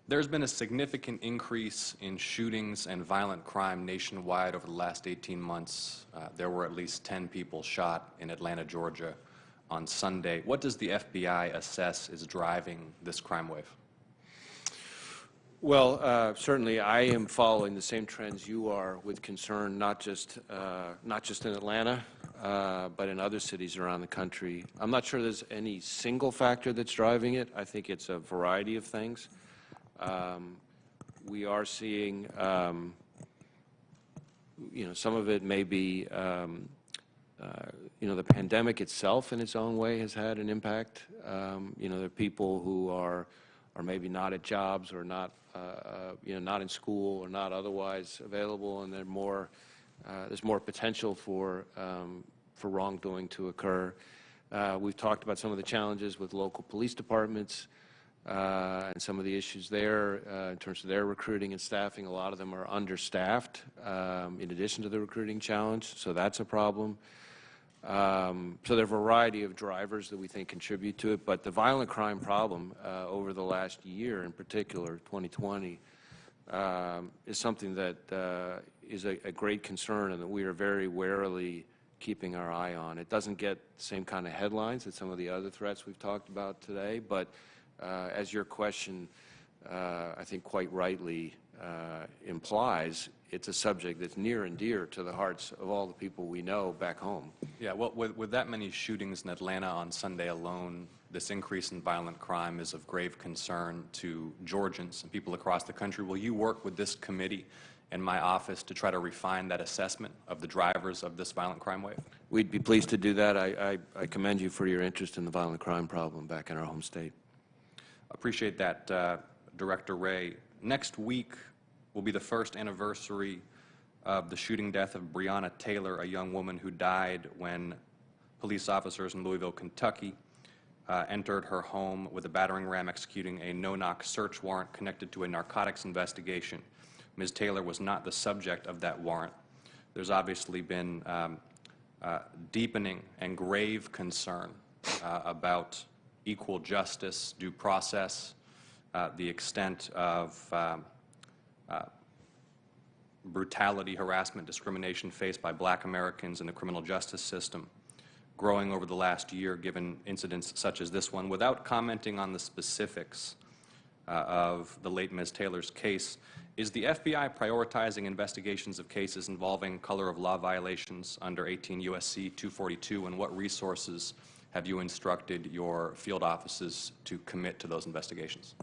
There's been a significant increase in shootings and violent crime nationwide over the last 18 months. There were at least 10 people shot in Atlanta, Georgia on Sunday. What does the FBI assess is driving this crime wave? Well, certainly I am following the same trends you are with concern, not just in Atlanta, but in other cities around the country. I'm not sure there's any single factor that's driving it. I think it's a variety of things. We are seeing, some of it may be, the pandemic itself in its own way has had an impact. There are people who are maybe not at jobs or not, not in school or not otherwise available, and there's more potential for wrongdoing to occur. We've talked about some of the challenges with local police departments and some of the issues there in terms of their recruiting and staffing. A lot of them are understaffed in addition to the recruiting challenge, so that's a problem. So there are a variety of drivers that we think contribute to it, but the violent crime problem over the last year in particular, 2020, is something that is a great concern and that we are very warily keeping our eye on. It doesn't get the same kind of headlines as some of the other threats we've talked about today, but as your question, I think quite rightly implies, it's a subject that's near and dear to the hearts of all the people we know back home. Yeah, well, with that many shootings in Atlanta on Sunday alone, this increase in violent crime is of grave concern to Georgians and people across the country. Will you work with this committee and my office to try to refine that assessment of the drivers of this violent crime wave? We'd be pleased to do that. I commend you for your interest in the violent crime problem back in our home state. Appreciate that, Director Wray. Next week will be the first anniversary of the shooting death of Breonna Taylor, a young woman who died when police officers in Louisville, Kentucky entered her home with a battering ram executing a no-knock search warrant connected to a narcotics investigation. Ms. Taylor was not the subject of that warrant. There's obviously been deepening and grave concern about equal justice, due process, the extent of brutality, harassment, discrimination faced by black Americans in the criminal justice system growing over the last year, given incidents such as this one. Without commenting on the specifics of the late Ms. Taylor's case, is the FBI prioritizing investigations of cases involving color of law violations under 18 U.S.C. 242, and what resources have you instructed your field offices to commit to those investigations?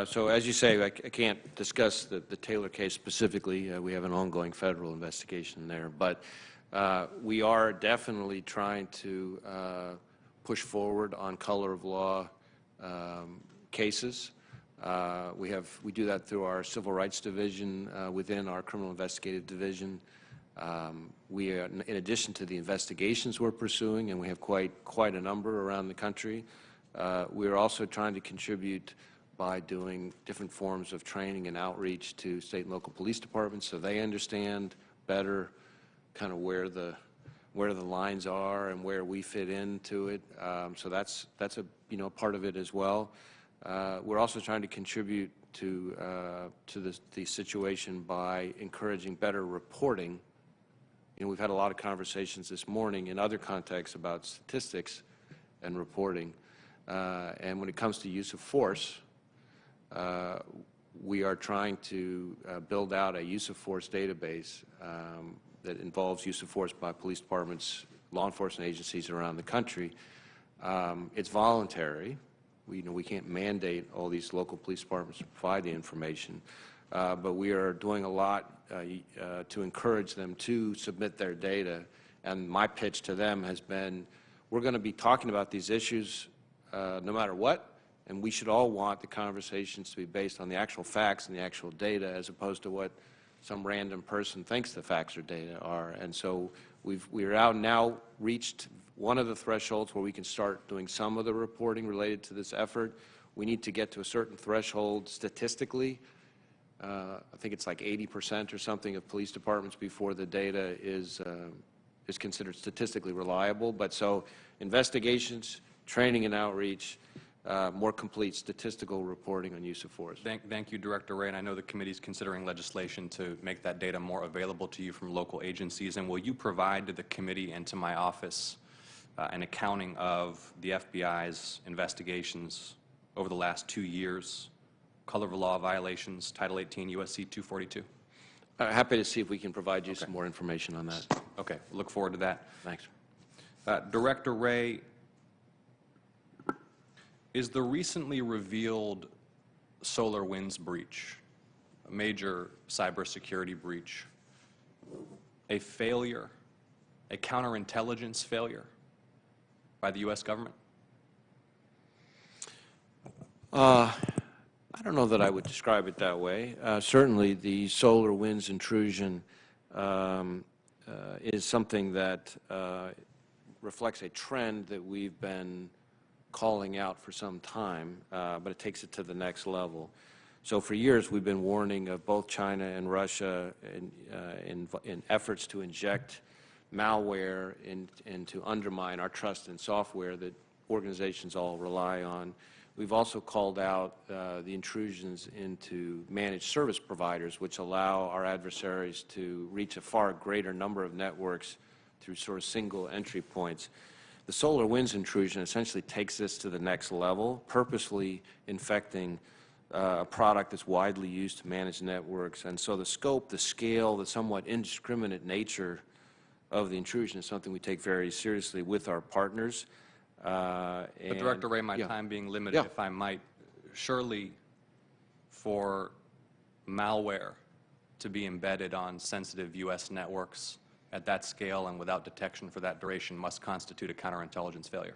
So as you say, I can't discuss the Taylor case specifically. We have an ongoing federal investigation there. But we are definitely trying to push forward on color of law cases. We do that through our Civil Rights Division within our Criminal Investigative Division. We are, in addition to the investigations we're pursuing, and we have quite a number around the country, we are also trying to contribute by doing different forms of training and outreach to state and local police departments so they understand better kind of where the lines are and where we fit into it. So that's a part of it as well. We're also trying to contribute to the situation by encouraging better reporting. We've had a lot of conversations this morning in other contexts about statistics and reporting. And when it comes to use of force, we are trying to build out a use of force database that involves use of force by police departments, law enforcement agencies around the country. It's voluntary. We can't mandate all these local police departments to provide the information, but we are doing a lot to encourage them to submit their data. And my pitch to them has been, we're going to be talking about these issues no matter what, And we should all want the conversations to be based on the actual facts and the actual data, as opposed to what some random person thinks the facts or data are. And so we're out now reached one of the thresholds where we can start doing some of the reporting related to this effort. We need to get to a certain threshold statistically. I think it's like 80% or something of police departments before the data is considered statistically reliable. But so investigations, training and outreach, more complete statistical reporting on use of force. Thank you, Director Wray, and I know the committee is considering legislation to make that data more available to you from local agencies. And will you provide to the committee and to my office an accounting of the FBI's investigations over the last 2 years, color of law violations, Title 18 U.S.C. 242? Happy to see if we can provide you some more information on that. Okay, look forward to that. Thanks. Director Wray, is the recently revealed SolarWinds breach, a major cybersecurity breach, a failure, a counterintelligence failure by the U.S. government? I don't know that I would describe it that way. Certainly the SolarWinds intrusion is something that reflects a trend that we've been calling out for some time, but it takes it to the next level. So for years we've been warning of both China and Russia in efforts to inject malware and to undermine our trust in software that organizations all rely on. We've also called out the intrusions into managed service providers, which allow our adversaries to reach a far greater number of networks through sort of single entry points. The SolarWinds intrusion essentially takes this to the next level, purposely infecting a product that's widely used to manage networks. And so the scope, the scale, the somewhat indiscriminate nature of the intrusion is something we take very seriously with our partners. But Director Wray, my time being limited, if I might, surely for malware to be embedded on sensitive U.S. networks at that scale and without detection for that duration must constitute a counterintelligence failure.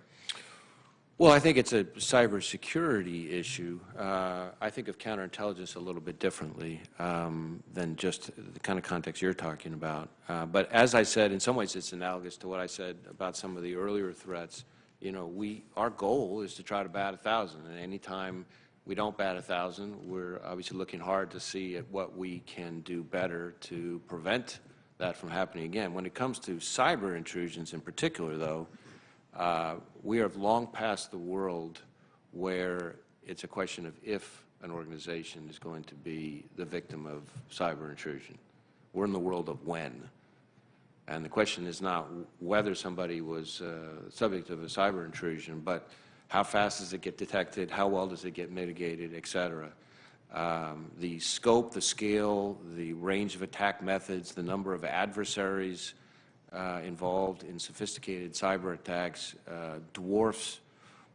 Well, I think it's a cybersecurity issue. I think of counterintelligence a little bit differently than just the kind of context you're talking about. But as I said, in some ways it's analogous to what I said about some of the earlier threats. You know, our goal is to try to bat 1,000, and any time we don't bat 1,000, we're obviously looking hard to see at what we can do better to prevent that from happening again. When it comes to cyber intrusions in particular, though, we have long passed the world where it's a question of if an organization is going to be the victim of cyber intrusion. We're in the world of when. And the question is not whether somebody was subject of a cyber intrusion, but how fast does it get detected, how well does it get mitigated, et cetera. The scope, the scale, the range of attack methods, the number of adversaries involved in sophisticated cyber attacks dwarfs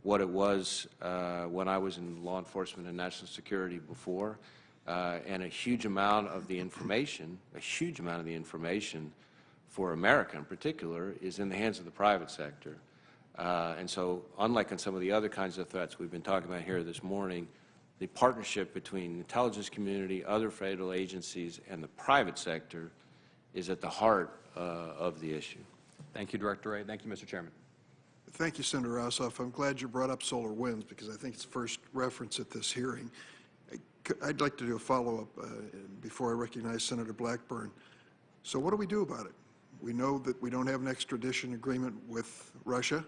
what it was when I was in law enforcement and national security before. And a huge amount of the information, for America in particular, is in the hands of the private sector. And so, unlike on some of the other kinds of threats we've been talking about here this morning, the partnership between the intelligence community, other federal agencies, and the private sector is at the heart of the issue. Thank you, Director Wray. Thank you, Mr. Chairman. Thank you, Senator Ossoff. I'm glad you brought up SolarWinds because I think it's the first reference at this hearing. I'd like to do a follow-up before I recognize Senator Blackburn. So what do we do about it? We know that we don't have an extradition agreement with Russia,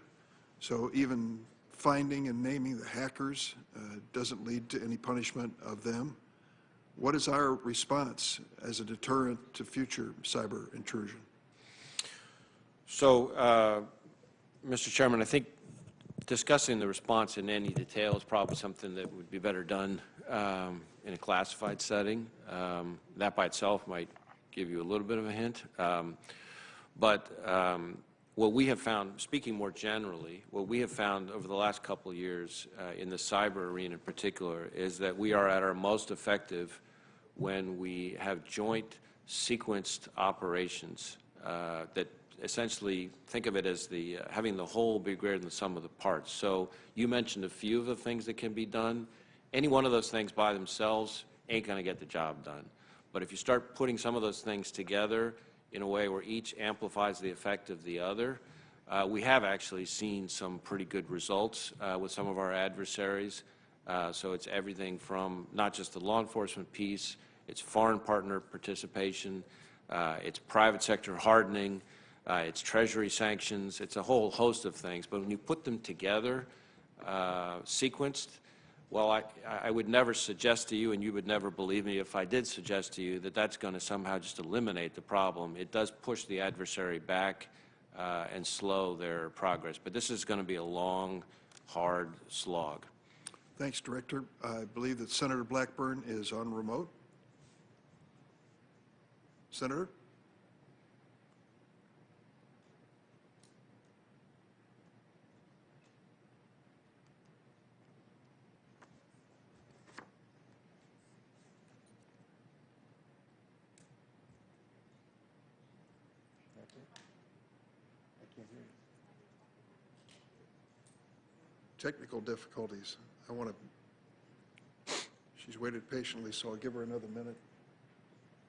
so even finding and naming the hackers doesn't lead to any punishment of them. What is our response as a deterrent to future cyber intrusion? So, Mr. Chairman, I think discussing the response in any detail is probably something that would be better done in a classified setting. That by itself might give you a little bit of a hint. What we have found, speaking more generally, what we have found over the last couple of years in the cyber arena in particular is that we are at our most effective when we have joint sequenced operations that essentially think of it as the having the whole be greater than the sum of the parts. So you mentioned a few of the things that can be done. Any one of those things by themselves ain't going to get the job done. But if you start putting some of those things together in a way where each amplifies the effect of the other, we have actually seen some pretty good results with some of our adversaries. So it's everything from not just the law enforcement piece, it's foreign partner participation, it's private sector hardening, it's Treasury sanctions, it's a whole host of things. But when you put them together, sequenced, well, I would never suggest to you, and you would never believe me if I did suggest to you, that that's going to somehow just eliminate the problem. It does push the adversary back and slow their progress. But this is going to be a long, hard slog. Thanks, Director. I believe that Senator Blackburn is on remote. Senator? Technical difficulties. I want to, she's waited patiently, so I'll give her another minute.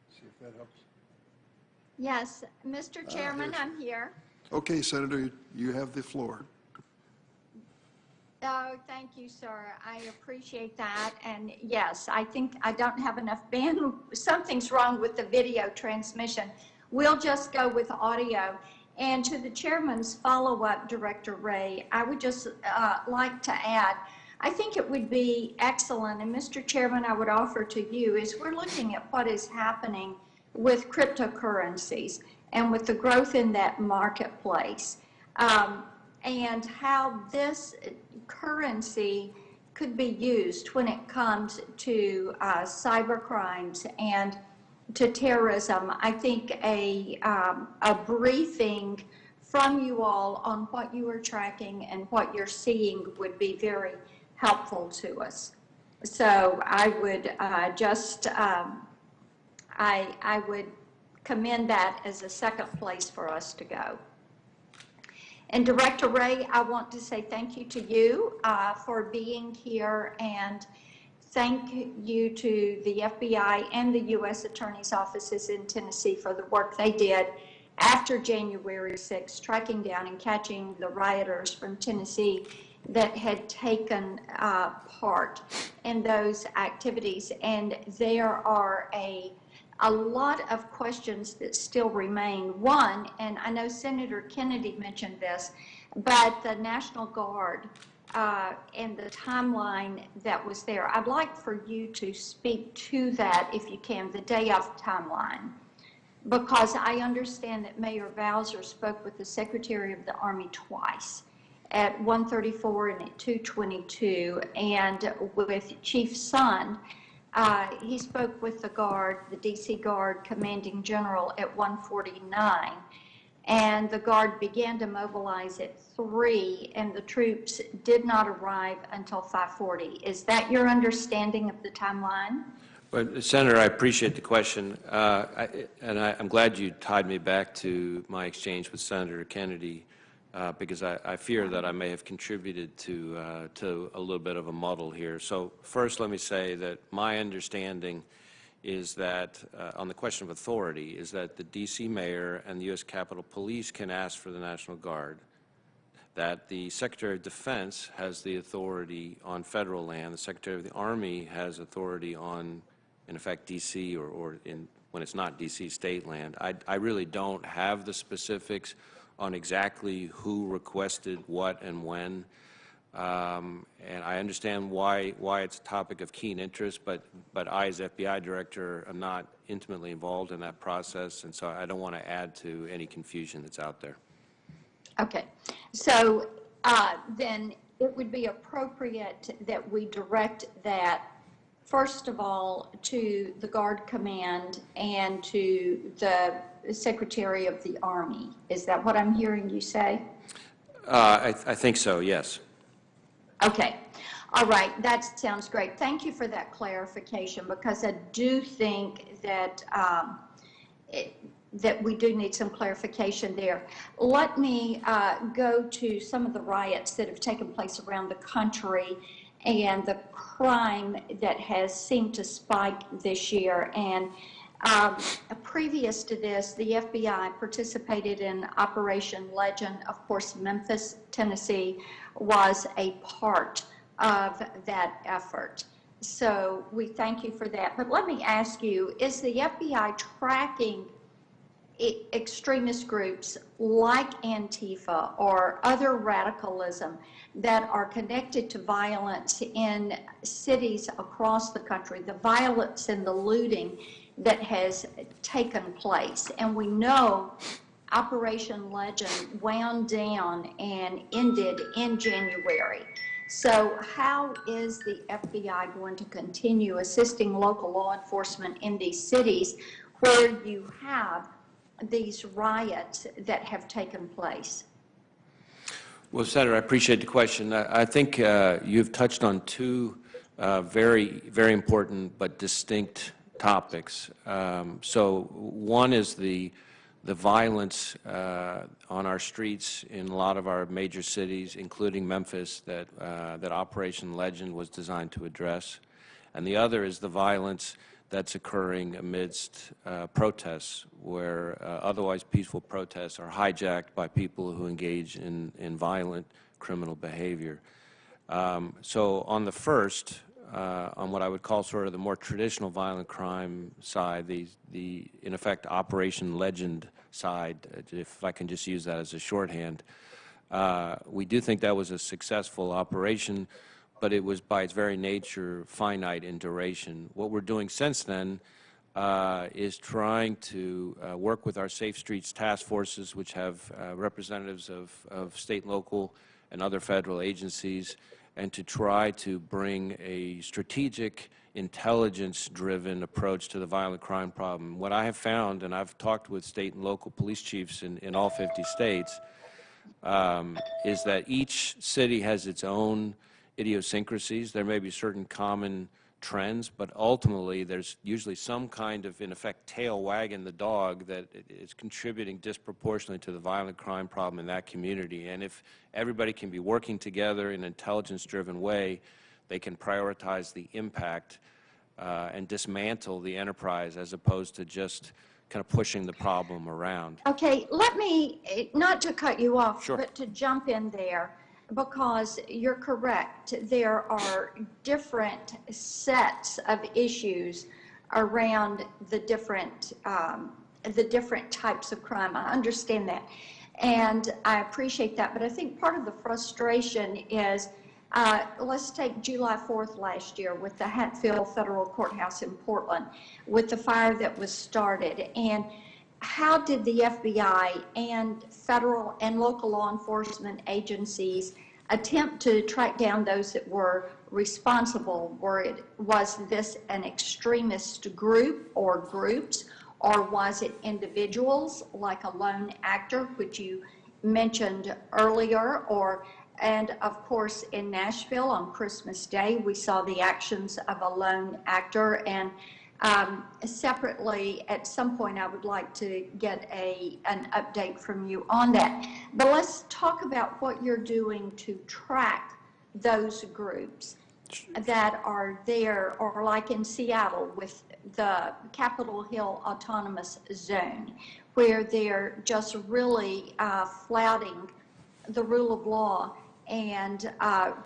See if that helps. Yes, Mr. Chairman, I'm here. Okay, Senator, you have the floor. Oh, thank you, sir. I appreciate that. And yes, I think I don't have enough bandwidth. Something's wrong with the video transmission. We'll just go with audio. And to the chairman's follow-up, Director Wray, I would just like to add, I think it would be excellent, and Mr. Chairman, I would offer to you, is we're looking at what is happening with cryptocurrencies and with the growth in that marketplace, and how this currency could be used when it comes to cyber crimes and to terrorism. I think a briefing from you all on what you are tracking and what you're seeing would be very helpful to us. So I would I would commend that as a second place for us to go. And Director Wray, I want to say thank you to you for being here, and thank you to the FBI and the U.S. Attorney's offices in Tennessee for the work they did after January 6th, tracking down and catching the rioters from Tennessee that had taken part in those activities. And there are a lot of questions that still remain. One, and I know Senator Kennedy mentioned this, but the National Guard and the timeline that was there. I'd like for you to speak to that, if you can, the day of timeline, because I understand that Mayor Bowser spoke with the Secretary of the Army twice, at 1:34 and at 2:22, and with Chief Sun, he spoke with the Guard, the D.C. Guard Commanding General, at 1:49. And the Guard began to mobilize at 3, and the troops did not arrive until 5:40. Is that your understanding of the timeline? Well, Senator, I appreciate the question, I'm glad you tied me back to my exchange with Senator Kennedy, because I fear that I may have contributed to a little bit of a muddle here. So first, let me say that my understanding is that, on the question of authority, is that the D.C. Mayor and the U.S. Capitol Police can ask for the National Guard, that the Secretary of Defense has the authority on federal land, the Secretary of the Army has authority on, in effect, D.C. or when it's not D.C., state land. I really don't have the specifics on exactly who requested what and when. And I understand why it's a topic of keen interest, but I, as FBI Director, am not intimately involved in that process, and so I don't want to add to any confusion that's out there. Okay. So then it would be appropriate that we direct that, first of all, to the Guard Command and to the Secretary of the Army. Is that what I'm hearing you say? I think so, yes. Okay. All right. That sounds great. Thank you for that clarification, because I do think that that we do need some clarification there. Let me go to some of the riots that have taken place around the country and the crime that has seemed to spike this year. And previous to this, the FBI participated in Operation Legend. Of course, Memphis, Tennessee was a part of that effort. So we thank you for that. But let me ask you, is the FBI tracking extremist groups like Antifa or other radicalism that are connected to violence in cities across the country, the violence and the looting that has taken place? And we know Operation Legend wound down and ended in January. So how is the FBI going to continue assisting local law enforcement in these cities where you have these riots that have taken place? Well, Senator, I appreciate the question. I think you've touched on two very, very important but distinct topics. So one is the violence on our streets in a lot of our major cities, including Memphis, that Operation Legend was designed to address. And the other is the violence that's occurring amidst protests, where otherwise peaceful protests are hijacked by people who engage in violent criminal behavior. So on the first, on what I would call sort of the more traditional violent crime side, the in effect Operation Legend side, if I can just use that as a shorthand, we do think that was a successful operation, but it was by its very nature finite in duration. What we're doing since then is trying to work with our Safe Streets task forces, which have representatives of state, local, and other federal agencies, and to try to bring a strategic, intelligence-driven approach to the violent crime problem. What I have found, and I've talked with state and local police chiefs in all 50 states, is that each city has its own idiosyncrasies. There may be certain common trends, but ultimately there's usually some kind of, in effect, tail wagging the dog that is contributing disproportionately to the violent crime problem in that community. And if everybody can be working together in an intelligence-driven way, they can prioritize the impact and dismantle the enterprise as opposed to just kind of pushing the problem around. Okay, let me, not to cut you off, Sure, but to jump in there, because you're correct. There are different sets of issues around the different types of crime. I understand that, and I appreciate that. But I think part of the frustration is, let's take July 4th last year with the Hatfield Federal Courthouse in Portland, with the fire that was started. And how did the FBI and federal and local law enforcement agencies attempt to track down those that were responsible? Was this an extremist group or groups, or was it individuals like a lone actor, which you mentioned earlier, and of course in Nashville on Christmas Day we saw the actions of a lone actor. And separately, at some point, I would like to get an update from you on that. But let's talk about what you're doing to track those groups that are there, or like in Seattle with the Capitol Hill Autonomous Zone, where they're just really flouting the rule of law and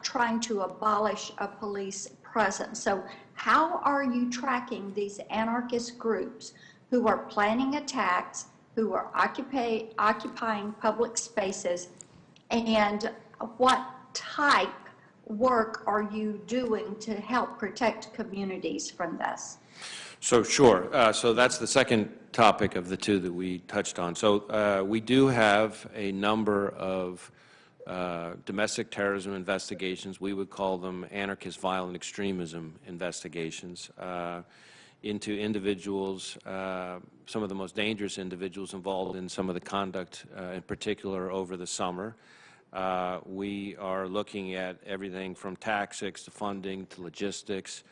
trying to abolish a police presence. So how are you tracking these anarchist groups who are planning attacks, who are occupying public spaces, and what type work are you doing to help protect communities from this? So sure. So that's the second topic of the two that we touched on. So we do have a number of domestic terrorism investigations. We would call them anarchist violent extremism investigations into individuals, some of the most dangerous individuals involved in some of the conduct, in particular over the summer. We are looking at everything from tactics to funding to logistics,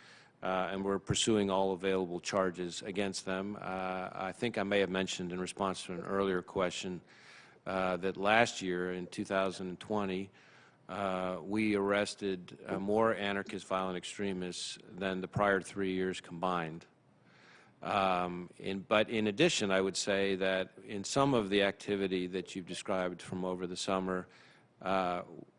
and we're pursuing all available charges against them. I think I may have mentioned in response to an earlier question that last year, in 2020, we arrested more anarchist violent extremists than the prior 3 years combined. But in addition, I would say that in some of the activity that you've described from over the summer,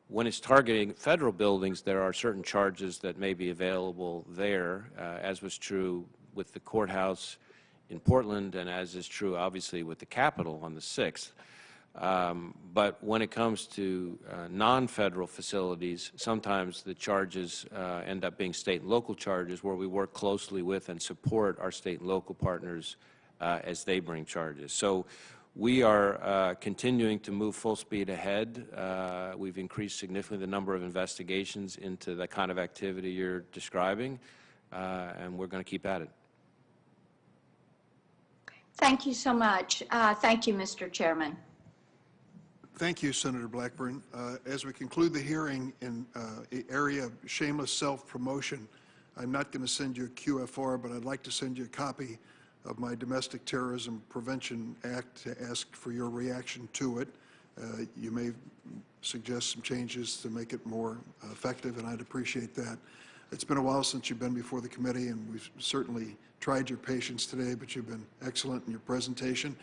when it's targeting federal buildings, there are certain charges that may be available there, as was true with the courthouse in Portland, and as is true, obviously, with the Capitol on the 6th. But when it comes to non-federal facilities, sometimes the charges end up being state and local charges, where we work closely with and support our state and local partners as they bring charges. So we are continuing to move full speed ahead. We've increased significantly the number of investigations into the kind of activity you're describing, and we're going to keep at it. Thank you so much. Thank you, Mr. Chairman. Thank you, Senator Blackburn. As we conclude the hearing in the area of shameless self-promotion, I'm not going to send you a QFR, but I'd like to send you a copy of my Domestic Terrorism Prevention Act to ask for your reaction to it. You may suggest some changes to make it more effective, and I'd appreciate that. It's been a while since you've been before the committee, and we've certainly tried your patience today, but you've been excellent in your presentation.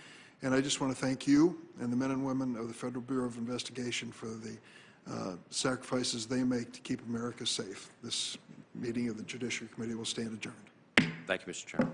And I just want to thank you and the men and women of the Federal Bureau of Investigation for the sacrifices they make to keep America safe. This meeting of the Judiciary Committee will stand adjourned. Thank you, Mr. Chairman.